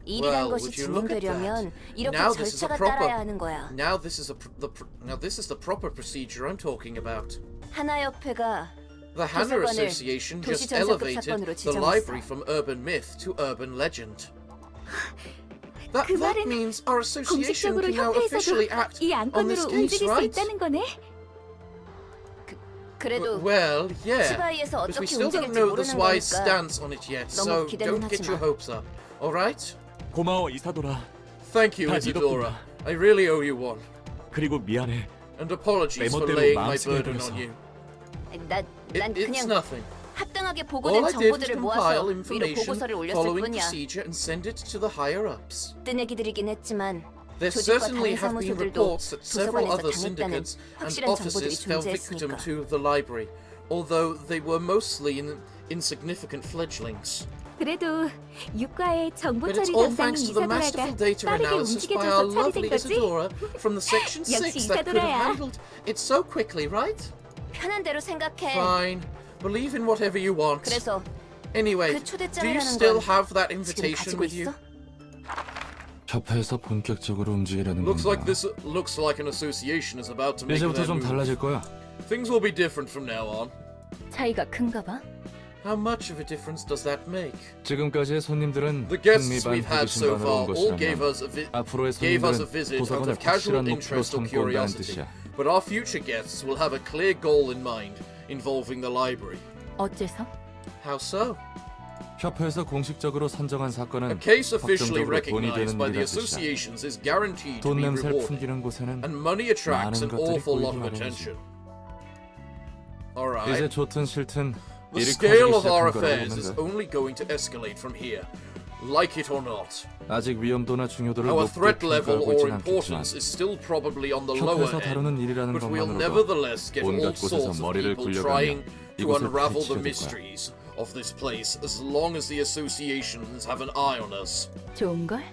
[SPEAKER 5] 일이란
[SPEAKER 1] Well,
[SPEAKER 5] 것이
[SPEAKER 1] would you look at
[SPEAKER 5] 진행되려면 이렇게
[SPEAKER 1] Now this is a
[SPEAKER 5] 절차가
[SPEAKER 1] proper-
[SPEAKER 5] 따라야 하는 거야.
[SPEAKER 1] Now this is the proper procedure I'm talking about.
[SPEAKER 5] 하나협회가
[SPEAKER 1] The Hannah
[SPEAKER 5] 도서관을
[SPEAKER 1] Association
[SPEAKER 5] 도시
[SPEAKER 1] just
[SPEAKER 5] 전설급
[SPEAKER 1] elevated
[SPEAKER 5] 사건으로
[SPEAKER 1] the
[SPEAKER 5] 지정했어.
[SPEAKER 1] library from urban myth to urban legend. That
[SPEAKER 3] 말은
[SPEAKER 1] means our association
[SPEAKER 3] 공식적으로
[SPEAKER 1] can now officially act
[SPEAKER 3] 이
[SPEAKER 1] on this
[SPEAKER 3] 안건으로
[SPEAKER 1] case,
[SPEAKER 3] 움직일 수
[SPEAKER 1] right?
[SPEAKER 3] 있다는 거네.
[SPEAKER 5] 그래도
[SPEAKER 1] Well, yeah.
[SPEAKER 5] 치바이에서
[SPEAKER 1] But we
[SPEAKER 5] 어떻게
[SPEAKER 1] still don't
[SPEAKER 5] 움직일지
[SPEAKER 1] know the
[SPEAKER 5] 모르는
[SPEAKER 1] Zwei's
[SPEAKER 5] 거니까
[SPEAKER 1] stance on it yet,
[SPEAKER 5] 너무
[SPEAKER 1] so
[SPEAKER 5] 기대는
[SPEAKER 1] don't get
[SPEAKER 5] 하지
[SPEAKER 1] your
[SPEAKER 5] 마.
[SPEAKER 1] hopes up. All right?
[SPEAKER 8] 고마워 이사도라.
[SPEAKER 1] Thank you,
[SPEAKER 8] 다
[SPEAKER 1] Isadora.
[SPEAKER 8] 네
[SPEAKER 1] I really owe you one.
[SPEAKER 8] 그리고 미안해.
[SPEAKER 1] And apologies for
[SPEAKER 8] 내 멋대로
[SPEAKER 1] laying my
[SPEAKER 8] 마음 쓰게
[SPEAKER 1] burden
[SPEAKER 8] 해버려서.
[SPEAKER 1] on you.
[SPEAKER 5] 난
[SPEAKER 1] It's
[SPEAKER 5] 그냥
[SPEAKER 1] nothing.
[SPEAKER 5] 합당하게
[SPEAKER 1] All
[SPEAKER 5] 보고된
[SPEAKER 1] I did was
[SPEAKER 5] 정보들을 모아서
[SPEAKER 1] compile
[SPEAKER 5] 위로
[SPEAKER 1] information
[SPEAKER 5] 보고서를 올렸을
[SPEAKER 1] following
[SPEAKER 5] 뿐이야.
[SPEAKER 1] procedure and send it to the higher ups.
[SPEAKER 5] 뜨내기들이긴 했지만
[SPEAKER 1] There
[SPEAKER 5] 조직과
[SPEAKER 1] certainly
[SPEAKER 5] 다른
[SPEAKER 1] have been
[SPEAKER 5] 사무소들도
[SPEAKER 1] reports that several
[SPEAKER 5] 도서관에서
[SPEAKER 1] other
[SPEAKER 5] 당했다는
[SPEAKER 1] syndicates and
[SPEAKER 5] 확실한 정보들이
[SPEAKER 1] offices fell victim
[SPEAKER 5] 존재했으니까.
[SPEAKER 1] to the library, although they were mostly insignificant fledglings.
[SPEAKER 3] 그래도 유과의 정보
[SPEAKER 1] But it's
[SPEAKER 3] 처리
[SPEAKER 1] all
[SPEAKER 3] 담당인
[SPEAKER 1] thanks to the
[SPEAKER 3] 이사도라가
[SPEAKER 1] masterful data
[SPEAKER 3] 빠르게
[SPEAKER 1] analysis by our
[SPEAKER 3] 움직여줘서
[SPEAKER 1] lovely
[SPEAKER 3] 처리된 거지?
[SPEAKER 1] Isadora from the Section
[SPEAKER 3] 역시
[SPEAKER 1] 6 that could have
[SPEAKER 3] 이사도라야.
[SPEAKER 1] handled it so quickly, right?
[SPEAKER 5] 편한 대로 생각해.
[SPEAKER 1] Fine. Believe in whatever you want.
[SPEAKER 5] 그래서
[SPEAKER 1] Anyway,
[SPEAKER 5] 그
[SPEAKER 1] do you
[SPEAKER 5] 초대장이라는
[SPEAKER 1] still
[SPEAKER 5] 건
[SPEAKER 1] have that
[SPEAKER 5] 지금
[SPEAKER 1] invitation
[SPEAKER 5] 가지고
[SPEAKER 1] with you?
[SPEAKER 5] 있어?
[SPEAKER 2] 협회에서 본격적으로 움직이려는
[SPEAKER 1] Looks like
[SPEAKER 2] 건가?
[SPEAKER 1] this looks like an association is about to make
[SPEAKER 2] 이제부터
[SPEAKER 1] their
[SPEAKER 2] 좀
[SPEAKER 1] move.
[SPEAKER 2] 달라질 거야.
[SPEAKER 1] Things will be different from now on.
[SPEAKER 5] 차이가 큰가 봐.
[SPEAKER 1] How much of a difference does that make?
[SPEAKER 2] 지금까지의 손님들은
[SPEAKER 1] The guests
[SPEAKER 2] 흥미반
[SPEAKER 1] we've had so
[SPEAKER 2] 호기심만으로
[SPEAKER 1] far
[SPEAKER 2] 온
[SPEAKER 1] all gave
[SPEAKER 2] 것이라면
[SPEAKER 1] us a
[SPEAKER 2] 앞으로의
[SPEAKER 1] gave us a
[SPEAKER 2] 손님들은
[SPEAKER 1] visit out
[SPEAKER 2] 도서관을
[SPEAKER 1] of casual
[SPEAKER 2] 확실한 목표로
[SPEAKER 1] interest or
[SPEAKER 2] 삼고 온다는
[SPEAKER 1] curiosity.
[SPEAKER 2] 뜻이야.
[SPEAKER 1] But our future guests will have a clear goal in mind involving the library.
[SPEAKER 5] 어째서?
[SPEAKER 1] How so?
[SPEAKER 2] 협회에서 공식적으로 선정한
[SPEAKER 1] A
[SPEAKER 2] 사건은
[SPEAKER 1] case officially
[SPEAKER 2] 확정적으로 돈이
[SPEAKER 1] recognized
[SPEAKER 2] 되는
[SPEAKER 1] by the
[SPEAKER 2] 일이란 뜻이야.
[SPEAKER 1] associations is guaranteed to
[SPEAKER 2] 돈
[SPEAKER 1] be
[SPEAKER 2] 냄새를
[SPEAKER 1] rewarded,
[SPEAKER 2] 풍기는 곳에는
[SPEAKER 1] and money attracts an
[SPEAKER 2] 많은 것들이
[SPEAKER 1] awful lot of
[SPEAKER 2] 보이기
[SPEAKER 1] attention.
[SPEAKER 2] 이제
[SPEAKER 1] Alright.
[SPEAKER 2] 좋든 싫든
[SPEAKER 1] The
[SPEAKER 2] 일이
[SPEAKER 1] scale
[SPEAKER 2] 커지기
[SPEAKER 1] of our
[SPEAKER 2] 시작한 거라고
[SPEAKER 1] affairs is
[SPEAKER 2] 보는데
[SPEAKER 1] only going to escalate from here, like it or not.
[SPEAKER 2] 아직 위험도나 중요도를
[SPEAKER 1] Our
[SPEAKER 2] 높게
[SPEAKER 1] threat level
[SPEAKER 2] 평가하고
[SPEAKER 1] or
[SPEAKER 2] 있진 않겠지만
[SPEAKER 1] importance is still probably on the lower
[SPEAKER 2] 협회에서
[SPEAKER 1] end,
[SPEAKER 2] 다루는 일이라는
[SPEAKER 1] but we'll
[SPEAKER 2] 것만으로도
[SPEAKER 1] nevertheless get all
[SPEAKER 2] 온갖 곳에서
[SPEAKER 1] sorts of
[SPEAKER 2] 머리를
[SPEAKER 1] people
[SPEAKER 2] 굴려가며
[SPEAKER 1] trying to
[SPEAKER 2] 이곳을
[SPEAKER 1] unravel the
[SPEAKER 2] 파헤치려 들 거야.
[SPEAKER 1] mysteries of this place as long as the associations have an eye on us.
[SPEAKER 5] 좋은걸?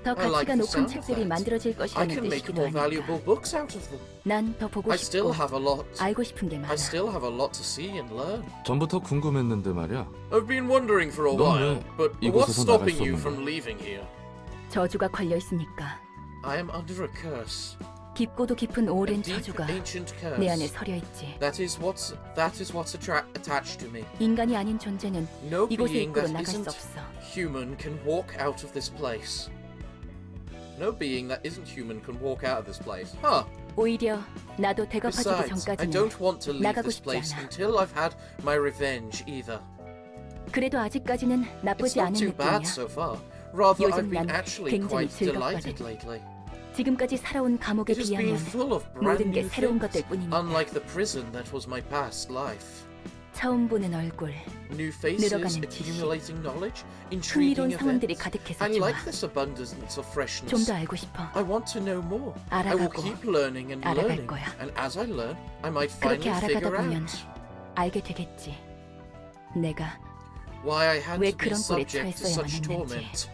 [SPEAKER 5] 더
[SPEAKER 1] I like
[SPEAKER 5] 가치가
[SPEAKER 1] the
[SPEAKER 5] 높은
[SPEAKER 1] sound of
[SPEAKER 5] 책들이
[SPEAKER 1] that.
[SPEAKER 5] 만들어질
[SPEAKER 1] I
[SPEAKER 5] 것이라는
[SPEAKER 1] can make
[SPEAKER 5] 뜻이기도
[SPEAKER 1] more
[SPEAKER 5] 하니까.
[SPEAKER 1] valuable books out of them.
[SPEAKER 5] 난 더 보고
[SPEAKER 1] I still
[SPEAKER 5] 싶고
[SPEAKER 1] have a lot.
[SPEAKER 5] 알고 싶은 게 많아.
[SPEAKER 1] I still have a lot to see and learn.
[SPEAKER 2] 전부터 궁금했는데 말이야.
[SPEAKER 1] I've been wondering for a
[SPEAKER 2] 넌
[SPEAKER 1] while,
[SPEAKER 2] 왜
[SPEAKER 1] but what's
[SPEAKER 2] 이곳에서 나갈
[SPEAKER 1] stopping
[SPEAKER 2] 수
[SPEAKER 1] you
[SPEAKER 2] 없는
[SPEAKER 1] from
[SPEAKER 2] 거야?
[SPEAKER 1] leaving here?
[SPEAKER 5] 저주가 걸려 있으니까.
[SPEAKER 1] I am under a curse.
[SPEAKER 5] 깊고도 깊은
[SPEAKER 1] A
[SPEAKER 5] 오랜
[SPEAKER 1] deep,
[SPEAKER 5] 저주가
[SPEAKER 1] ancient
[SPEAKER 5] 내 안에
[SPEAKER 1] curse.
[SPEAKER 5] 서려 있지.
[SPEAKER 1] That is what's attached to me.
[SPEAKER 5] 인간이 아닌 존재는
[SPEAKER 1] No
[SPEAKER 5] 이곳의
[SPEAKER 1] being
[SPEAKER 5] 입구로
[SPEAKER 1] that
[SPEAKER 5] 나갈 수
[SPEAKER 1] isn't
[SPEAKER 5] 없어.
[SPEAKER 1] human can walk out of this place. No being that isn't human can walk out of this place. Huh.
[SPEAKER 5] 오히려 나도 대갚아지기
[SPEAKER 1] Besides, I
[SPEAKER 5] 전까지는
[SPEAKER 1] don't want to leave
[SPEAKER 5] 나가고
[SPEAKER 1] this
[SPEAKER 5] 싶지
[SPEAKER 1] place
[SPEAKER 5] 않아.
[SPEAKER 1] until I've had my revenge either.
[SPEAKER 5] 그래도 아직까지는
[SPEAKER 1] It's
[SPEAKER 5] 나쁘지
[SPEAKER 1] not
[SPEAKER 5] 않은
[SPEAKER 1] too bad
[SPEAKER 5] 느낌이야.
[SPEAKER 1] so far. Rather,
[SPEAKER 5] 요즘
[SPEAKER 1] I've been
[SPEAKER 5] 난
[SPEAKER 1] actually
[SPEAKER 5] 굉장히
[SPEAKER 1] quite delighted
[SPEAKER 5] 즐겁거든.
[SPEAKER 1] lately.
[SPEAKER 5] 지금까지 살아온 감옥에
[SPEAKER 1] It has been
[SPEAKER 5] 비하면
[SPEAKER 1] full of brand
[SPEAKER 5] 모든 게
[SPEAKER 1] new
[SPEAKER 5] 새로운
[SPEAKER 1] things,
[SPEAKER 5] 것들 뿐이니까.
[SPEAKER 1] unlike the prison that was my past life.
[SPEAKER 5] 처음 보는 얼굴,
[SPEAKER 1] New faces,
[SPEAKER 5] 늘어가는 지식,
[SPEAKER 1] accumulating knowledge,
[SPEAKER 5] 흥미로운
[SPEAKER 1] intriguing
[SPEAKER 5] 상황들이
[SPEAKER 1] events.
[SPEAKER 5] 가득해서
[SPEAKER 1] I
[SPEAKER 5] 좋아.
[SPEAKER 1] like this abundance of
[SPEAKER 5] 좀
[SPEAKER 1] freshness.
[SPEAKER 5] 더 알고 싶어.
[SPEAKER 1] I want to know more. I will
[SPEAKER 5] 알아가고
[SPEAKER 1] keep learning and
[SPEAKER 5] 알아갈
[SPEAKER 1] learning.
[SPEAKER 5] 거야.
[SPEAKER 1] And as I learn, I might
[SPEAKER 5] 그렇게
[SPEAKER 1] finally
[SPEAKER 5] 알아가다
[SPEAKER 1] figure
[SPEAKER 5] 보면
[SPEAKER 1] out
[SPEAKER 5] 알게 되겠지. 내가
[SPEAKER 1] why I had
[SPEAKER 5] 왜
[SPEAKER 1] to be
[SPEAKER 5] 그런 꼴에
[SPEAKER 1] subject to
[SPEAKER 5] 처했어야만
[SPEAKER 1] such
[SPEAKER 5] 했는지.
[SPEAKER 1] torment.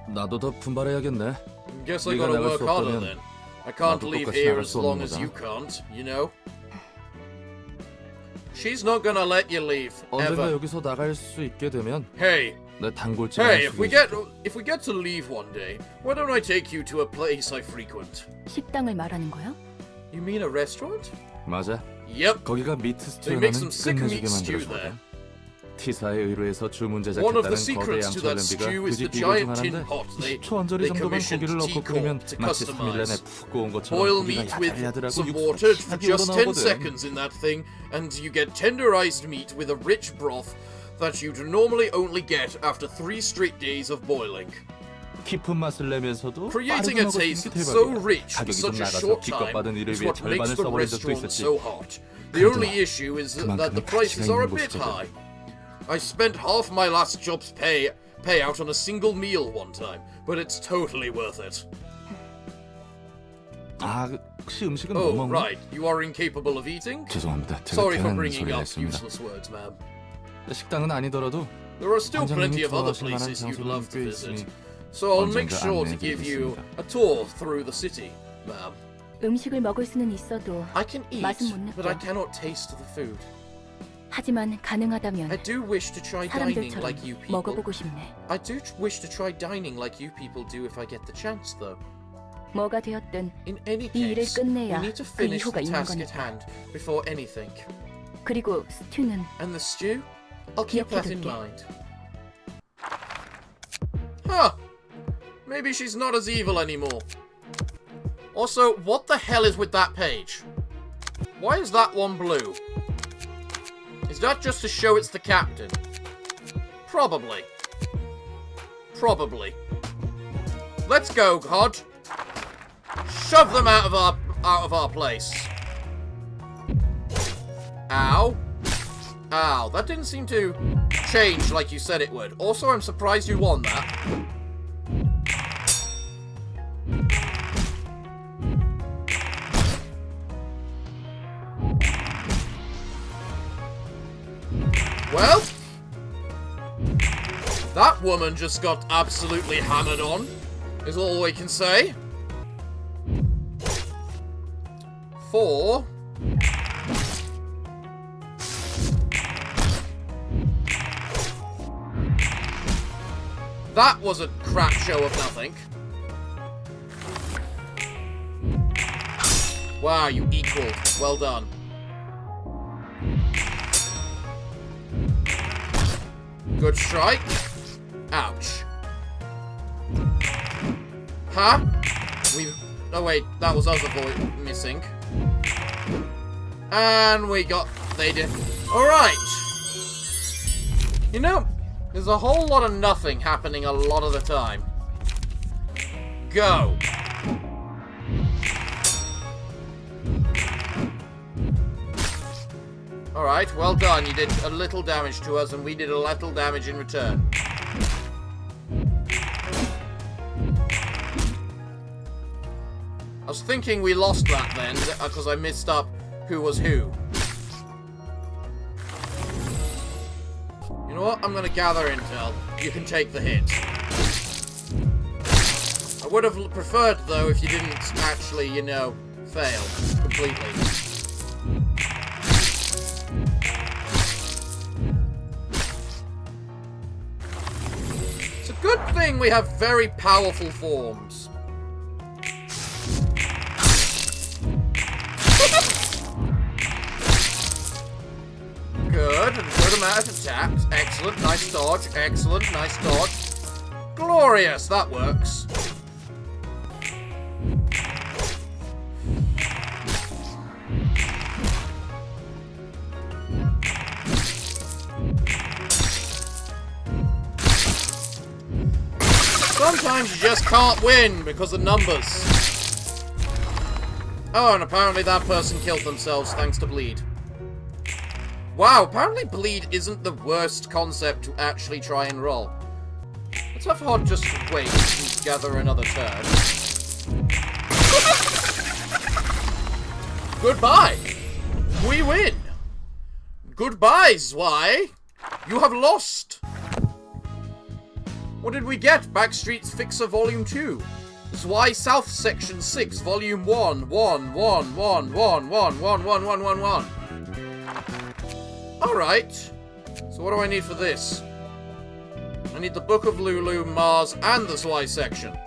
[SPEAKER 2] 나도 더 분발해야겠네.
[SPEAKER 1] Guess I
[SPEAKER 2] 네가
[SPEAKER 1] gotta
[SPEAKER 2] 나갈
[SPEAKER 1] work
[SPEAKER 2] 수
[SPEAKER 1] harder
[SPEAKER 2] 없다면
[SPEAKER 1] then. I can't
[SPEAKER 2] 나도
[SPEAKER 1] leave
[SPEAKER 2] 똑같이
[SPEAKER 1] here
[SPEAKER 2] 나갈
[SPEAKER 1] as
[SPEAKER 2] 수
[SPEAKER 1] long
[SPEAKER 2] 없는
[SPEAKER 1] as
[SPEAKER 2] 거잖아.
[SPEAKER 1] you can't, you know? She's not gonna let you leave,
[SPEAKER 2] 언젠가
[SPEAKER 1] ever.
[SPEAKER 2] 여기서 나갈 수 있게 되면
[SPEAKER 1] Hey,
[SPEAKER 2] 내 단골집
[SPEAKER 1] hey, if we get to leave one day, why don't I take you to a place I frequent?
[SPEAKER 5] 식당을 말하는 거야?
[SPEAKER 1] You mean a restaurant?
[SPEAKER 2] 맞아.
[SPEAKER 1] Yep.
[SPEAKER 2] 거기가 미트
[SPEAKER 1] They make
[SPEAKER 2] 스튜라는
[SPEAKER 1] some sick
[SPEAKER 2] 끝내주게
[SPEAKER 1] meat stew
[SPEAKER 2] 만들어주거든.
[SPEAKER 1] there.
[SPEAKER 2] 티사에 의뢰해서 주문
[SPEAKER 1] One of the
[SPEAKER 2] 제작했다는 거대
[SPEAKER 1] secrets to that
[SPEAKER 2] 양철 냄비가
[SPEAKER 1] stew is
[SPEAKER 2] 그집
[SPEAKER 1] the
[SPEAKER 2] 비교 중
[SPEAKER 1] giant tin
[SPEAKER 2] 하나인데
[SPEAKER 1] pot they
[SPEAKER 2] 10초 언저리 정도만
[SPEAKER 1] commissioned
[SPEAKER 2] 고기를 넣고
[SPEAKER 1] tea
[SPEAKER 2] 끓이면
[SPEAKER 1] to
[SPEAKER 2] 마치 3일 내내
[SPEAKER 1] customize.
[SPEAKER 2] 푹 구운 것처럼
[SPEAKER 1] Boil
[SPEAKER 2] 고기가
[SPEAKER 1] meat with
[SPEAKER 2] 야들야들하고
[SPEAKER 1] some
[SPEAKER 2] 육수가
[SPEAKER 1] water for
[SPEAKER 2] 진하게
[SPEAKER 1] just 10
[SPEAKER 2] 우러나오거든.
[SPEAKER 1] seconds in that thing, and you get tenderized meat with a rich broth that you'd normally only get after 3 straight days of boiling.
[SPEAKER 2] 깊은 맛을 내면서도
[SPEAKER 1] Creating a
[SPEAKER 2] 빠르게 먹을
[SPEAKER 1] taste
[SPEAKER 2] 수 있는 게
[SPEAKER 1] so
[SPEAKER 2] 대박이야.
[SPEAKER 1] rich in
[SPEAKER 2] 가격이 좀
[SPEAKER 1] such a
[SPEAKER 2] 나가서
[SPEAKER 1] short
[SPEAKER 2] 기껏
[SPEAKER 1] time
[SPEAKER 2] 받은 일을
[SPEAKER 1] is
[SPEAKER 2] 위해
[SPEAKER 1] what makes
[SPEAKER 2] 절반을
[SPEAKER 1] the
[SPEAKER 2] 써버린 적도
[SPEAKER 1] restaurant
[SPEAKER 2] 있었지.
[SPEAKER 1] so hot. The
[SPEAKER 2] 그래도
[SPEAKER 1] only issue is that the
[SPEAKER 2] 그만큼의
[SPEAKER 1] prices
[SPEAKER 2] 가치가
[SPEAKER 1] are a
[SPEAKER 2] 있는
[SPEAKER 1] bit
[SPEAKER 2] 곳이거든.
[SPEAKER 1] high. I spent half my last job's payout on a single meal one time, but it's totally worth it.
[SPEAKER 2] 아, 혹시 음식은 못
[SPEAKER 1] Oh,
[SPEAKER 2] 먹니?
[SPEAKER 1] right. You are incapable of eating?
[SPEAKER 2] 죄송합니다. 제가
[SPEAKER 1] Sorry for
[SPEAKER 2] 괜한
[SPEAKER 1] bringing
[SPEAKER 2] 소리를
[SPEAKER 1] up
[SPEAKER 2] 했습니다.
[SPEAKER 1] useless words, ma'am.
[SPEAKER 2] 식당은 아니더라도
[SPEAKER 1] There are still plenty
[SPEAKER 2] 관장님이
[SPEAKER 1] of other
[SPEAKER 2] 좋아하실 만한
[SPEAKER 1] places you'd love to
[SPEAKER 2] 장소는 꽤
[SPEAKER 1] visit.
[SPEAKER 2] 있으니
[SPEAKER 1] So I'll make
[SPEAKER 2] 언젠가
[SPEAKER 1] sure to give you
[SPEAKER 2] 안내해드리겠습니다.
[SPEAKER 1] a tour through the city, ma'am.
[SPEAKER 5] 음식을 먹을 수는 있어도
[SPEAKER 1] I can eat,
[SPEAKER 5] 맛은 못
[SPEAKER 1] but I
[SPEAKER 5] 느껴.
[SPEAKER 1] cannot taste the food.
[SPEAKER 5] 하지만
[SPEAKER 1] I
[SPEAKER 5] 가능하다면
[SPEAKER 1] do wish to try dining
[SPEAKER 5] 사람들처럼
[SPEAKER 1] like you people.
[SPEAKER 5] 먹어보고 싶네.
[SPEAKER 1] I do wish to try dining like you people do if I get the chance, though.
[SPEAKER 5] 뭐가 되었든
[SPEAKER 1] In any
[SPEAKER 5] 이 일을
[SPEAKER 1] case, we
[SPEAKER 5] 끝내야
[SPEAKER 1] need to
[SPEAKER 5] 그
[SPEAKER 1] finish
[SPEAKER 5] 이후가
[SPEAKER 1] the
[SPEAKER 5] 있는
[SPEAKER 1] task at
[SPEAKER 5] 거니까.
[SPEAKER 1] hand before anything.
[SPEAKER 5] 그리고 스튜는
[SPEAKER 1] And the stew? I'll keep that in
[SPEAKER 5] 기억해둘게.
[SPEAKER 1] mind. Huh. Maybe she's not as evil anymore. Also, what the hell is with that page? Why is that one blue? Is that just to show it's the captain? Probably. Probably. Let's go, God. Shove them out of our place. Ow. Ow. That didn't seem to change like you said it would. Also, I'm surprised you won that. Well, that woman just got absolutely hammered on, is all we can say. 4. That was a crap show of nothing. Wow, you equaled. Well done. Good strike. Ouch. Huh? Oh wait, that was us missing. And we got... They did... Alright! You know, there's a whole lot of nothing happening a lot of the time. Go! Alright, well done. You did a little damage to us, and we did a little damage in return. I was thinking we lost that then, because I missed up who was who. You know what? I'm gonna gather intel. You can take the hit. I would have preferred, though, if you didn't actually, you know, fail completely. It's a good thing we have very powerful forms. Good amount of attacks. Excellent, nice dodge. Excellent, nice dodge. Glorious, that works. Sometimes you just can't win because of numbers. Oh, and apparently that person killed themselves thanks to bleed. Wow, apparently bleed isn't the worst concept to actually try and roll. Let's have Hod just wait and gather another turn. Goodbye! We win! Goodbye, Zwei! You have lost! What did we get? Backstreet's Fixer Volume 2. Zwei South Section 6, Volume 1. 1, 1, 1, 1, 1, 1, 1, 1, 1, 1. Alright. So what do I need for this? I need the Book of Lulu, Mars, and the Zwei Section.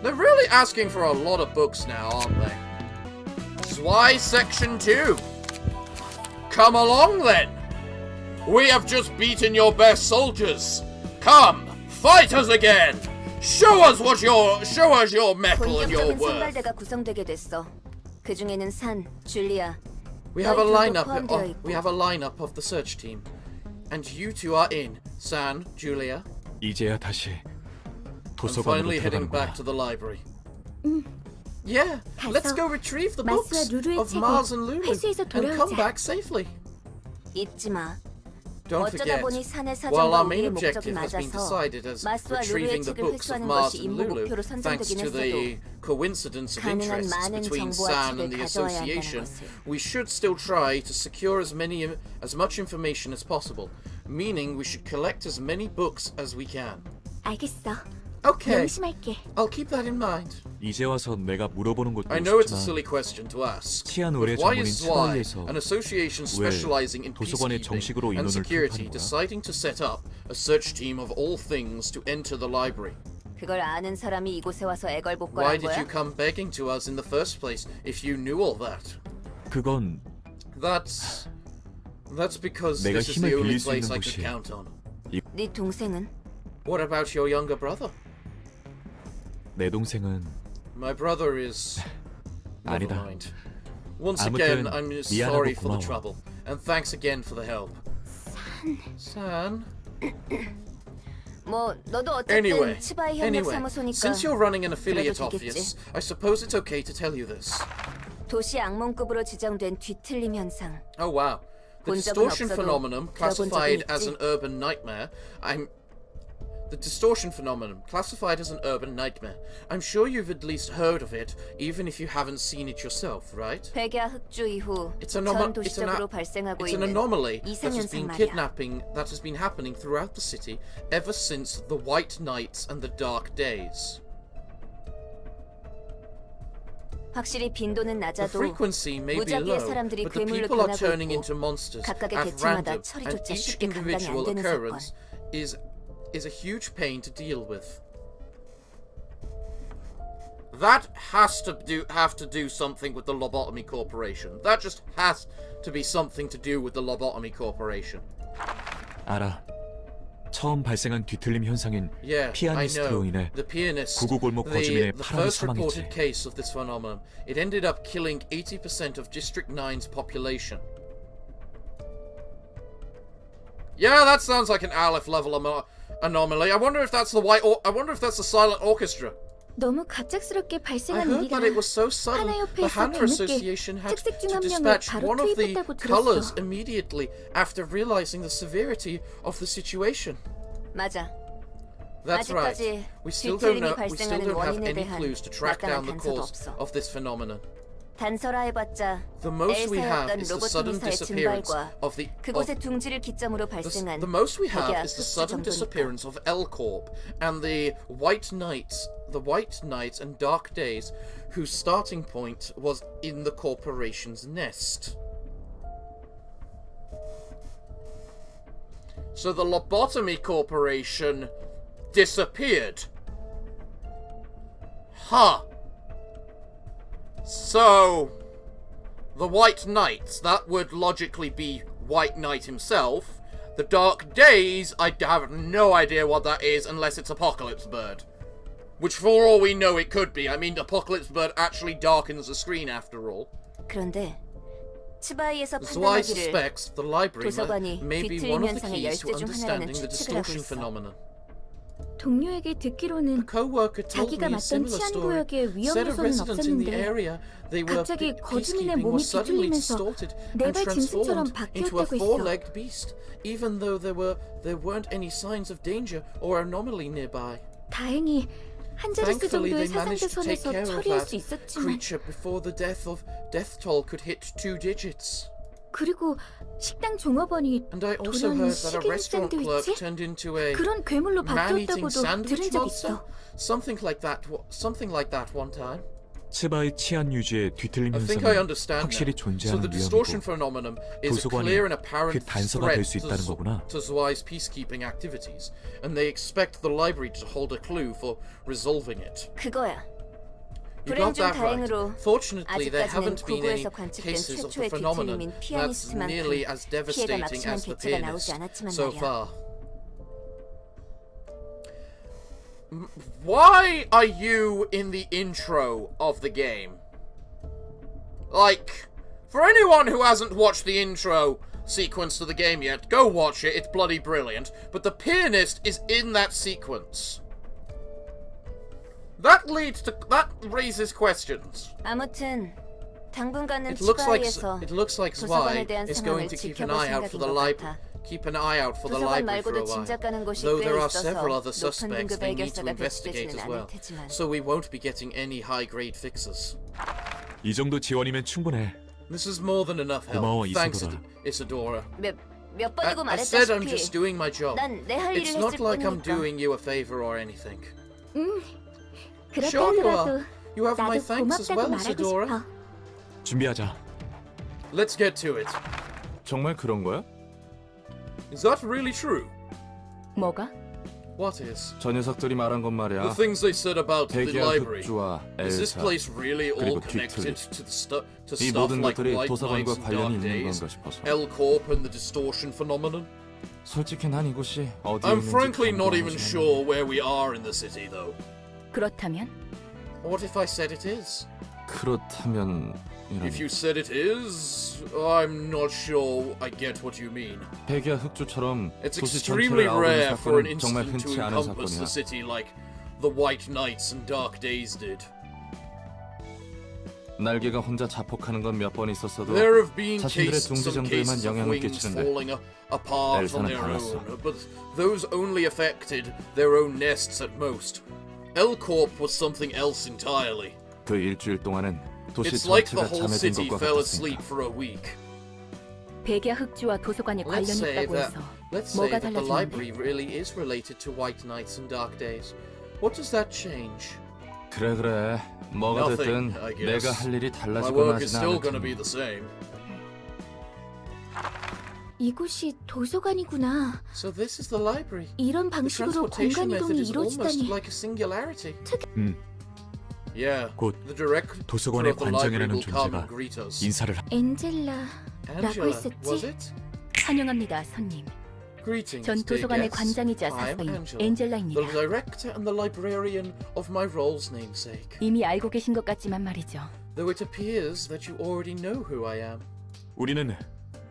[SPEAKER 1] They're really asking for a lot of books now, aren't they? Zwei Section 2. Come along then. We have just beaten your best soldiers. Come, fight us again. Show us your mettle and your
[SPEAKER 5] 본격적인
[SPEAKER 1] worth.
[SPEAKER 5] 선발대가 구성되게 됐어. 그 중에는 산, 줄리아.
[SPEAKER 1] We have a lineup of the search team. And you two are in. San, Julia.
[SPEAKER 8] 이제야 다시
[SPEAKER 1] I'm
[SPEAKER 8] 도서관으로
[SPEAKER 1] finally heading
[SPEAKER 8] 들어가는구나.
[SPEAKER 1] back to the library. Yeah, let's go retrieve the books
[SPEAKER 3] 마스와 루루의
[SPEAKER 1] of
[SPEAKER 3] 책을
[SPEAKER 1] Mars and Lulu
[SPEAKER 3] 회수해서
[SPEAKER 1] and come
[SPEAKER 3] 돌아오자.
[SPEAKER 1] back safely.
[SPEAKER 5] 잊지 마.
[SPEAKER 1] Don't
[SPEAKER 5] 어쩌다
[SPEAKER 1] forget,
[SPEAKER 5] 보니 산의
[SPEAKER 1] while
[SPEAKER 5] 사정과
[SPEAKER 1] our main
[SPEAKER 5] 우리의 목적이
[SPEAKER 1] objective has been
[SPEAKER 5] 맞아서
[SPEAKER 1] decided as
[SPEAKER 5] 마스와
[SPEAKER 1] retrieving
[SPEAKER 5] 루루의
[SPEAKER 1] the
[SPEAKER 5] 책을
[SPEAKER 1] books of
[SPEAKER 5] 회수하는
[SPEAKER 1] Mars
[SPEAKER 5] 것이
[SPEAKER 1] and
[SPEAKER 5] 임무
[SPEAKER 1] Lulu,
[SPEAKER 5] 목표로
[SPEAKER 1] thanks
[SPEAKER 5] 선정되긴
[SPEAKER 1] to the
[SPEAKER 5] 했어도
[SPEAKER 1] coincidence of
[SPEAKER 5] 가능한
[SPEAKER 1] interests
[SPEAKER 5] 많은
[SPEAKER 1] between
[SPEAKER 5] 정보와
[SPEAKER 1] San
[SPEAKER 5] 책을
[SPEAKER 1] and the
[SPEAKER 5] 가져와야 한다는
[SPEAKER 1] Association,
[SPEAKER 5] 것을.
[SPEAKER 1] we should still try to secure as much information as possible, meaning we should collect as many books as we can.
[SPEAKER 3] 알겠어.
[SPEAKER 1] Okay,
[SPEAKER 3] 명심할게.
[SPEAKER 1] I'll keep that in mind.
[SPEAKER 8] 이제 와서 내가 물어보는 것도
[SPEAKER 1] I know it's a
[SPEAKER 8] 있지만
[SPEAKER 1] silly question to ask,
[SPEAKER 8] 치안
[SPEAKER 1] but
[SPEAKER 8] 의뢰
[SPEAKER 1] why
[SPEAKER 8] 전문인
[SPEAKER 1] is Zwei,
[SPEAKER 8] 스와이에서
[SPEAKER 1] an association specializing in
[SPEAKER 8] 도서관에
[SPEAKER 1] peacekeeping
[SPEAKER 8] 정식으로
[SPEAKER 1] and
[SPEAKER 8] 인원을
[SPEAKER 1] security,
[SPEAKER 8] 투입하는 거야?
[SPEAKER 1] deciding to set up a search team of all things to enter the library?
[SPEAKER 5] 그걸 아는 사람이 이곳에 와서
[SPEAKER 1] Why
[SPEAKER 5] 애걸복걸한
[SPEAKER 1] did you
[SPEAKER 5] 거야?
[SPEAKER 1] come begging to us in the first place if you knew all that?
[SPEAKER 8] 그건
[SPEAKER 1] That's because
[SPEAKER 8] 내가
[SPEAKER 1] this is
[SPEAKER 8] 힘을
[SPEAKER 1] the only
[SPEAKER 8] 빌릴 수
[SPEAKER 1] place
[SPEAKER 8] 있는
[SPEAKER 1] I could
[SPEAKER 8] 곳이
[SPEAKER 1] count on.
[SPEAKER 5] 네 동생은?
[SPEAKER 1] What about your younger brother?
[SPEAKER 8] 내 동생은
[SPEAKER 1] My brother is... Never
[SPEAKER 8] 아니다.
[SPEAKER 1] mind. Once
[SPEAKER 8] 아무튼
[SPEAKER 1] again, I'm
[SPEAKER 8] 미안하고
[SPEAKER 1] sorry for the
[SPEAKER 8] 고마워.
[SPEAKER 1] trouble. And thanks again for the help. San?
[SPEAKER 5] 뭐 너도 어쨌든
[SPEAKER 1] Anyway,
[SPEAKER 5] 치바이 협력 사무소니까
[SPEAKER 1] since you're running an affiliate
[SPEAKER 5] 그래도
[SPEAKER 1] office,
[SPEAKER 5] 되겠지.
[SPEAKER 1] I suppose it's okay to tell you this.
[SPEAKER 5] 도시 악몽급으로 지정된 뒤틀림 현상.
[SPEAKER 1] Oh wow. The
[SPEAKER 5] 본 적은
[SPEAKER 1] distortion
[SPEAKER 5] 없어도
[SPEAKER 1] phenomenon,
[SPEAKER 5] 들어본 적은
[SPEAKER 1] classified as
[SPEAKER 5] 있지.
[SPEAKER 1] an urban nightmare. The distortion phenomenon, classified as an urban nightmare. I'm sure you've at least heard of it, even if you haven't seen it yourself, right?
[SPEAKER 5] 백야 흑주 이후
[SPEAKER 1] It's
[SPEAKER 5] 전
[SPEAKER 1] an
[SPEAKER 5] 도시적으로 발생하고
[SPEAKER 1] it's an
[SPEAKER 5] 있는
[SPEAKER 1] anomaly that
[SPEAKER 5] 이상
[SPEAKER 1] has
[SPEAKER 5] 현상
[SPEAKER 1] been
[SPEAKER 5] 말이야.
[SPEAKER 1] that has been happening throughout the city ever since the White Nights and the Dark Days.
[SPEAKER 5] 확실히 빈도는
[SPEAKER 1] The
[SPEAKER 5] 낮아도
[SPEAKER 1] frequency may be
[SPEAKER 5] 무작위의
[SPEAKER 1] low,
[SPEAKER 5] 사람들이
[SPEAKER 1] but the
[SPEAKER 5] 괴물로
[SPEAKER 1] people are
[SPEAKER 5] 변하고
[SPEAKER 1] turning
[SPEAKER 5] 있고
[SPEAKER 1] into monsters
[SPEAKER 5] 각각의
[SPEAKER 1] at
[SPEAKER 5] 계층마다
[SPEAKER 1] random, and
[SPEAKER 5] 처리조차
[SPEAKER 1] each
[SPEAKER 5] 쉽게 감당이 안
[SPEAKER 1] individual
[SPEAKER 5] 되는
[SPEAKER 1] occurrence
[SPEAKER 5] 사건.
[SPEAKER 1] is a huge pain to deal with. That has to do something with the Lobotomy Corporation. That just has to be something to do with the Lobotomy Corporation.
[SPEAKER 8] 알아. 처음 발생한 뒤틀림 현상인
[SPEAKER 1] Yeah, I
[SPEAKER 8] 피아니스트로
[SPEAKER 1] know.
[SPEAKER 8] 인해
[SPEAKER 1] The pianist,
[SPEAKER 8] 구구골목 거주민의
[SPEAKER 1] the
[SPEAKER 8] 8월이
[SPEAKER 1] first reported
[SPEAKER 8] 사망했지.
[SPEAKER 1] case of this phenomenon, it ended up killing 80% of District 9's population. Yeah, that sounds like an Aleph level anomaly. I wonder if that's the silent orchestra.
[SPEAKER 3] 너무 갑작스럽게
[SPEAKER 1] I
[SPEAKER 3] 발생한
[SPEAKER 1] heard
[SPEAKER 3] 일이라
[SPEAKER 1] that it was so sudden. The
[SPEAKER 3] 하나협회에서
[SPEAKER 1] Manor
[SPEAKER 3] 뒤늦게
[SPEAKER 1] Association had
[SPEAKER 3] 특색 중
[SPEAKER 1] to
[SPEAKER 3] 한 명을
[SPEAKER 1] dispatch
[SPEAKER 3] 바로
[SPEAKER 1] one of the
[SPEAKER 3] 투입했다고
[SPEAKER 1] colors
[SPEAKER 3] 들었어.
[SPEAKER 1] immediately after realizing the severity of the situation.
[SPEAKER 5] 맞아.
[SPEAKER 1] That's right.
[SPEAKER 5] 아직까지
[SPEAKER 1] We still don't
[SPEAKER 5] 뒤틀림이
[SPEAKER 1] have
[SPEAKER 5] 발생하는
[SPEAKER 1] any
[SPEAKER 5] 원인에 대한
[SPEAKER 1] clues to track down the
[SPEAKER 5] 마땅한 단서도
[SPEAKER 1] cause
[SPEAKER 5] 없어.
[SPEAKER 1] of this phenomenon.
[SPEAKER 5] 단서라해봤자
[SPEAKER 1] The most we have
[SPEAKER 5] 엘사였던
[SPEAKER 1] is the sudden
[SPEAKER 5] 로보토미사의
[SPEAKER 1] disappearance
[SPEAKER 5] 증발과
[SPEAKER 1] of the
[SPEAKER 5] 그곳의 둥지를 기점으로 발생한
[SPEAKER 1] the most we have
[SPEAKER 5] 백야
[SPEAKER 1] is the
[SPEAKER 5] 흑주
[SPEAKER 1] sudden
[SPEAKER 5] 정도니까.
[SPEAKER 1] disappearance of L Corp and the White Knights and Dark Days, whose starting point was in the corporation's nest. So the Lobotomy Corporation disappeared. Huh. So, the White Knights, that would logically be White Knight himself. The Dark Days, I have no idea what that is unless it's Apocalypse Bird. Which for all we know it could be. I mean, Apocalypse Bird actually darkens the screen after all.
[SPEAKER 5] 그런데 치바이에서
[SPEAKER 1] Zwei
[SPEAKER 5] 판단하기를
[SPEAKER 1] suspects the library
[SPEAKER 5] 도서관이
[SPEAKER 1] may be
[SPEAKER 5] 뒤틀림
[SPEAKER 1] one of the
[SPEAKER 5] 현상의
[SPEAKER 1] keys to
[SPEAKER 5] 열쇠 중 하나라는
[SPEAKER 1] understanding the
[SPEAKER 5] 추측을 하고
[SPEAKER 1] distortion
[SPEAKER 5] 있어.
[SPEAKER 1] phenomenon.
[SPEAKER 3] 동료에게
[SPEAKER 1] A
[SPEAKER 3] 듣기로는
[SPEAKER 1] co-worker told
[SPEAKER 3] 자기가
[SPEAKER 1] me a
[SPEAKER 3] 맡던
[SPEAKER 1] similar
[SPEAKER 3] 치안
[SPEAKER 1] story.
[SPEAKER 3] 구역에 위험
[SPEAKER 1] Said a
[SPEAKER 3] 요소는
[SPEAKER 1] resident in the
[SPEAKER 3] 없었는데
[SPEAKER 1] area they were
[SPEAKER 3] 갑자기 거주민의
[SPEAKER 1] peacekeeping
[SPEAKER 3] 몸이
[SPEAKER 1] was suddenly
[SPEAKER 3] 뒤틀리면서
[SPEAKER 1] distorted and
[SPEAKER 3] 네발 짐승처럼
[SPEAKER 1] transformed into a
[SPEAKER 3] 바뀌었다고 했어.
[SPEAKER 1] four-legged beast, even though there weren't any signs of danger or anomaly nearby.
[SPEAKER 3] 다행히 한 자릿수
[SPEAKER 1] Thankfully,
[SPEAKER 3] 정도의
[SPEAKER 1] they managed to take
[SPEAKER 3] 사상자 선에서
[SPEAKER 1] care of
[SPEAKER 3] 처리할 수
[SPEAKER 1] that
[SPEAKER 3] 있었지만
[SPEAKER 1] creature before the death toll could hit 2 digits.
[SPEAKER 3] 그리고 식당 종업원이
[SPEAKER 1] And I also
[SPEAKER 3] 돌아온
[SPEAKER 1] heard that a
[SPEAKER 3] 식인
[SPEAKER 1] restaurant clerk
[SPEAKER 3] 샌드위치?
[SPEAKER 1] turned into a
[SPEAKER 3] 그런 괴물로
[SPEAKER 1] man-eating
[SPEAKER 3] 바뀌었다고도
[SPEAKER 1] sandwich
[SPEAKER 3] 들은 적
[SPEAKER 1] monster.
[SPEAKER 3] 있어.
[SPEAKER 1] Something like that one time.
[SPEAKER 8] 츠바의 치안 유지의 뒤틀림
[SPEAKER 1] I think I
[SPEAKER 8] 현상은
[SPEAKER 1] understand
[SPEAKER 8] 확실히
[SPEAKER 1] now. So
[SPEAKER 8] 존재하는
[SPEAKER 1] the distortion
[SPEAKER 8] 위험이고
[SPEAKER 1] phenomenon is a
[SPEAKER 8] 도서관이
[SPEAKER 1] clear and
[SPEAKER 8] 그
[SPEAKER 1] apparent
[SPEAKER 8] 단서가 될
[SPEAKER 1] threat
[SPEAKER 8] 수 있다는 거구나.
[SPEAKER 1] to Zwei's peacekeeping activities, and they expect the library to hold a clue for resolving it.
[SPEAKER 5] 그거야.
[SPEAKER 1] You
[SPEAKER 5] 불행
[SPEAKER 1] got
[SPEAKER 5] 중
[SPEAKER 1] that right.
[SPEAKER 5] 다행으로
[SPEAKER 1] Fortunately, there
[SPEAKER 5] 아직까지는
[SPEAKER 1] haven't been any
[SPEAKER 5] 구구에서 관측된
[SPEAKER 1] cases of the
[SPEAKER 5] 최초의
[SPEAKER 1] phenomenon
[SPEAKER 5] 뒤틀림인
[SPEAKER 1] that's nearly
[SPEAKER 5] 피아니스트만큼
[SPEAKER 1] as
[SPEAKER 5] 피해가
[SPEAKER 1] devastating
[SPEAKER 5] 막심한
[SPEAKER 1] as the
[SPEAKER 5] 개체가 나오지
[SPEAKER 1] pianist
[SPEAKER 5] 않았지만
[SPEAKER 1] so
[SPEAKER 5] 말이야.
[SPEAKER 1] far. Why are you in the intro of the game? Like, for anyone who hasn't watched the intro sequence to the game yet, go watch it, it's bloody brilliant. But the pianist is in that sequence. That raises questions.
[SPEAKER 5] 아무튼 당분간은
[SPEAKER 1] It looks like
[SPEAKER 5] 도서관에
[SPEAKER 1] Zwei
[SPEAKER 5] 대한
[SPEAKER 1] is going
[SPEAKER 5] 상황을
[SPEAKER 1] to keep an
[SPEAKER 5] 지켜볼
[SPEAKER 1] eye out for the
[SPEAKER 5] 생각인 것 같아.
[SPEAKER 1] keep an eye out for the
[SPEAKER 5] 도서관
[SPEAKER 1] library for
[SPEAKER 5] 말고도
[SPEAKER 1] a while.
[SPEAKER 5] 짐작 가는 곳이
[SPEAKER 1] Though
[SPEAKER 5] 꽤
[SPEAKER 1] there are
[SPEAKER 5] 있어서
[SPEAKER 1] several other
[SPEAKER 5] 높은
[SPEAKER 1] suspects
[SPEAKER 5] 등급
[SPEAKER 1] they need to
[SPEAKER 5] 해결사가
[SPEAKER 1] investigate
[SPEAKER 5] 배치되지는
[SPEAKER 1] as
[SPEAKER 5] 않을
[SPEAKER 1] well.
[SPEAKER 5] 테지만
[SPEAKER 1] So we won't be getting any high-grade fixes.
[SPEAKER 8] 이 정도 지원이면 충분해.
[SPEAKER 1] This is more than enough help.
[SPEAKER 8] 고마워,
[SPEAKER 1] Thanks,
[SPEAKER 8] 이소돌아.
[SPEAKER 1] Isadora.
[SPEAKER 5] 몇 번이고
[SPEAKER 1] I said I'm
[SPEAKER 5] 말했다시피
[SPEAKER 1] just doing my job.
[SPEAKER 5] 난 내 할
[SPEAKER 1] It's
[SPEAKER 5] 일을
[SPEAKER 1] not
[SPEAKER 5] 했을
[SPEAKER 1] like I'm
[SPEAKER 5] 뿐이니까.
[SPEAKER 1] doing you a favor or anything.
[SPEAKER 3] 그렇다
[SPEAKER 1] Sure you
[SPEAKER 3] 하더라도
[SPEAKER 1] are. You have my
[SPEAKER 3] 나도
[SPEAKER 1] thanks as
[SPEAKER 3] 고맙다고
[SPEAKER 1] well,
[SPEAKER 3] 말하고
[SPEAKER 1] Isadora.
[SPEAKER 3] 싶어.
[SPEAKER 8] 준비하자.
[SPEAKER 1] Let's get to it.
[SPEAKER 2] 정말 그런 거야?
[SPEAKER 1] Is that really true?
[SPEAKER 3] 뭐가?
[SPEAKER 1] What is?
[SPEAKER 2] 저 녀석들이 말한 건
[SPEAKER 1] The
[SPEAKER 2] 말이야.
[SPEAKER 1] things they said about the
[SPEAKER 2] 대기와
[SPEAKER 1] library.
[SPEAKER 2] 흑주와
[SPEAKER 1] Is this
[SPEAKER 2] 엘사.
[SPEAKER 1] place really all
[SPEAKER 2] 그리고
[SPEAKER 1] connected
[SPEAKER 2] 뒤틀림.
[SPEAKER 1] to
[SPEAKER 2] 이
[SPEAKER 1] stuff
[SPEAKER 2] 모든
[SPEAKER 1] like
[SPEAKER 2] 것들이
[SPEAKER 1] White
[SPEAKER 2] 도서관과
[SPEAKER 1] Nights and
[SPEAKER 2] 관련이
[SPEAKER 1] Dark
[SPEAKER 2] 있는
[SPEAKER 1] Days,
[SPEAKER 2] 건가 싶어서.
[SPEAKER 1] L-Corp and the distortion phenomenon?
[SPEAKER 2] 솔직히 난 이곳이 어디에
[SPEAKER 1] I'm
[SPEAKER 2] 있는지
[SPEAKER 1] frankly not even
[SPEAKER 2] 궁금하지만
[SPEAKER 1] sure where we are in the city, though.
[SPEAKER 3] 그렇다면?
[SPEAKER 1] What if I said it is?
[SPEAKER 2] 그렇다면
[SPEAKER 1] If you said it is, I'm not sure I get what you mean.
[SPEAKER 2] 백야 흑주처럼
[SPEAKER 1] It's
[SPEAKER 2] 도시
[SPEAKER 1] extremely
[SPEAKER 2] 전체를 아우르는
[SPEAKER 1] rare for an
[SPEAKER 2] 사건은 정말
[SPEAKER 1] incident to
[SPEAKER 2] 흔치 않은
[SPEAKER 1] encompass
[SPEAKER 2] 사건이야.
[SPEAKER 1] the city like the White Nights and Dark Days did.
[SPEAKER 2] 날개가 혼자 자폭하는 건 몇 번 있었어도
[SPEAKER 1] There have been
[SPEAKER 2] 자신들의
[SPEAKER 1] some
[SPEAKER 2] 둥지 정도에만
[SPEAKER 1] cases of
[SPEAKER 2] 영향을
[SPEAKER 1] wings
[SPEAKER 2] 끼치는데
[SPEAKER 1] falling apart on
[SPEAKER 2] 엘사는
[SPEAKER 1] their
[SPEAKER 2] 달랐어.
[SPEAKER 1] own, but those only affected their own nests at most. L-Corp was something else entirely.
[SPEAKER 2] 그 일주일 동안은 도시
[SPEAKER 1] It's like the
[SPEAKER 2] 전체가
[SPEAKER 1] whole
[SPEAKER 2] 잠에 든
[SPEAKER 1] city
[SPEAKER 2] 것과
[SPEAKER 1] fell asleep
[SPEAKER 2] 같았으니까.
[SPEAKER 1] for a week.
[SPEAKER 3] 백야 흑주와 도서관이
[SPEAKER 1] Let's
[SPEAKER 3] 관련이
[SPEAKER 1] say
[SPEAKER 3] 있다고 해서 뭐가
[SPEAKER 1] that the
[SPEAKER 3] 달라지는데?
[SPEAKER 1] library really is related to White Nights and Dark Days. What does that change?
[SPEAKER 2] 그래 뭐가
[SPEAKER 1] Nothing,
[SPEAKER 2] 됐든
[SPEAKER 1] I guess.
[SPEAKER 2] 내가 할 일이
[SPEAKER 1] My
[SPEAKER 2] 달라지거나
[SPEAKER 1] work is
[SPEAKER 2] 하진
[SPEAKER 1] still
[SPEAKER 2] 않을
[SPEAKER 1] gonna be
[SPEAKER 2] 테니.
[SPEAKER 1] the same.
[SPEAKER 3] 이곳이 도서관이구나.
[SPEAKER 1] So this is the library.
[SPEAKER 3] 이런
[SPEAKER 1] The
[SPEAKER 3] 방식으로
[SPEAKER 1] transportation
[SPEAKER 3] 공간
[SPEAKER 1] method
[SPEAKER 3] 이동이
[SPEAKER 1] is almost
[SPEAKER 3] 이루어지다니.
[SPEAKER 1] like a singularity.
[SPEAKER 8] 음,
[SPEAKER 1] Yeah,
[SPEAKER 8] 곧
[SPEAKER 1] the director
[SPEAKER 8] 도서관의
[SPEAKER 1] of the library
[SPEAKER 8] 관장이라는
[SPEAKER 1] will come
[SPEAKER 8] 존재가
[SPEAKER 1] and greet us.
[SPEAKER 8] 인사를
[SPEAKER 3] 엔젤라라고
[SPEAKER 1] Angela, was
[SPEAKER 3] 했었지?
[SPEAKER 1] it?
[SPEAKER 3] 환영합니다, 손님.
[SPEAKER 1] Greetings,
[SPEAKER 3] 전
[SPEAKER 1] dear
[SPEAKER 3] 도서관의
[SPEAKER 1] guests.
[SPEAKER 3] 관장이자
[SPEAKER 1] I'm
[SPEAKER 3] 사서인
[SPEAKER 1] Angela,
[SPEAKER 3] 엔젤라입니다.
[SPEAKER 1] the director and the librarian of my role's namesake.
[SPEAKER 3] 이미 알고 계신 것 같지만 말이죠.
[SPEAKER 1] Though it appears that you already know who I am.
[SPEAKER 8] 우리는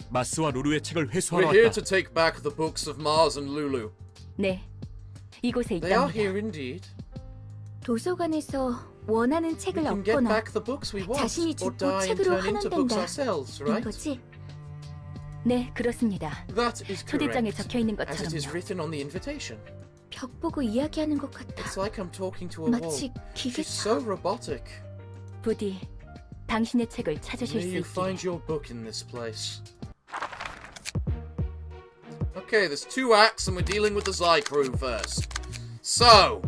[SPEAKER 8] 마스와 루루의 책을 회수하러
[SPEAKER 1] We're here
[SPEAKER 8] 왔다.
[SPEAKER 1] to take back the books of Mars and Lulu.
[SPEAKER 3] 네, 이곳에
[SPEAKER 1] They are
[SPEAKER 3] 있답니다.
[SPEAKER 1] here indeed.
[SPEAKER 3] 도서관에서 원하는
[SPEAKER 1] We
[SPEAKER 3] 책을
[SPEAKER 1] can get
[SPEAKER 3] 얻거나
[SPEAKER 1] back the books we want,
[SPEAKER 3] 자신이
[SPEAKER 1] or
[SPEAKER 3] 죽고
[SPEAKER 1] die and
[SPEAKER 3] 책으로
[SPEAKER 1] turn into books
[SPEAKER 3] 환원된다.
[SPEAKER 1] ourselves,
[SPEAKER 3] 인
[SPEAKER 1] right?
[SPEAKER 3] 거지? 네, 그렇습니다.
[SPEAKER 1] That is
[SPEAKER 3] 초대장에
[SPEAKER 1] correct,
[SPEAKER 3] 적혀 있는
[SPEAKER 1] as it is
[SPEAKER 3] 것처럼요.
[SPEAKER 1] written on the invitation.
[SPEAKER 3] 벽 보고 이야기하는 것 같아.
[SPEAKER 1] It's like I'm talking to a wall.
[SPEAKER 3] 마치
[SPEAKER 1] She's so
[SPEAKER 3] 기계처럼.
[SPEAKER 1] robotic.
[SPEAKER 3] 부디 당신의 책을 찾으실
[SPEAKER 1] May
[SPEAKER 3] 수
[SPEAKER 1] you find
[SPEAKER 3] 있기를.
[SPEAKER 1] your book in this place. Okay, there's 2 acts and we're dealing with the Zwei crew first. So,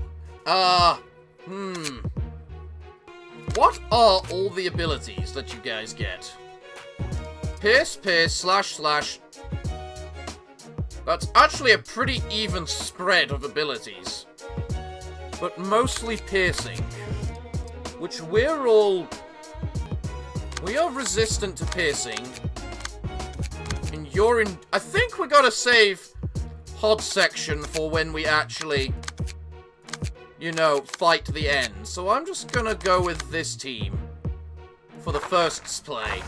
[SPEAKER 1] what are all the abilities that you guys get? Pierce, slash. That's actually a pretty even spread of abilities. But mostly piercing. Which we are resistant to piercing. And you're in... I think we gotta save Hod section for when we actually, you know, fight to the end. So I'm just gonna go with this team for the first play.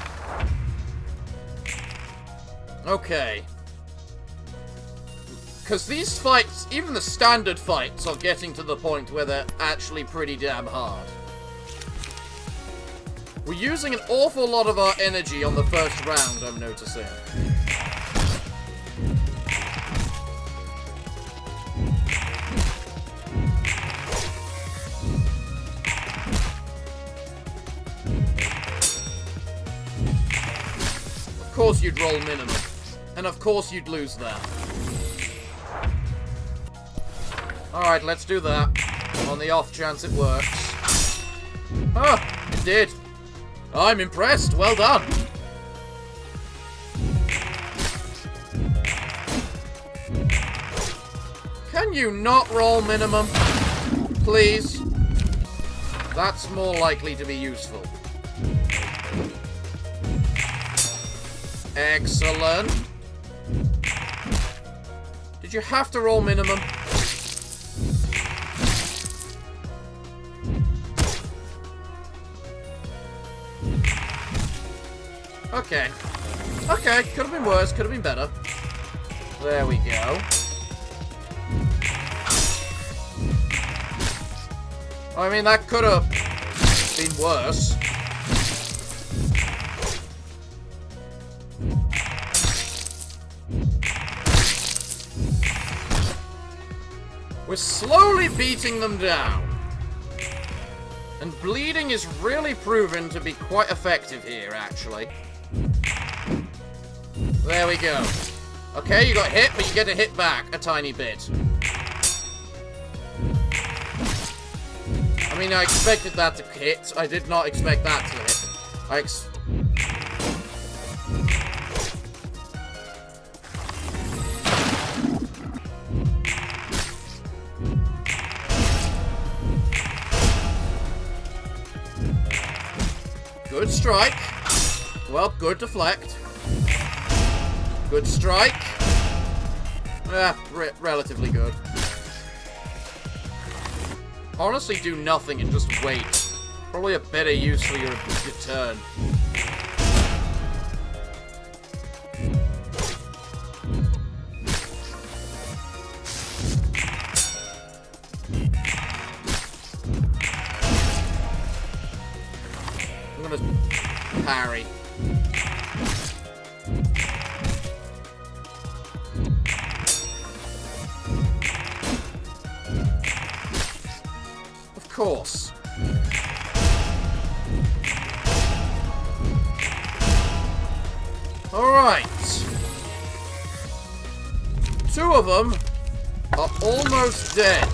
[SPEAKER 1] Okay. Because these fights, even the standard fights, are getting to the point where they're actually pretty damn hard. We're using an awful lot of our energy on the first round, I'm noticing. Of course you'd roll minimum. And of course you'd lose that. Alright, let's do that. On the off chance it works. Oh, it did. I'm impressed. Well done. Can you not roll minimum? Please? That's more likely to be useful. Excellent. Did you have to roll minimum? Okay. Okay, could have been worse, could have been better. There we go. I mean, that could have been worse. We're slowly beating them down. And bleeding is really proven to be quite effective here, actually. There we go. Okay, you got hit, but you get to hit back a tiny bit. I mean, I expected that to hit. I did not expect that to hit. Good strike. Well, good deflect. Good strike. Relatively good. Honestly, do nothing and just wait. Probably a better use for your turn. I'm gonna parry. Of course. Alright. Two of them are almost dead.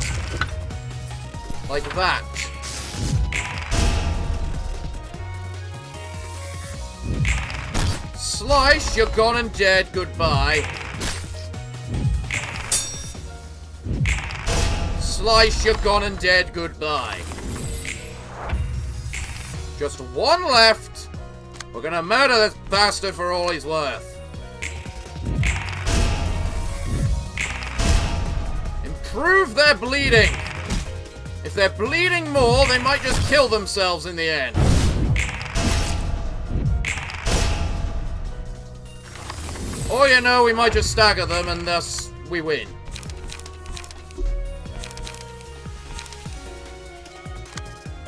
[SPEAKER 1] Like that. Slice, you're gone and dead. Goodbye. Slice, you're gone and dead. Goodbye. Just one left. We're gonna murder this bastard for all he's worth. Improve their bleeding. If they're bleeding more, they might just kill themselves in the end. Or, you know, we might just stagger them and thus we win.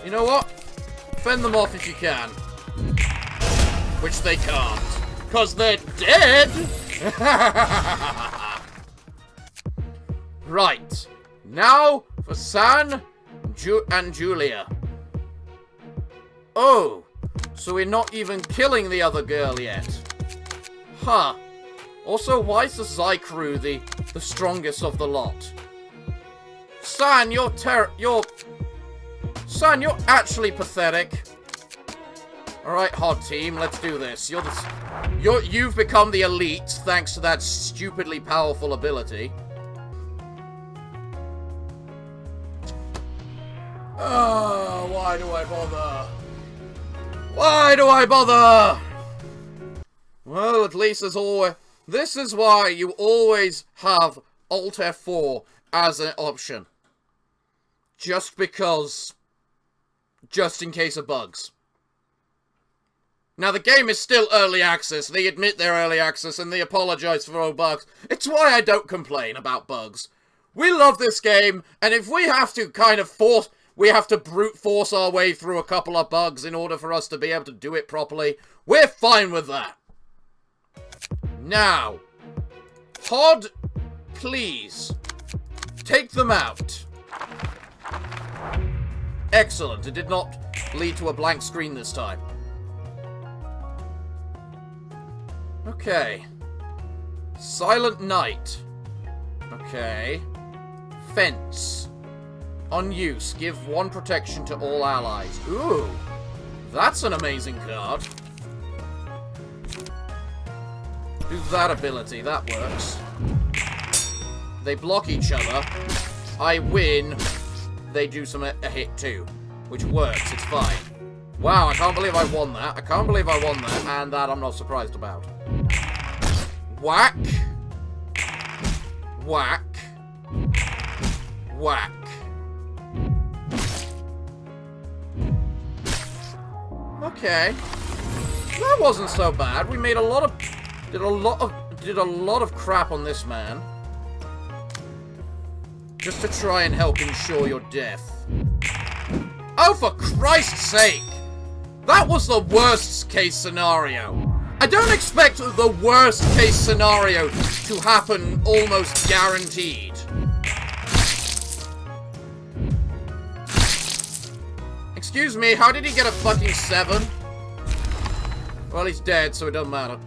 [SPEAKER 1] You know what? Fend them off if you can. Which they can't. Because they're dead! Right. Now for San and Julia. Oh. So we're not even killing the other girl yet. Huh. Also, why is the Zwei crew the strongest of the lot? San, San, you're actually pathetic. Alright, hot team, let's do this. You've become the elite thanks to that stupidly powerful ability. Oh, why do I bother? Why do I bother? Well, at least there's always... This is why you always have Alt F4 as an option. Just because... Just in case of bugs. Now, the game is still early access. They admit they're early access, and they apologize for all bugs. It's why I don't complain about bugs. We love this game, and if we have to we have to brute force our way through a couple of bugs in order for us to be able to do it properly, we're fine with that. Now, Pod, please, take them out. Excellent, it did not lead to a blank screen this time. Okay. Silent Night. Okay. Fence. On use, give 1 protection to all allies. Ooh. That's an amazing card. Do that ability, that works. They block each other. I win. They do a hit too. Which works, it's fine. Wow, I can't believe I won that. I can't believe I won that, and that I'm not surprised about. Whack. Whack. Whack. Okay. That wasn't so bad. We made a lot of... Did a lot of crap on this man. Just to try and help ensure your death. Oh, for Christ's sake! That was the worst case scenario. I don't expect the worst case scenario to happen almost guaranteed. Excuse me, how did he get a fucking 7? Well, he's dead, so it doesn't matter.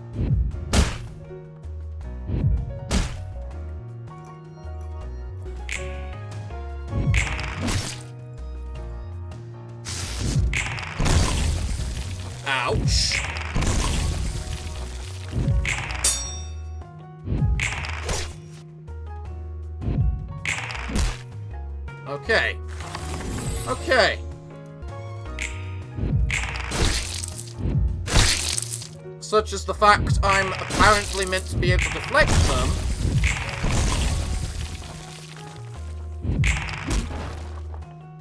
[SPEAKER 1] Ouch. Okay. Okay. Such as the fact I'm apparently meant to be able to deflect them.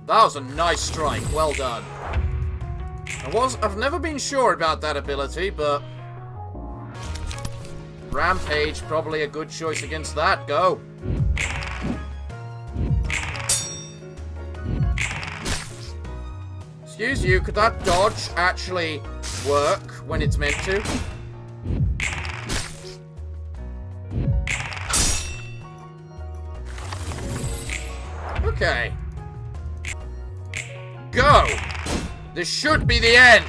[SPEAKER 1] That was a nice strike. Well done. I've never been sure about that ability, but Rampage, probably a good choice against that. Go. Excuse you, could that dodge actually work when it's meant to? Okay. Go! This should be the end!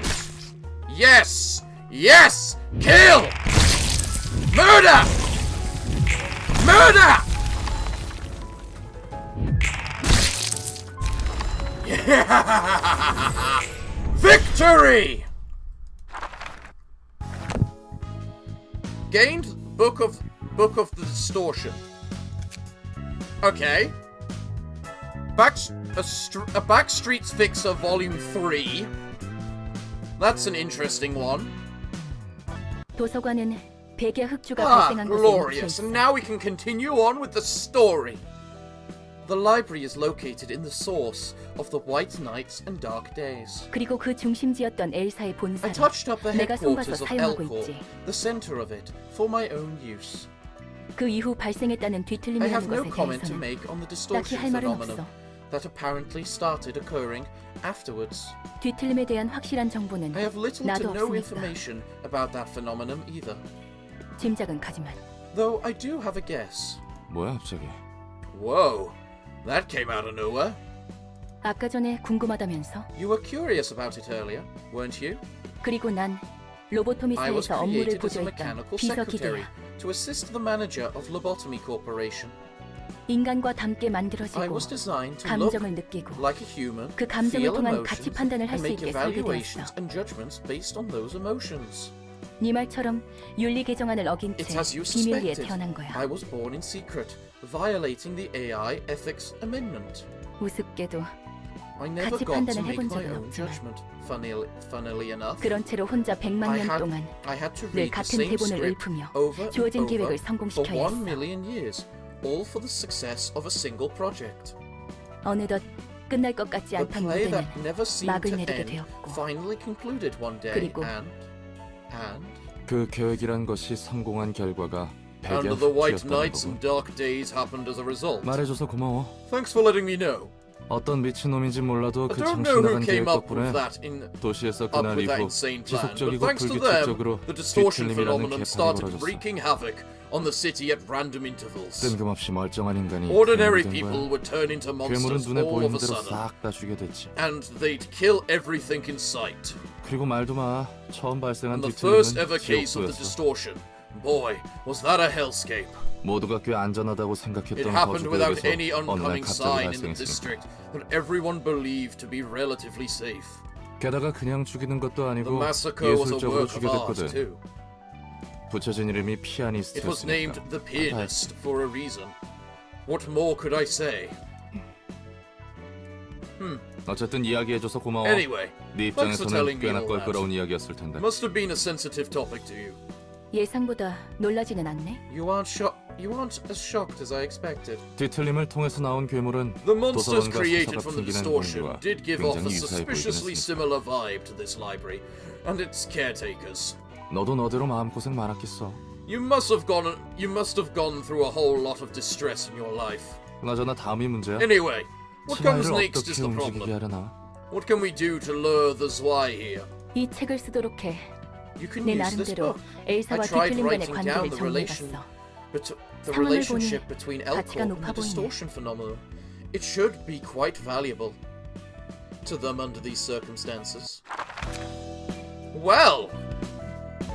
[SPEAKER 1] Yes! Yes! Kill! Murder! Murder! Yeah! Victory! Gained Book of the Distortion. Okay. A Backstreet's Fixer Volume 3. That's an interesting one.
[SPEAKER 3] 도서관은 백야 흑주가
[SPEAKER 1] Ah,
[SPEAKER 3] 발생한 곳에
[SPEAKER 1] glorious.
[SPEAKER 3] 위치해
[SPEAKER 1] And now we can continue on with the story. The library is located in the source of the White Nights and Dark Days.
[SPEAKER 3] 그리고 그 중심지였던 엘사의
[SPEAKER 1] I
[SPEAKER 3] 본사를
[SPEAKER 1] touched up the
[SPEAKER 3] 내가
[SPEAKER 1] headquarters
[SPEAKER 3] 손봐서
[SPEAKER 1] of
[SPEAKER 3] 사용하고
[SPEAKER 1] Elcor,
[SPEAKER 3] 있지.
[SPEAKER 1] the center of it, for my own use.
[SPEAKER 3] 그 이후 발생했다는
[SPEAKER 1] I
[SPEAKER 3] 뒤틀림이라는
[SPEAKER 1] have no
[SPEAKER 3] 것에
[SPEAKER 1] comment to
[SPEAKER 3] 대해서는
[SPEAKER 1] make on the
[SPEAKER 3] 딱히
[SPEAKER 1] distortion
[SPEAKER 3] 할 말은
[SPEAKER 1] phenomenon
[SPEAKER 3] 없어.
[SPEAKER 1] that apparently started occurring afterwards.
[SPEAKER 3] 뒤틀림에 대한 확실한 정보는
[SPEAKER 1] I have little
[SPEAKER 3] 나도
[SPEAKER 1] to no
[SPEAKER 3] 없으니까.
[SPEAKER 1] information about that phenomenon either,
[SPEAKER 3] 짐작은 가지만
[SPEAKER 1] though I do have a guess.
[SPEAKER 2] 뭐야 갑자기?
[SPEAKER 1] Whoa, that came out of nowhere.
[SPEAKER 3] 아까 전에 궁금하다면서?
[SPEAKER 1] You were curious about it earlier, weren't you?
[SPEAKER 3] 그리고 난 로보토미
[SPEAKER 1] I was
[SPEAKER 3] 사에서 업무를
[SPEAKER 1] created as a
[SPEAKER 3] 보조했던
[SPEAKER 1] mechanical
[SPEAKER 3] 비서
[SPEAKER 1] secretary
[SPEAKER 3] 기계야.
[SPEAKER 1] to assist the manager of Lobotomy Corporation.
[SPEAKER 3] 인간과 함께
[SPEAKER 1] I
[SPEAKER 3] 만들어지고
[SPEAKER 1] was designed to look
[SPEAKER 3] 감정을 느끼고
[SPEAKER 1] like a human,
[SPEAKER 3] 그 감정을
[SPEAKER 1] feel
[SPEAKER 3] 통한
[SPEAKER 1] emotions,
[SPEAKER 3] 가치 판단을 할
[SPEAKER 1] and
[SPEAKER 3] 수
[SPEAKER 1] make
[SPEAKER 3] 있게
[SPEAKER 1] evaluations
[SPEAKER 3] 설계되었어.
[SPEAKER 1] and judgments based on those emotions.
[SPEAKER 3] 네 말처럼 윤리 개정안을 어긴 채
[SPEAKER 1] It's as you
[SPEAKER 3] 비밀리에
[SPEAKER 1] suspected.
[SPEAKER 3] 태어난 거야.
[SPEAKER 1] I was born in secret, violating the AI Ethics Amendment.
[SPEAKER 3] 우습게도
[SPEAKER 1] I never
[SPEAKER 3] 가치
[SPEAKER 1] got to
[SPEAKER 3] 판단을
[SPEAKER 1] make
[SPEAKER 3] 해본
[SPEAKER 1] my
[SPEAKER 3] 적은
[SPEAKER 1] own
[SPEAKER 3] 없지만
[SPEAKER 1] judgment, funnily enough.
[SPEAKER 3] 그런 채로 혼자 100만 년 동안
[SPEAKER 1] I had to
[SPEAKER 3] 늘
[SPEAKER 1] read the
[SPEAKER 3] 같은
[SPEAKER 1] same
[SPEAKER 3] 대본을
[SPEAKER 1] script
[SPEAKER 3] 읊으며
[SPEAKER 1] over and
[SPEAKER 3] 주어진
[SPEAKER 1] over
[SPEAKER 3] 계획을
[SPEAKER 1] for
[SPEAKER 3] 성공시켜야
[SPEAKER 1] 1
[SPEAKER 3] 했어.
[SPEAKER 1] million years, all for the success of a single project.
[SPEAKER 3] 어느덧 끝날 것 같지
[SPEAKER 1] The
[SPEAKER 3] 않던
[SPEAKER 1] play
[SPEAKER 3] 무대는
[SPEAKER 1] that never seemed
[SPEAKER 3] 막을
[SPEAKER 1] to
[SPEAKER 3] 내리게
[SPEAKER 1] end
[SPEAKER 3] 되었고
[SPEAKER 1] finally concluded one day,
[SPEAKER 3] 그리고
[SPEAKER 1] and And
[SPEAKER 2] 그 계획이란 것이 성공한 결과가 백의
[SPEAKER 1] the White
[SPEAKER 2] 흑기였다는
[SPEAKER 1] Nights
[SPEAKER 2] 거고.
[SPEAKER 1] and Dark Days happened as a result.
[SPEAKER 2] 말해줘서 고마워.
[SPEAKER 1] Thanks for letting me know.
[SPEAKER 2] 어떤 미친놈인지 몰라도
[SPEAKER 1] I
[SPEAKER 2] 그
[SPEAKER 1] don't know who
[SPEAKER 2] 정신나간
[SPEAKER 1] came
[SPEAKER 2] 계획
[SPEAKER 1] up
[SPEAKER 2] 덕분에
[SPEAKER 1] with that
[SPEAKER 2] 도시에서
[SPEAKER 1] up
[SPEAKER 2] 그날
[SPEAKER 1] with that
[SPEAKER 2] 이후
[SPEAKER 1] insane plan, but
[SPEAKER 2] 지속적이고
[SPEAKER 1] thanks to them,
[SPEAKER 2] 불규칙적으로
[SPEAKER 1] the distortion
[SPEAKER 2] 뒤틀림이라는
[SPEAKER 1] phenomenon
[SPEAKER 2] 개판이
[SPEAKER 1] started
[SPEAKER 2] 벌어졌어.
[SPEAKER 1] wreaking havoc on the city at random intervals.
[SPEAKER 2] 뜬금없이 멀쩡한 인간이
[SPEAKER 1] Ordinary
[SPEAKER 2] 괴물이 된
[SPEAKER 1] people
[SPEAKER 2] 거야.
[SPEAKER 1] would turn into
[SPEAKER 2] 괴물은
[SPEAKER 1] monsters
[SPEAKER 2] 눈에
[SPEAKER 1] all
[SPEAKER 2] 보이는
[SPEAKER 1] of a
[SPEAKER 2] 대로
[SPEAKER 1] sudden,
[SPEAKER 2] 싹 다 죽게 됐지.
[SPEAKER 1] and they'd kill everything in sight.
[SPEAKER 2] 그리고 말도 마. 처음 발생한
[SPEAKER 1] And the first
[SPEAKER 2] 뒤틀림은
[SPEAKER 1] ever case of the
[SPEAKER 2] 지옥도였어.
[SPEAKER 1] distortion. Boy, was that a hellscape.
[SPEAKER 2] 모두가 꽤 안전하다고
[SPEAKER 1] It
[SPEAKER 2] 생각했던
[SPEAKER 1] happened without
[SPEAKER 2] 거주구역에서
[SPEAKER 1] any
[SPEAKER 2] 어느 날
[SPEAKER 1] oncoming
[SPEAKER 2] 갑자기
[SPEAKER 1] sign in the
[SPEAKER 2] 발생했으니
[SPEAKER 1] district that everyone believed to be relatively safe.
[SPEAKER 2] 게다가 그냥 죽이는 것도
[SPEAKER 1] The
[SPEAKER 2] 아니고
[SPEAKER 1] massacre was a
[SPEAKER 2] 예술적으로
[SPEAKER 1] work of art
[SPEAKER 2] 죽여댔거든.
[SPEAKER 1] too.
[SPEAKER 2] 붙여진 이름이
[SPEAKER 1] It was named
[SPEAKER 2] 피아니스트였으니까.
[SPEAKER 1] the Pianist for a reason. What more could I say?
[SPEAKER 2] 어쨌든 이야기해줘서 고마워.
[SPEAKER 1] Anyway,
[SPEAKER 2] 네
[SPEAKER 1] thanks for
[SPEAKER 2] 입장에서는
[SPEAKER 1] telling me
[SPEAKER 2] 꽤나
[SPEAKER 1] all that.
[SPEAKER 2] 껄끄러운 이야기였을 텐데.
[SPEAKER 1] Must have been a sensitive topic to you.
[SPEAKER 5] 예상보다 놀라지는 않네.
[SPEAKER 1] You aren't as shocked as I expected.
[SPEAKER 2] 뒤틀림을 통해서 나온 괴물은
[SPEAKER 1] The monsters
[SPEAKER 2] 도서관과
[SPEAKER 1] created
[SPEAKER 2] 수사가
[SPEAKER 1] from the
[SPEAKER 2] 풍기는
[SPEAKER 1] distortion
[SPEAKER 2] 공기와
[SPEAKER 1] did give off a
[SPEAKER 2] 굉장히 유사해 보이긴
[SPEAKER 1] suspiciously
[SPEAKER 2] 했으니까.
[SPEAKER 1] similar vibe to this library and its caretakers.
[SPEAKER 2] 너도 너대로 마음고생 많았겠어.
[SPEAKER 1] You must have gone through a whole lot of distress in your life.
[SPEAKER 2] 그나저나 다음이 문제야.
[SPEAKER 1] Anyway, what comes
[SPEAKER 2] 치마를
[SPEAKER 1] next is
[SPEAKER 2] 어떻게
[SPEAKER 1] the
[SPEAKER 2] 움직이게
[SPEAKER 1] problem.
[SPEAKER 2] 하려나.
[SPEAKER 1] What can we do to lure the Zwei here?
[SPEAKER 5] 이 책을 쓰도록 해.
[SPEAKER 1] You can
[SPEAKER 5] 내
[SPEAKER 1] use this
[SPEAKER 5] 나름대로
[SPEAKER 1] book.
[SPEAKER 5] 엘사와
[SPEAKER 1] I tried
[SPEAKER 5] 뒤틀림 간의
[SPEAKER 1] writing down
[SPEAKER 5] 관계를
[SPEAKER 1] the relation,
[SPEAKER 5] 정리해봤어.
[SPEAKER 1] the
[SPEAKER 5] 상황을
[SPEAKER 1] relationship
[SPEAKER 5] 보니
[SPEAKER 1] between
[SPEAKER 5] 가치가
[SPEAKER 1] Elcorp and
[SPEAKER 5] 높아
[SPEAKER 1] the
[SPEAKER 5] 보이네.
[SPEAKER 1] distortion phenomenon. It should be quite valuable to them under these circumstances. Well,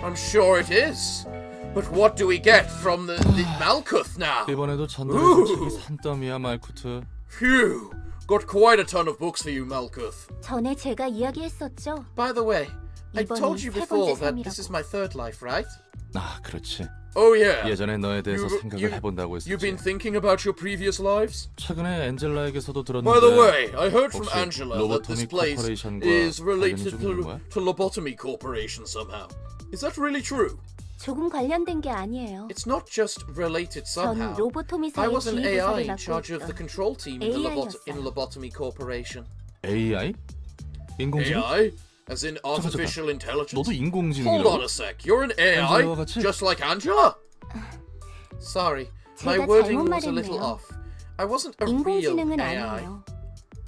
[SPEAKER 1] I'm sure it is. But what do we get from the Malkuth now?
[SPEAKER 2] 이번에도 전달해준
[SPEAKER 1] Ooh.
[SPEAKER 2] 책이 산더미야 말쿠트.
[SPEAKER 1] Phew! Got quite a ton of books for you, Malkuth.
[SPEAKER 3] 전에 제가 이야기했었죠.
[SPEAKER 1] By the way, I
[SPEAKER 3] 이번이
[SPEAKER 1] told you
[SPEAKER 3] 세
[SPEAKER 1] before
[SPEAKER 3] 번째
[SPEAKER 1] that this
[SPEAKER 3] 삶이라고.
[SPEAKER 1] is my third life, right?
[SPEAKER 2] 아 그렇지.
[SPEAKER 1] Oh yeah.
[SPEAKER 2] 예전에 너에 대해서
[SPEAKER 1] You-
[SPEAKER 2] 생각을
[SPEAKER 1] you-
[SPEAKER 2] 해본다고
[SPEAKER 1] You've
[SPEAKER 2] 했었지.
[SPEAKER 1] been thinking about your previous lives?
[SPEAKER 2] 최근에 엔젤라에게서도 들었는데.
[SPEAKER 1] By the way, I heard from
[SPEAKER 2] 혹시
[SPEAKER 1] Angela that this
[SPEAKER 2] 로보토미
[SPEAKER 1] place
[SPEAKER 2] 코퍼레이션과
[SPEAKER 1] is
[SPEAKER 2] 관련이
[SPEAKER 1] related
[SPEAKER 2] 좀 있는 거야?
[SPEAKER 1] to Lobotomy Corporation somehow. Is that really true?
[SPEAKER 3] 조금 관련된 게 아니에요.
[SPEAKER 1] It's not just related
[SPEAKER 3] 전
[SPEAKER 1] somehow.
[SPEAKER 3] 로보토미사의
[SPEAKER 1] I was an
[SPEAKER 3] 지휘부서를
[SPEAKER 1] AI in
[SPEAKER 3] 맡고
[SPEAKER 1] charge of the
[SPEAKER 3] 있어.
[SPEAKER 1] control team in
[SPEAKER 3] AI였어요.
[SPEAKER 1] Lobotomy Corporation.
[SPEAKER 2] AI? 인공지능?
[SPEAKER 1] AI? As in artificial
[SPEAKER 2] 너도
[SPEAKER 1] intelligence? Hold on
[SPEAKER 2] 인공지능이라고?
[SPEAKER 1] a sec. You're an AI?
[SPEAKER 2] 안젤라와 같이?
[SPEAKER 1] Just like Angela? Sorry, my
[SPEAKER 3] 제가
[SPEAKER 1] wording
[SPEAKER 3] 잘못
[SPEAKER 1] was a little
[SPEAKER 3] 말했네요.
[SPEAKER 1] off. I wasn't a real
[SPEAKER 3] 인공지능은
[SPEAKER 1] AI.
[SPEAKER 3] 아니에요.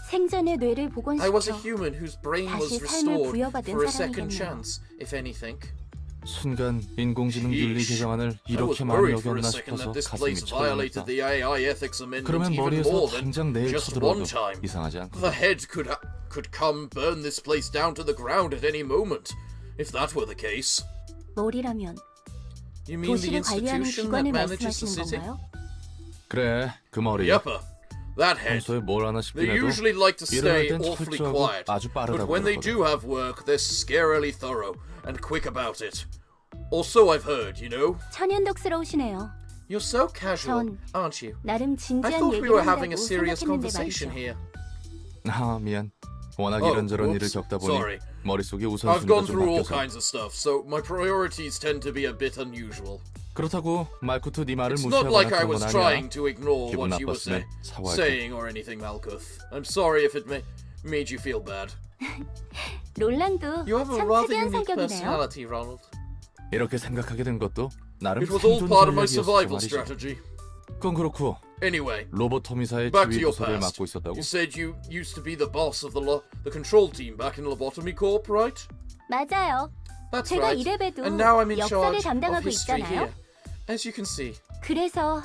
[SPEAKER 3] 생전의 뇌를
[SPEAKER 1] I was a
[SPEAKER 3] 복원시켜
[SPEAKER 1] human whose brain was
[SPEAKER 3] 다시 삶을
[SPEAKER 1] restored
[SPEAKER 3] 부여받은
[SPEAKER 1] for a second
[SPEAKER 3] 사람이겠네요.
[SPEAKER 1] chance, if anything.
[SPEAKER 2] 순간 인공지능 윤리
[SPEAKER 1] Yeesh.
[SPEAKER 2] 개정안을
[SPEAKER 1] I was
[SPEAKER 2] 이렇게 많이
[SPEAKER 1] worried for a
[SPEAKER 2] 어겼나
[SPEAKER 1] second
[SPEAKER 2] 싶어서
[SPEAKER 1] that this
[SPEAKER 2] 가슴이
[SPEAKER 1] place violated
[SPEAKER 2] 철렁했다.
[SPEAKER 1] the AI ethics amendment
[SPEAKER 2] 그러면
[SPEAKER 1] even
[SPEAKER 2] 머리에서
[SPEAKER 1] more than
[SPEAKER 2] 당장 내일
[SPEAKER 1] just
[SPEAKER 2] 쳐들어도
[SPEAKER 1] one time.
[SPEAKER 2] 이상하지
[SPEAKER 1] The
[SPEAKER 2] 않거든.
[SPEAKER 1] head could come burn this place down to the ground at any moment. If that were the case.
[SPEAKER 3] 머리라면
[SPEAKER 1] You mean the
[SPEAKER 3] 도시를 관리하는
[SPEAKER 1] institution that
[SPEAKER 3] 기관을
[SPEAKER 1] manages the
[SPEAKER 3] 말씀하시는
[SPEAKER 1] city?
[SPEAKER 3] 건가요?
[SPEAKER 2] 그래, 그 머리.
[SPEAKER 1] Yupper. That head.
[SPEAKER 2] 평소에 뭘 하나 싶긴
[SPEAKER 1] They
[SPEAKER 2] 해도
[SPEAKER 1] usually like to
[SPEAKER 2] 일어날
[SPEAKER 1] stay
[SPEAKER 2] 땐
[SPEAKER 1] awfully
[SPEAKER 2] 철저하고
[SPEAKER 1] quiet,
[SPEAKER 2] 아주 빠르다고
[SPEAKER 1] but when they
[SPEAKER 2] 그러거든.
[SPEAKER 1] do have work, they're scarily thorough and quick about it. Or so I've heard, you know?
[SPEAKER 3] 천연덕스러우시네요.
[SPEAKER 1] You're so casual,
[SPEAKER 3] 전
[SPEAKER 1] aren't you?
[SPEAKER 3] 나름
[SPEAKER 1] I
[SPEAKER 3] 진지한
[SPEAKER 1] thought we
[SPEAKER 3] 얘기를
[SPEAKER 1] were having a
[SPEAKER 3] 한다고
[SPEAKER 1] serious
[SPEAKER 3] 생각했는데
[SPEAKER 1] conversation
[SPEAKER 3] 말이죠.
[SPEAKER 1] here.
[SPEAKER 2] 아 미안. 워낙
[SPEAKER 1] Oh,
[SPEAKER 2] 이런저런 일을
[SPEAKER 1] oops.
[SPEAKER 2] 겪다 보니
[SPEAKER 1] Sorry.
[SPEAKER 2] 머릿속에
[SPEAKER 1] I've
[SPEAKER 2] 우선순위가
[SPEAKER 1] gone
[SPEAKER 2] 좀
[SPEAKER 1] through all
[SPEAKER 2] 바뀌어서.
[SPEAKER 1] kinds of stuff, so my priorities tend to be a bit unusual.
[SPEAKER 2] 그렇다고 말쿠트 네 말을
[SPEAKER 1] It's not
[SPEAKER 2] 무시하거나
[SPEAKER 1] like I
[SPEAKER 2] 그런
[SPEAKER 1] was
[SPEAKER 2] 건
[SPEAKER 1] trying
[SPEAKER 2] 아니야.
[SPEAKER 1] to ignore
[SPEAKER 2] 기분
[SPEAKER 1] what you were
[SPEAKER 2] 나빴으면 사과할게.
[SPEAKER 1] saying or anything, Malkuth. I'm sorry if it made you feel bad.
[SPEAKER 3] 롤랑도
[SPEAKER 1] You have a
[SPEAKER 3] 참
[SPEAKER 1] rather
[SPEAKER 3] 특이한
[SPEAKER 1] unique
[SPEAKER 3] 성격이네요.
[SPEAKER 1] personality, Ronald.
[SPEAKER 2] 이렇게 생각하게 된 것도 나름
[SPEAKER 1] It was all
[SPEAKER 2] 생존
[SPEAKER 1] part of my
[SPEAKER 2] 전략이었어
[SPEAKER 1] survival
[SPEAKER 2] 말이지.
[SPEAKER 1] strategy.
[SPEAKER 2] 그건 그렇고
[SPEAKER 1] Anyway,
[SPEAKER 2] 로보토미사의
[SPEAKER 1] back to
[SPEAKER 2] 지휘
[SPEAKER 1] your
[SPEAKER 2] 부서를
[SPEAKER 1] past.
[SPEAKER 2] 맡고 있었다고?
[SPEAKER 1] You said you used to be the boss of the control team back in Lobotomy Corp, right?
[SPEAKER 3] 맞아요.
[SPEAKER 1] That's
[SPEAKER 3] 제가
[SPEAKER 1] right.
[SPEAKER 3] 이래봬도
[SPEAKER 1] And now I'm in
[SPEAKER 3] 역사를
[SPEAKER 1] charge of
[SPEAKER 3] 담당하고
[SPEAKER 1] history
[SPEAKER 3] 있잖아요.
[SPEAKER 1] here. As you can see.
[SPEAKER 3] 그래서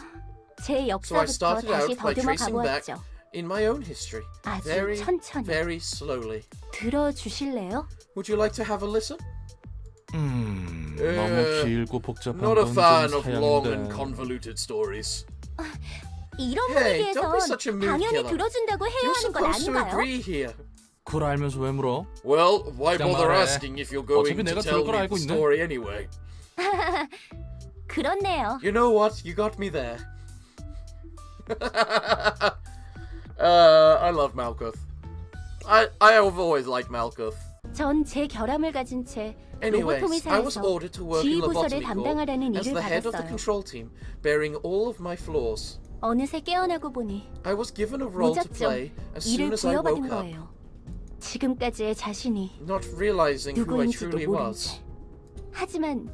[SPEAKER 3] 제
[SPEAKER 1] So I
[SPEAKER 3] 역사부터
[SPEAKER 1] started out
[SPEAKER 3] 다시
[SPEAKER 1] by
[SPEAKER 3] 더듬어
[SPEAKER 1] tracing back
[SPEAKER 3] 가보았죠.
[SPEAKER 1] in my own history.
[SPEAKER 3] 아주
[SPEAKER 1] Very,
[SPEAKER 3] 천천히.
[SPEAKER 1] very slowly.
[SPEAKER 3] 들어주실래요?
[SPEAKER 1] Would you like to have a listen?
[SPEAKER 2] 너무 길고 복잡한
[SPEAKER 1] Not a
[SPEAKER 2] 건
[SPEAKER 1] fan
[SPEAKER 2] 좀
[SPEAKER 1] of long and
[SPEAKER 2] 사양인데.
[SPEAKER 1] convoluted stories.
[SPEAKER 3] 이런
[SPEAKER 1] Hey, don't be
[SPEAKER 3] 분위기에선
[SPEAKER 1] such a mood
[SPEAKER 3] 당연히
[SPEAKER 1] killer.
[SPEAKER 3] 들어준다고 해야
[SPEAKER 1] You're
[SPEAKER 3] 하는 건
[SPEAKER 1] supposed to
[SPEAKER 3] 아닌가요?
[SPEAKER 1] agree here.
[SPEAKER 2] 그걸 알면서 왜 물어?
[SPEAKER 1] Well, why
[SPEAKER 2] 그냥
[SPEAKER 1] bother
[SPEAKER 2] 말해.
[SPEAKER 1] asking if you're going
[SPEAKER 2] 어차피
[SPEAKER 1] to
[SPEAKER 2] 내가
[SPEAKER 1] tell
[SPEAKER 2] 들을 걸
[SPEAKER 1] me
[SPEAKER 2] 알고
[SPEAKER 1] the
[SPEAKER 2] 있네.
[SPEAKER 1] story anyway?
[SPEAKER 3] 그렇네요.
[SPEAKER 1] You know what? You got me there. I love Malkuth. I have always liked Malkuth.
[SPEAKER 3] 전 제 결함을 가진 채
[SPEAKER 1] Anyways, I was
[SPEAKER 3] 로보토미사에서
[SPEAKER 1] ordered to work in
[SPEAKER 3] 지휘부서를
[SPEAKER 1] Lobotomy Corp
[SPEAKER 3] 담당하라는
[SPEAKER 1] as
[SPEAKER 3] 일을
[SPEAKER 1] the head of the
[SPEAKER 3] 받았어요.
[SPEAKER 1] control team, bearing all of my flaws.
[SPEAKER 3] 어느새 깨어나고 보니
[SPEAKER 1] I was given a role to
[SPEAKER 3] 무작정
[SPEAKER 1] play as soon
[SPEAKER 3] 일을
[SPEAKER 1] as I
[SPEAKER 3] 부여받은
[SPEAKER 1] woke up,
[SPEAKER 3] 거예요. 지금까지의 자신이
[SPEAKER 1] not realizing who I
[SPEAKER 3] 누구인지도
[SPEAKER 1] truly
[SPEAKER 3] 모른
[SPEAKER 1] was.
[SPEAKER 3] 채 하지만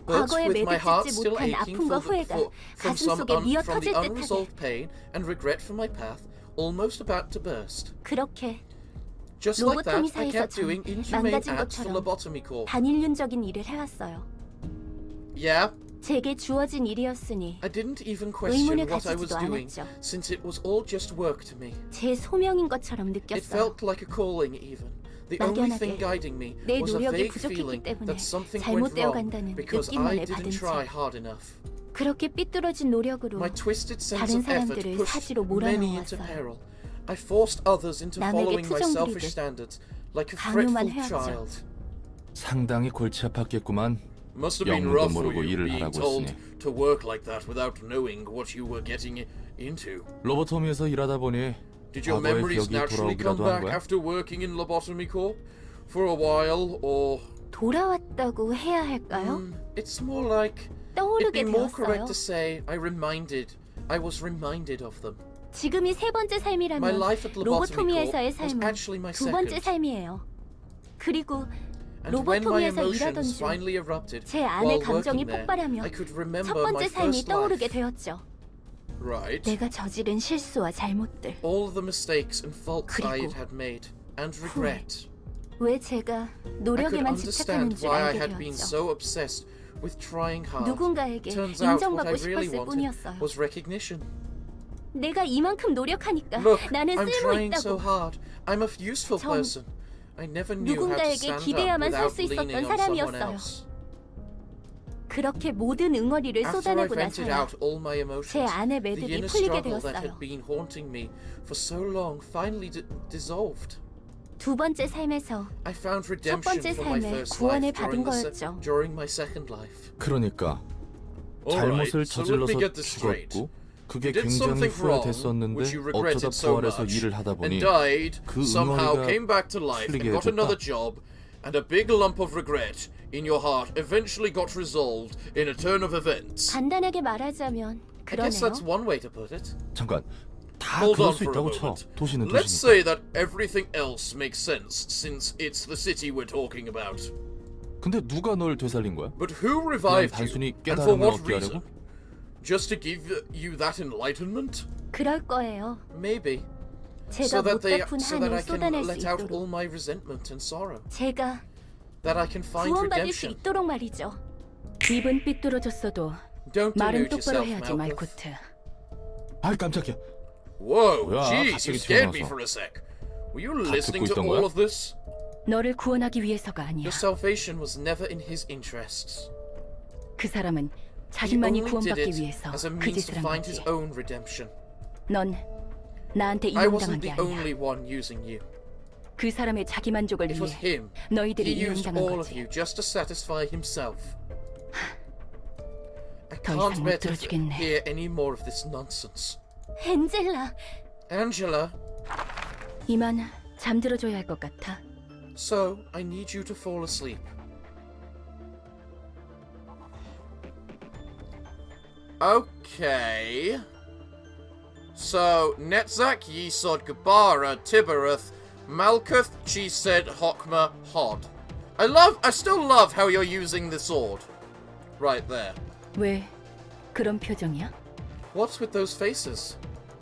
[SPEAKER 1] But
[SPEAKER 3] 과거에
[SPEAKER 1] with my heart
[SPEAKER 3] 매듭짓지
[SPEAKER 1] still
[SPEAKER 3] 못한
[SPEAKER 1] aching
[SPEAKER 3] 아픔과
[SPEAKER 1] from
[SPEAKER 3] 후회가 가슴 속에
[SPEAKER 1] from
[SPEAKER 3] 미어
[SPEAKER 1] the
[SPEAKER 3] 터질 듯하게
[SPEAKER 1] unresolved pain and regret for my path, almost about to burst.
[SPEAKER 3] 그렇게
[SPEAKER 1] Just like that, I
[SPEAKER 3] 로보토미사에서
[SPEAKER 1] kept
[SPEAKER 3] 전
[SPEAKER 1] doing inhumane
[SPEAKER 3] 망가진
[SPEAKER 1] acts for
[SPEAKER 3] 것처럼
[SPEAKER 1] lobotomy corps.
[SPEAKER 3] 반인륜적인 일을 해왔어요.
[SPEAKER 1] Yeah,
[SPEAKER 3] 제게 주어진 일이었으니
[SPEAKER 1] I didn't even question
[SPEAKER 3] 의문을
[SPEAKER 1] what I was
[SPEAKER 3] 가지지도
[SPEAKER 1] doing,
[SPEAKER 3] 않았죠.
[SPEAKER 1] since it was all just work to me.
[SPEAKER 3] 제 소명인 것처럼
[SPEAKER 1] It
[SPEAKER 3] 느꼈어요.
[SPEAKER 1] felt like a calling even. The only thing
[SPEAKER 3] 막연하게
[SPEAKER 1] guiding me
[SPEAKER 3] 내
[SPEAKER 1] was a
[SPEAKER 3] 노력이
[SPEAKER 1] vague
[SPEAKER 3] 부족했기
[SPEAKER 1] feeling
[SPEAKER 3] 때문에
[SPEAKER 1] that something went
[SPEAKER 3] 잘못되어
[SPEAKER 1] wrong
[SPEAKER 3] 간다는
[SPEAKER 1] because
[SPEAKER 3] 느낌만을
[SPEAKER 1] I
[SPEAKER 3] 받은
[SPEAKER 1] didn't try
[SPEAKER 3] 채
[SPEAKER 1] hard enough.
[SPEAKER 3] 그렇게 삐뚤어진 노력으로
[SPEAKER 1] My twisted sense
[SPEAKER 3] 다른
[SPEAKER 1] of effort
[SPEAKER 3] 사람들을
[SPEAKER 1] pushed
[SPEAKER 3] 사지로
[SPEAKER 1] many into
[SPEAKER 3] 몰아넣었어요.
[SPEAKER 1] peril. I forced others into
[SPEAKER 3] 남에게
[SPEAKER 1] following my
[SPEAKER 3] 투정
[SPEAKER 1] selfish
[SPEAKER 3] 부리듯
[SPEAKER 1] standards like a
[SPEAKER 3] 강요만
[SPEAKER 1] fretful
[SPEAKER 3] 해왔죠.
[SPEAKER 1] child.
[SPEAKER 2] 상당히 골치 아팠겠구만.
[SPEAKER 1] Must have been
[SPEAKER 2] 영문도
[SPEAKER 1] rough for
[SPEAKER 2] 모르고
[SPEAKER 1] you
[SPEAKER 2] 일을
[SPEAKER 1] being
[SPEAKER 2] 하라고
[SPEAKER 1] told
[SPEAKER 2] 했으니.
[SPEAKER 1] to work like that without knowing what you were getting into.
[SPEAKER 2] 로보토미에서 일하다 보니
[SPEAKER 1] Did your
[SPEAKER 2] 과거의
[SPEAKER 1] memories
[SPEAKER 2] 기억이
[SPEAKER 1] naturally come
[SPEAKER 2] 돌아오기라도 한
[SPEAKER 1] back
[SPEAKER 2] 거야?
[SPEAKER 1] after working in lobotomy corps for a while, or
[SPEAKER 3] 돌아왔다고 해야 할까요?
[SPEAKER 1] it's more like it'd
[SPEAKER 3] 떠오르게
[SPEAKER 1] be more correct
[SPEAKER 3] 되었어요.
[SPEAKER 1] to say I was reminded of them.
[SPEAKER 3] 지금이 세 번째
[SPEAKER 1] My
[SPEAKER 3] 삶이라면
[SPEAKER 1] life at lobotomy
[SPEAKER 3] 로보토미에서의
[SPEAKER 1] corps was
[SPEAKER 3] 삶은
[SPEAKER 1] actually my
[SPEAKER 3] 두 번째
[SPEAKER 1] second.
[SPEAKER 3] 삶이에요. 그리고
[SPEAKER 1] And when my
[SPEAKER 3] 로보토미에서 일하던
[SPEAKER 1] emotions
[SPEAKER 3] 중
[SPEAKER 1] finally erupted
[SPEAKER 3] 제 안의
[SPEAKER 1] while
[SPEAKER 3] 감정이
[SPEAKER 1] working there,
[SPEAKER 3] 폭발하며
[SPEAKER 1] I could
[SPEAKER 3] 첫
[SPEAKER 1] remember my
[SPEAKER 3] 번째 삶이
[SPEAKER 1] first
[SPEAKER 3] 떠오르게
[SPEAKER 1] life.
[SPEAKER 3] 되었죠.
[SPEAKER 1] Right.
[SPEAKER 3] 내가 저지른 실수와 잘못들.
[SPEAKER 1] All the mistakes and faults I
[SPEAKER 3] 그리고
[SPEAKER 1] had made, and regret.
[SPEAKER 3] 왜 제가
[SPEAKER 1] I could
[SPEAKER 3] 노력에만
[SPEAKER 1] understand
[SPEAKER 3] 집착하는 줄
[SPEAKER 1] why I
[SPEAKER 3] 알게
[SPEAKER 1] had been
[SPEAKER 3] 되었죠.
[SPEAKER 1] so obsessed with trying hard.
[SPEAKER 3] 누군가에게
[SPEAKER 1] Turns out what I
[SPEAKER 3] 인정받고
[SPEAKER 1] really
[SPEAKER 3] 싶었을
[SPEAKER 1] wanted
[SPEAKER 3] 뿐이었어요.
[SPEAKER 1] was recognition.
[SPEAKER 3] 내가 이만큼 노력하니까
[SPEAKER 1] Look,
[SPEAKER 3] 나는
[SPEAKER 1] I'm trying so
[SPEAKER 3] 쓸모있다고.
[SPEAKER 1] hard. I'm a useful
[SPEAKER 3] 전
[SPEAKER 1] person. I never knew how to
[SPEAKER 3] 누군가에게
[SPEAKER 1] stand up
[SPEAKER 3] 기대야만 살
[SPEAKER 1] without
[SPEAKER 3] 수 있었던
[SPEAKER 1] leaning on someone
[SPEAKER 3] 사람이었어요.
[SPEAKER 1] else.
[SPEAKER 3] 그렇게 모든 응어리를
[SPEAKER 1] After I
[SPEAKER 3] 쏟아내고
[SPEAKER 1] vented
[SPEAKER 3] 나서야
[SPEAKER 1] out all my
[SPEAKER 3] 제
[SPEAKER 1] emotions,
[SPEAKER 3] 안의
[SPEAKER 1] the
[SPEAKER 3] 매듭이
[SPEAKER 1] inner
[SPEAKER 3] 풀리게
[SPEAKER 1] struggle that
[SPEAKER 3] 되었어요.
[SPEAKER 1] had been haunting me for so long finally dissolved.
[SPEAKER 3] 두 번째 삶에서
[SPEAKER 1] I found
[SPEAKER 3] 번째
[SPEAKER 1] redemption for my
[SPEAKER 3] 삶에
[SPEAKER 1] first
[SPEAKER 3] 구원을
[SPEAKER 1] life
[SPEAKER 3] 받은 거였죠.
[SPEAKER 1] during my second life.
[SPEAKER 2] 그러니까
[SPEAKER 1] Alright,
[SPEAKER 2] 잘못을
[SPEAKER 1] so let me
[SPEAKER 2] 저질러서
[SPEAKER 1] get this straight.
[SPEAKER 2] 죽었고 그게
[SPEAKER 1] You did
[SPEAKER 2] 굉장히
[SPEAKER 1] something wrong,
[SPEAKER 2] 후회됐었는데
[SPEAKER 1] which you
[SPEAKER 2] 어쩌다
[SPEAKER 1] regretted so
[SPEAKER 2] 부활해서
[SPEAKER 1] much,
[SPEAKER 2] 일을 하다 보니
[SPEAKER 1] and died,
[SPEAKER 2] 그
[SPEAKER 1] somehow
[SPEAKER 2] 응어리가
[SPEAKER 1] came back to life and
[SPEAKER 2] 풀리게
[SPEAKER 1] got another
[SPEAKER 2] 해줬다.
[SPEAKER 1] job, and a big lump of regret in your heart eventually got resolved in a turn of events.
[SPEAKER 3] 간단하게 말하자면
[SPEAKER 1] I guess that's
[SPEAKER 3] 그러네요.
[SPEAKER 1] one way to put it.
[SPEAKER 2] 잠깐 다
[SPEAKER 1] Hold
[SPEAKER 2] 그럴
[SPEAKER 1] on
[SPEAKER 2] 수
[SPEAKER 1] for a
[SPEAKER 2] 있다고 쳐.
[SPEAKER 1] moment.
[SPEAKER 2] 도시는
[SPEAKER 1] Let's
[SPEAKER 2] 도시니까.
[SPEAKER 1] say that everything else makes sense since it's the city we're talking about.
[SPEAKER 2] 근데 누가 널 되살린 거야?
[SPEAKER 1] But who
[SPEAKER 2] 그냥
[SPEAKER 1] revived
[SPEAKER 2] 단순히
[SPEAKER 1] you, and for
[SPEAKER 2] 깨달음을
[SPEAKER 1] what
[SPEAKER 2] 얻게
[SPEAKER 1] reason?
[SPEAKER 2] 하려고?
[SPEAKER 1] Just to give you that enlightenment?
[SPEAKER 3] 그럴 거예요.
[SPEAKER 1] Maybe.
[SPEAKER 3] 제가
[SPEAKER 1] So
[SPEAKER 3] 못
[SPEAKER 1] that
[SPEAKER 3] 갚은
[SPEAKER 1] so that
[SPEAKER 3] 한을
[SPEAKER 1] I can
[SPEAKER 3] 쏟아낼 수
[SPEAKER 1] let out all
[SPEAKER 3] 있도록
[SPEAKER 1] my resentment and sorrow.
[SPEAKER 3] 제가
[SPEAKER 1] That I can find
[SPEAKER 3] 구원받을 수
[SPEAKER 1] redemption.
[SPEAKER 3] 있도록 말이죠.
[SPEAKER 9] 입은 삐뚤어졌어도
[SPEAKER 1] Don't
[SPEAKER 9] 말은
[SPEAKER 1] delude
[SPEAKER 9] 똑바로
[SPEAKER 1] yourself,
[SPEAKER 9] 해야지
[SPEAKER 1] Malkuth.
[SPEAKER 9] 말코트.
[SPEAKER 2] 아 깜짝이야.
[SPEAKER 1] Whoa,
[SPEAKER 2] 뭐야,
[SPEAKER 1] jeez,
[SPEAKER 2] 갑자기
[SPEAKER 1] you scared me
[SPEAKER 2] 튀어나와서.
[SPEAKER 1] for a sec. Were you
[SPEAKER 2] 다
[SPEAKER 1] listening
[SPEAKER 2] 듣고
[SPEAKER 1] to
[SPEAKER 2] 있던
[SPEAKER 1] all
[SPEAKER 2] 거야?
[SPEAKER 1] of this?
[SPEAKER 9] 너를 구원하기 위해서가 아니야.
[SPEAKER 1] Your salvation was never in his interests.
[SPEAKER 9] 그 사람은
[SPEAKER 1] He
[SPEAKER 9] 자신만이
[SPEAKER 1] only did
[SPEAKER 9] 구원받기
[SPEAKER 1] it
[SPEAKER 9] 위해서
[SPEAKER 1] as a
[SPEAKER 9] 그
[SPEAKER 1] means to
[SPEAKER 9] 짓을 한
[SPEAKER 1] find his
[SPEAKER 9] 거지.
[SPEAKER 1] own redemption.
[SPEAKER 9] 넌 나한테
[SPEAKER 1] I
[SPEAKER 9] 이용당한
[SPEAKER 1] wasn't
[SPEAKER 9] 게
[SPEAKER 1] the
[SPEAKER 9] 아니야.
[SPEAKER 1] only one using you.
[SPEAKER 9] 그 사람의 자기 만족을
[SPEAKER 1] It was
[SPEAKER 9] 위해
[SPEAKER 1] him.
[SPEAKER 9] 너희들이
[SPEAKER 1] He used
[SPEAKER 9] 이용당한
[SPEAKER 1] all of
[SPEAKER 9] 거지.
[SPEAKER 1] you just to satisfy himself. I
[SPEAKER 9] 더
[SPEAKER 1] can't
[SPEAKER 9] 이상 못
[SPEAKER 1] bear to
[SPEAKER 9] 들어주겠네.
[SPEAKER 1] hear any more of this nonsense.
[SPEAKER 3] 엔젤라,
[SPEAKER 1] Angela,
[SPEAKER 9] 이만 잠들어줘야 할 것 같아.
[SPEAKER 1] so I need you to fall asleep. Okay. So, netzach Yesod Gabara Tibereth Malkuth Chised Hokma Hod. I still love how you're using the sword. Right there.
[SPEAKER 9] 왜 그런 표정이야?
[SPEAKER 1] What's with those faces?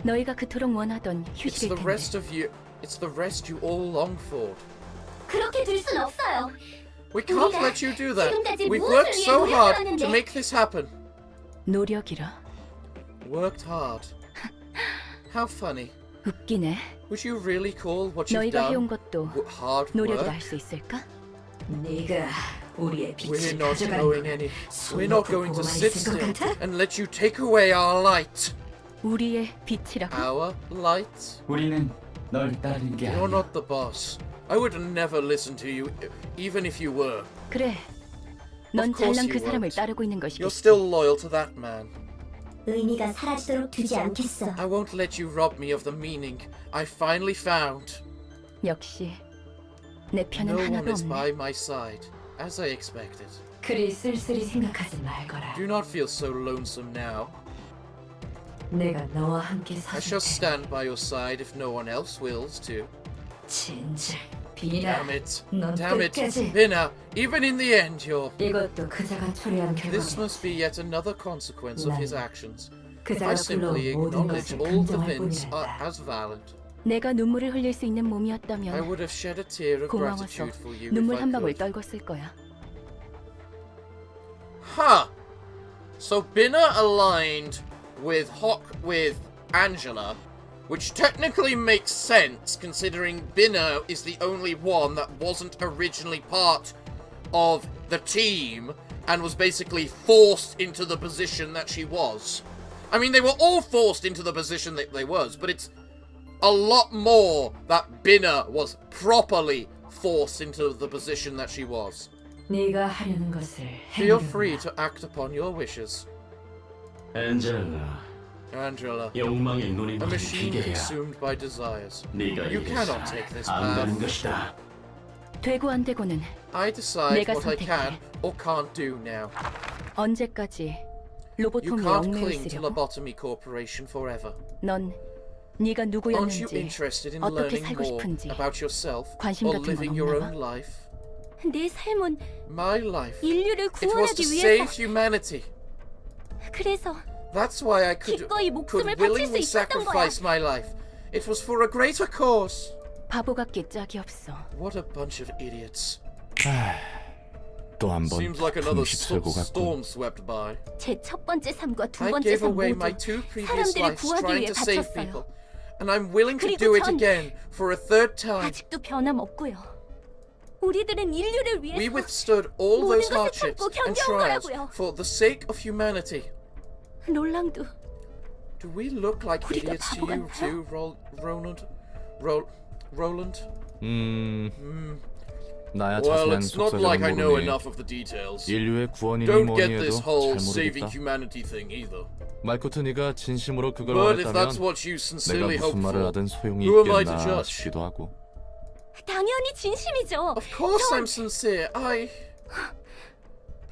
[SPEAKER 9] 너희가 그토록 원하던
[SPEAKER 1] It's
[SPEAKER 9] 휴식일
[SPEAKER 1] the
[SPEAKER 9] 텐데.
[SPEAKER 1] rest of you. It's the rest you all long for.
[SPEAKER 3] 그렇게 둘 순 없어요.
[SPEAKER 1] We can't
[SPEAKER 3] 우리가
[SPEAKER 1] let you do that.
[SPEAKER 3] 지금까지
[SPEAKER 1] We've
[SPEAKER 3] 무엇을
[SPEAKER 1] worked
[SPEAKER 3] 위해
[SPEAKER 1] so hard
[SPEAKER 3] 노력해왔는데.
[SPEAKER 1] to make this happen.
[SPEAKER 9] 노력이라.
[SPEAKER 1] Worked hard. How funny.
[SPEAKER 9] 웃기네.
[SPEAKER 1] Would you really call what you've
[SPEAKER 9] 너희가 해온
[SPEAKER 1] done
[SPEAKER 9] 것도
[SPEAKER 1] hard
[SPEAKER 9] 노력이라
[SPEAKER 1] work?
[SPEAKER 9] 할 수 있을까?
[SPEAKER 10] 네가 우리의
[SPEAKER 1] We're
[SPEAKER 10] 빛을
[SPEAKER 1] not
[SPEAKER 10] 가져가는
[SPEAKER 1] going
[SPEAKER 10] 걸
[SPEAKER 1] any.
[SPEAKER 10] 손
[SPEAKER 1] We're not
[SPEAKER 10] 놓고
[SPEAKER 1] going to
[SPEAKER 10] 보고만
[SPEAKER 1] sit
[SPEAKER 10] 있을 것
[SPEAKER 1] still
[SPEAKER 10] 같아?
[SPEAKER 1] and let you take away our light.
[SPEAKER 9] 우리의 빛이라고?
[SPEAKER 1] Our light.
[SPEAKER 11] 우리는 널 따르는 게
[SPEAKER 1] You're
[SPEAKER 11] 아니야.
[SPEAKER 1] not the boss. I would never listen to you, even if you were.
[SPEAKER 9] 그래. 넌
[SPEAKER 1] Of course
[SPEAKER 9] 잘난 그
[SPEAKER 1] you
[SPEAKER 9] 사람을
[SPEAKER 1] won't.
[SPEAKER 9] 따르고 있는
[SPEAKER 1] You're
[SPEAKER 9] 것이겠지.
[SPEAKER 1] still loyal to that man.
[SPEAKER 3] 의미가 사라지도록 두지 않겠어.
[SPEAKER 1] I won't let you rob me of the meaning I finally found.
[SPEAKER 9] 역시 내 편은
[SPEAKER 1] No one
[SPEAKER 9] 하나도
[SPEAKER 1] is by
[SPEAKER 9] 없네.
[SPEAKER 1] my side, as I expected.
[SPEAKER 10] 그리 쓸쓸히 생각하지 말거라.
[SPEAKER 1] Do not feel so lonesome now.
[SPEAKER 10] 내가 너와 함께
[SPEAKER 1] I
[SPEAKER 10] 서줄
[SPEAKER 1] shall
[SPEAKER 10] 테.
[SPEAKER 1] stand by your side if no one else wills to.
[SPEAKER 10] 진실. 비나,
[SPEAKER 1] Damn it.
[SPEAKER 10] 넌
[SPEAKER 1] Damn it.
[SPEAKER 10] 끝까지.
[SPEAKER 1] Bina, even in the end, you're...
[SPEAKER 10] 이것도 그자가 초래한
[SPEAKER 1] This
[SPEAKER 10] 결과네.
[SPEAKER 1] must be yet another consequence of his actions. I
[SPEAKER 10] 그자가
[SPEAKER 1] simply
[SPEAKER 10] 불러온 모든
[SPEAKER 1] acknowledge
[SPEAKER 10] 것을
[SPEAKER 1] all the
[SPEAKER 10] 긍정할
[SPEAKER 1] events
[SPEAKER 10] 뿐이란다.
[SPEAKER 1] as valid.
[SPEAKER 9] 내가 눈물을 흘릴 수 있는
[SPEAKER 1] I
[SPEAKER 9] 몸이었다면
[SPEAKER 1] would have shed a tear of
[SPEAKER 9] 고마워서
[SPEAKER 1] gratitude for you
[SPEAKER 9] 눈물
[SPEAKER 1] if I
[SPEAKER 9] 한 방울
[SPEAKER 1] could.
[SPEAKER 9] 떨궜을 거야.
[SPEAKER 1] Huh. So Bina aligned with Angela, which technically makes sense considering Bina is the only one that wasn't originally part of the team and was basically forced into the position that she was. I mean, they were all forced into the position that they was, but it's a lot more that Bina was properly forced into the position that she was.
[SPEAKER 10] 네가 하려는 것을
[SPEAKER 1] Feel
[SPEAKER 10] 행동하라.
[SPEAKER 1] free to act upon your wishes.
[SPEAKER 11] 엔젤라,
[SPEAKER 1] Angela,
[SPEAKER 11] 욕망의 눈이
[SPEAKER 1] a
[SPEAKER 11] 먼
[SPEAKER 1] machine
[SPEAKER 11] 기계야.
[SPEAKER 1] consumed by desires.
[SPEAKER 11] 네가
[SPEAKER 1] You cannot
[SPEAKER 11] 이래서
[SPEAKER 1] take this
[SPEAKER 11] 안 되는
[SPEAKER 1] path.
[SPEAKER 11] 것이다.
[SPEAKER 9] 되고 안 되고는
[SPEAKER 1] I decide
[SPEAKER 9] 내가
[SPEAKER 1] what I can
[SPEAKER 9] 선택해.
[SPEAKER 1] or can't do now.
[SPEAKER 9] 언제까지
[SPEAKER 1] You
[SPEAKER 9] 로보토미에
[SPEAKER 1] can't
[SPEAKER 9] 얽매여
[SPEAKER 1] cling to
[SPEAKER 9] 있으려고?
[SPEAKER 1] Lobotomy Corporation forever.
[SPEAKER 9] 넌 네가
[SPEAKER 1] Aren't you
[SPEAKER 9] 누구였는지
[SPEAKER 1] interested in
[SPEAKER 9] 어떻게
[SPEAKER 1] learning
[SPEAKER 9] 살고
[SPEAKER 1] more
[SPEAKER 9] 싶은지
[SPEAKER 1] about yourself
[SPEAKER 9] 관심
[SPEAKER 1] or
[SPEAKER 9] 같은 건
[SPEAKER 1] living your
[SPEAKER 9] 없나
[SPEAKER 1] own
[SPEAKER 9] 봐.
[SPEAKER 1] life?
[SPEAKER 3] 내 삶은
[SPEAKER 1] My life.
[SPEAKER 3] 인류를
[SPEAKER 1] It was to
[SPEAKER 3] 구원하기
[SPEAKER 1] save
[SPEAKER 3] 위해서.
[SPEAKER 1] humanity.
[SPEAKER 3] 그래서
[SPEAKER 1] That's why I could
[SPEAKER 3] 기꺼이 목숨을 바칠 수
[SPEAKER 1] willingly
[SPEAKER 3] 있었던 거야.
[SPEAKER 1] sacrifice my life. It was for a greater cause.
[SPEAKER 9] 바보 같기 짝이 없어.
[SPEAKER 1] What a bunch of idiots.
[SPEAKER 8] 또 한 번
[SPEAKER 1] Seems like another
[SPEAKER 8] 풍십설고 같고.
[SPEAKER 1] storm swept by.
[SPEAKER 3] 제 첫 번째 삶과 두
[SPEAKER 1] I
[SPEAKER 3] 번째
[SPEAKER 1] gave
[SPEAKER 3] 삶
[SPEAKER 1] away
[SPEAKER 3] 모두
[SPEAKER 1] my two previous
[SPEAKER 3] 사람들을
[SPEAKER 1] lives
[SPEAKER 3] 구하기
[SPEAKER 1] trying
[SPEAKER 3] 위해
[SPEAKER 1] to save
[SPEAKER 3] 바쳤어요.
[SPEAKER 1] people, and I'm willing to
[SPEAKER 3] 그리고
[SPEAKER 1] do it
[SPEAKER 3] 전
[SPEAKER 1] again for a third time.
[SPEAKER 3] 아직도 변함없고요. 우리들은 인류를 위해서
[SPEAKER 1] We withstood all
[SPEAKER 3] 모든
[SPEAKER 1] those
[SPEAKER 3] 것을
[SPEAKER 1] hardships
[SPEAKER 3] 참고
[SPEAKER 1] and
[SPEAKER 3] 견뎌온
[SPEAKER 1] trials
[SPEAKER 3] 거라고요.
[SPEAKER 1] for the sake of humanity.
[SPEAKER 3] 롤랑도
[SPEAKER 1] Do we look like
[SPEAKER 3] 우리가
[SPEAKER 1] idiots to
[SPEAKER 3] 바보
[SPEAKER 1] you
[SPEAKER 3] 같나요?
[SPEAKER 1] too, Roland?
[SPEAKER 2] 나야
[SPEAKER 1] Well,
[SPEAKER 2] 자세한
[SPEAKER 1] it's not like I
[SPEAKER 2] 속사정은
[SPEAKER 1] know
[SPEAKER 2] 모르니
[SPEAKER 1] enough of the details.
[SPEAKER 2] 인류의 구원이니
[SPEAKER 1] Don't
[SPEAKER 2] 뭐니
[SPEAKER 1] get
[SPEAKER 2] 해도
[SPEAKER 1] this
[SPEAKER 2] 잘
[SPEAKER 1] whole
[SPEAKER 2] 모르겠다.
[SPEAKER 1] saving humanity thing either.
[SPEAKER 2] 말코트 네가 진심으로 그걸
[SPEAKER 1] But if
[SPEAKER 2] 원했다면
[SPEAKER 1] that's what you
[SPEAKER 2] 내가
[SPEAKER 1] sincerely hope
[SPEAKER 2] 무슨 말을
[SPEAKER 1] for,
[SPEAKER 2] 하든 소용이
[SPEAKER 1] who am I to
[SPEAKER 2] 있겠나
[SPEAKER 1] judge?
[SPEAKER 2] 싶기도 하고.
[SPEAKER 3] 당연히 진심이죠.
[SPEAKER 1] Of course I'm sincere.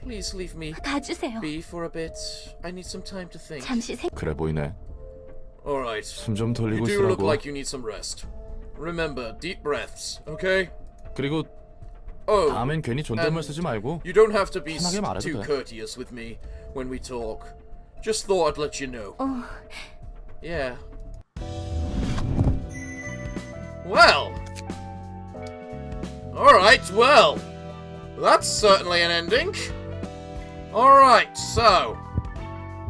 [SPEAKER 1] Please leave me
[SPEAKER 3] 가주세요.
[SPEAKER 1] be for a bit. I need some time to think.
[SPEAKER 3] 잠시
[SPEAKER 2] 그래 보이네.
[SPEAKER 1] Alright.
[SPEAKER 2] 숨 좀
[SPEAKER 1] You
[SPEAKER 2] 돌리고
[SPEAKER 1] do look
[SPEAKER 2] 있으라고.
[SPEAKER 1] like you need some rest. Remember, deep breaths, okay?
[SPEAKER 2] 그리고
[SPEAKER 1] Oh,
[SPEAKER 2] 다음엔 괜히 존댓말 쓰지 말고
[SPEAKER 1] you don't have to be
[SPEAKER 2] 편하게 말해도
[SPEAKER 1] too
[SPEAKER 2] 돼.
[SPEAKER 1] courteous with me when we talk. Just thought I'd let you know. Yeah. Well. Alright, well. That's certainly an ending. Alright, so.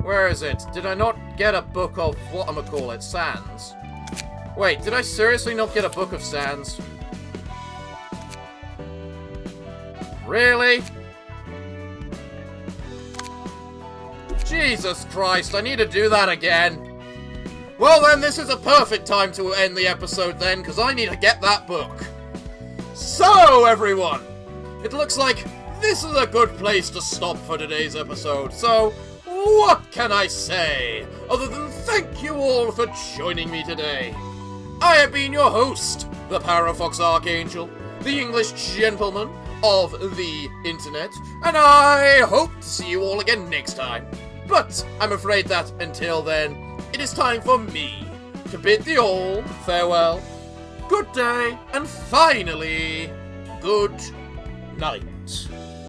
[SPEAKER 1] Where is it? Did I not get a book of whatchamacallit, Sands? Wait, did I seriously not get a book of Sands? Really? Jesus Christ, I need to do that again. Well then, this is a perfect time to end the episode then, because I need to get that book. So, everyone, it looks like this is a good place to stop for today's episode. So, what can I say, other than thank you all for joining me today. I have been your host, the Parafox Archangel, the English gentleman of the internet, and I hope to see you all again next time. But I'm afraid that until then, it is time for me to bid thee all farewell, good day, and finally, good night.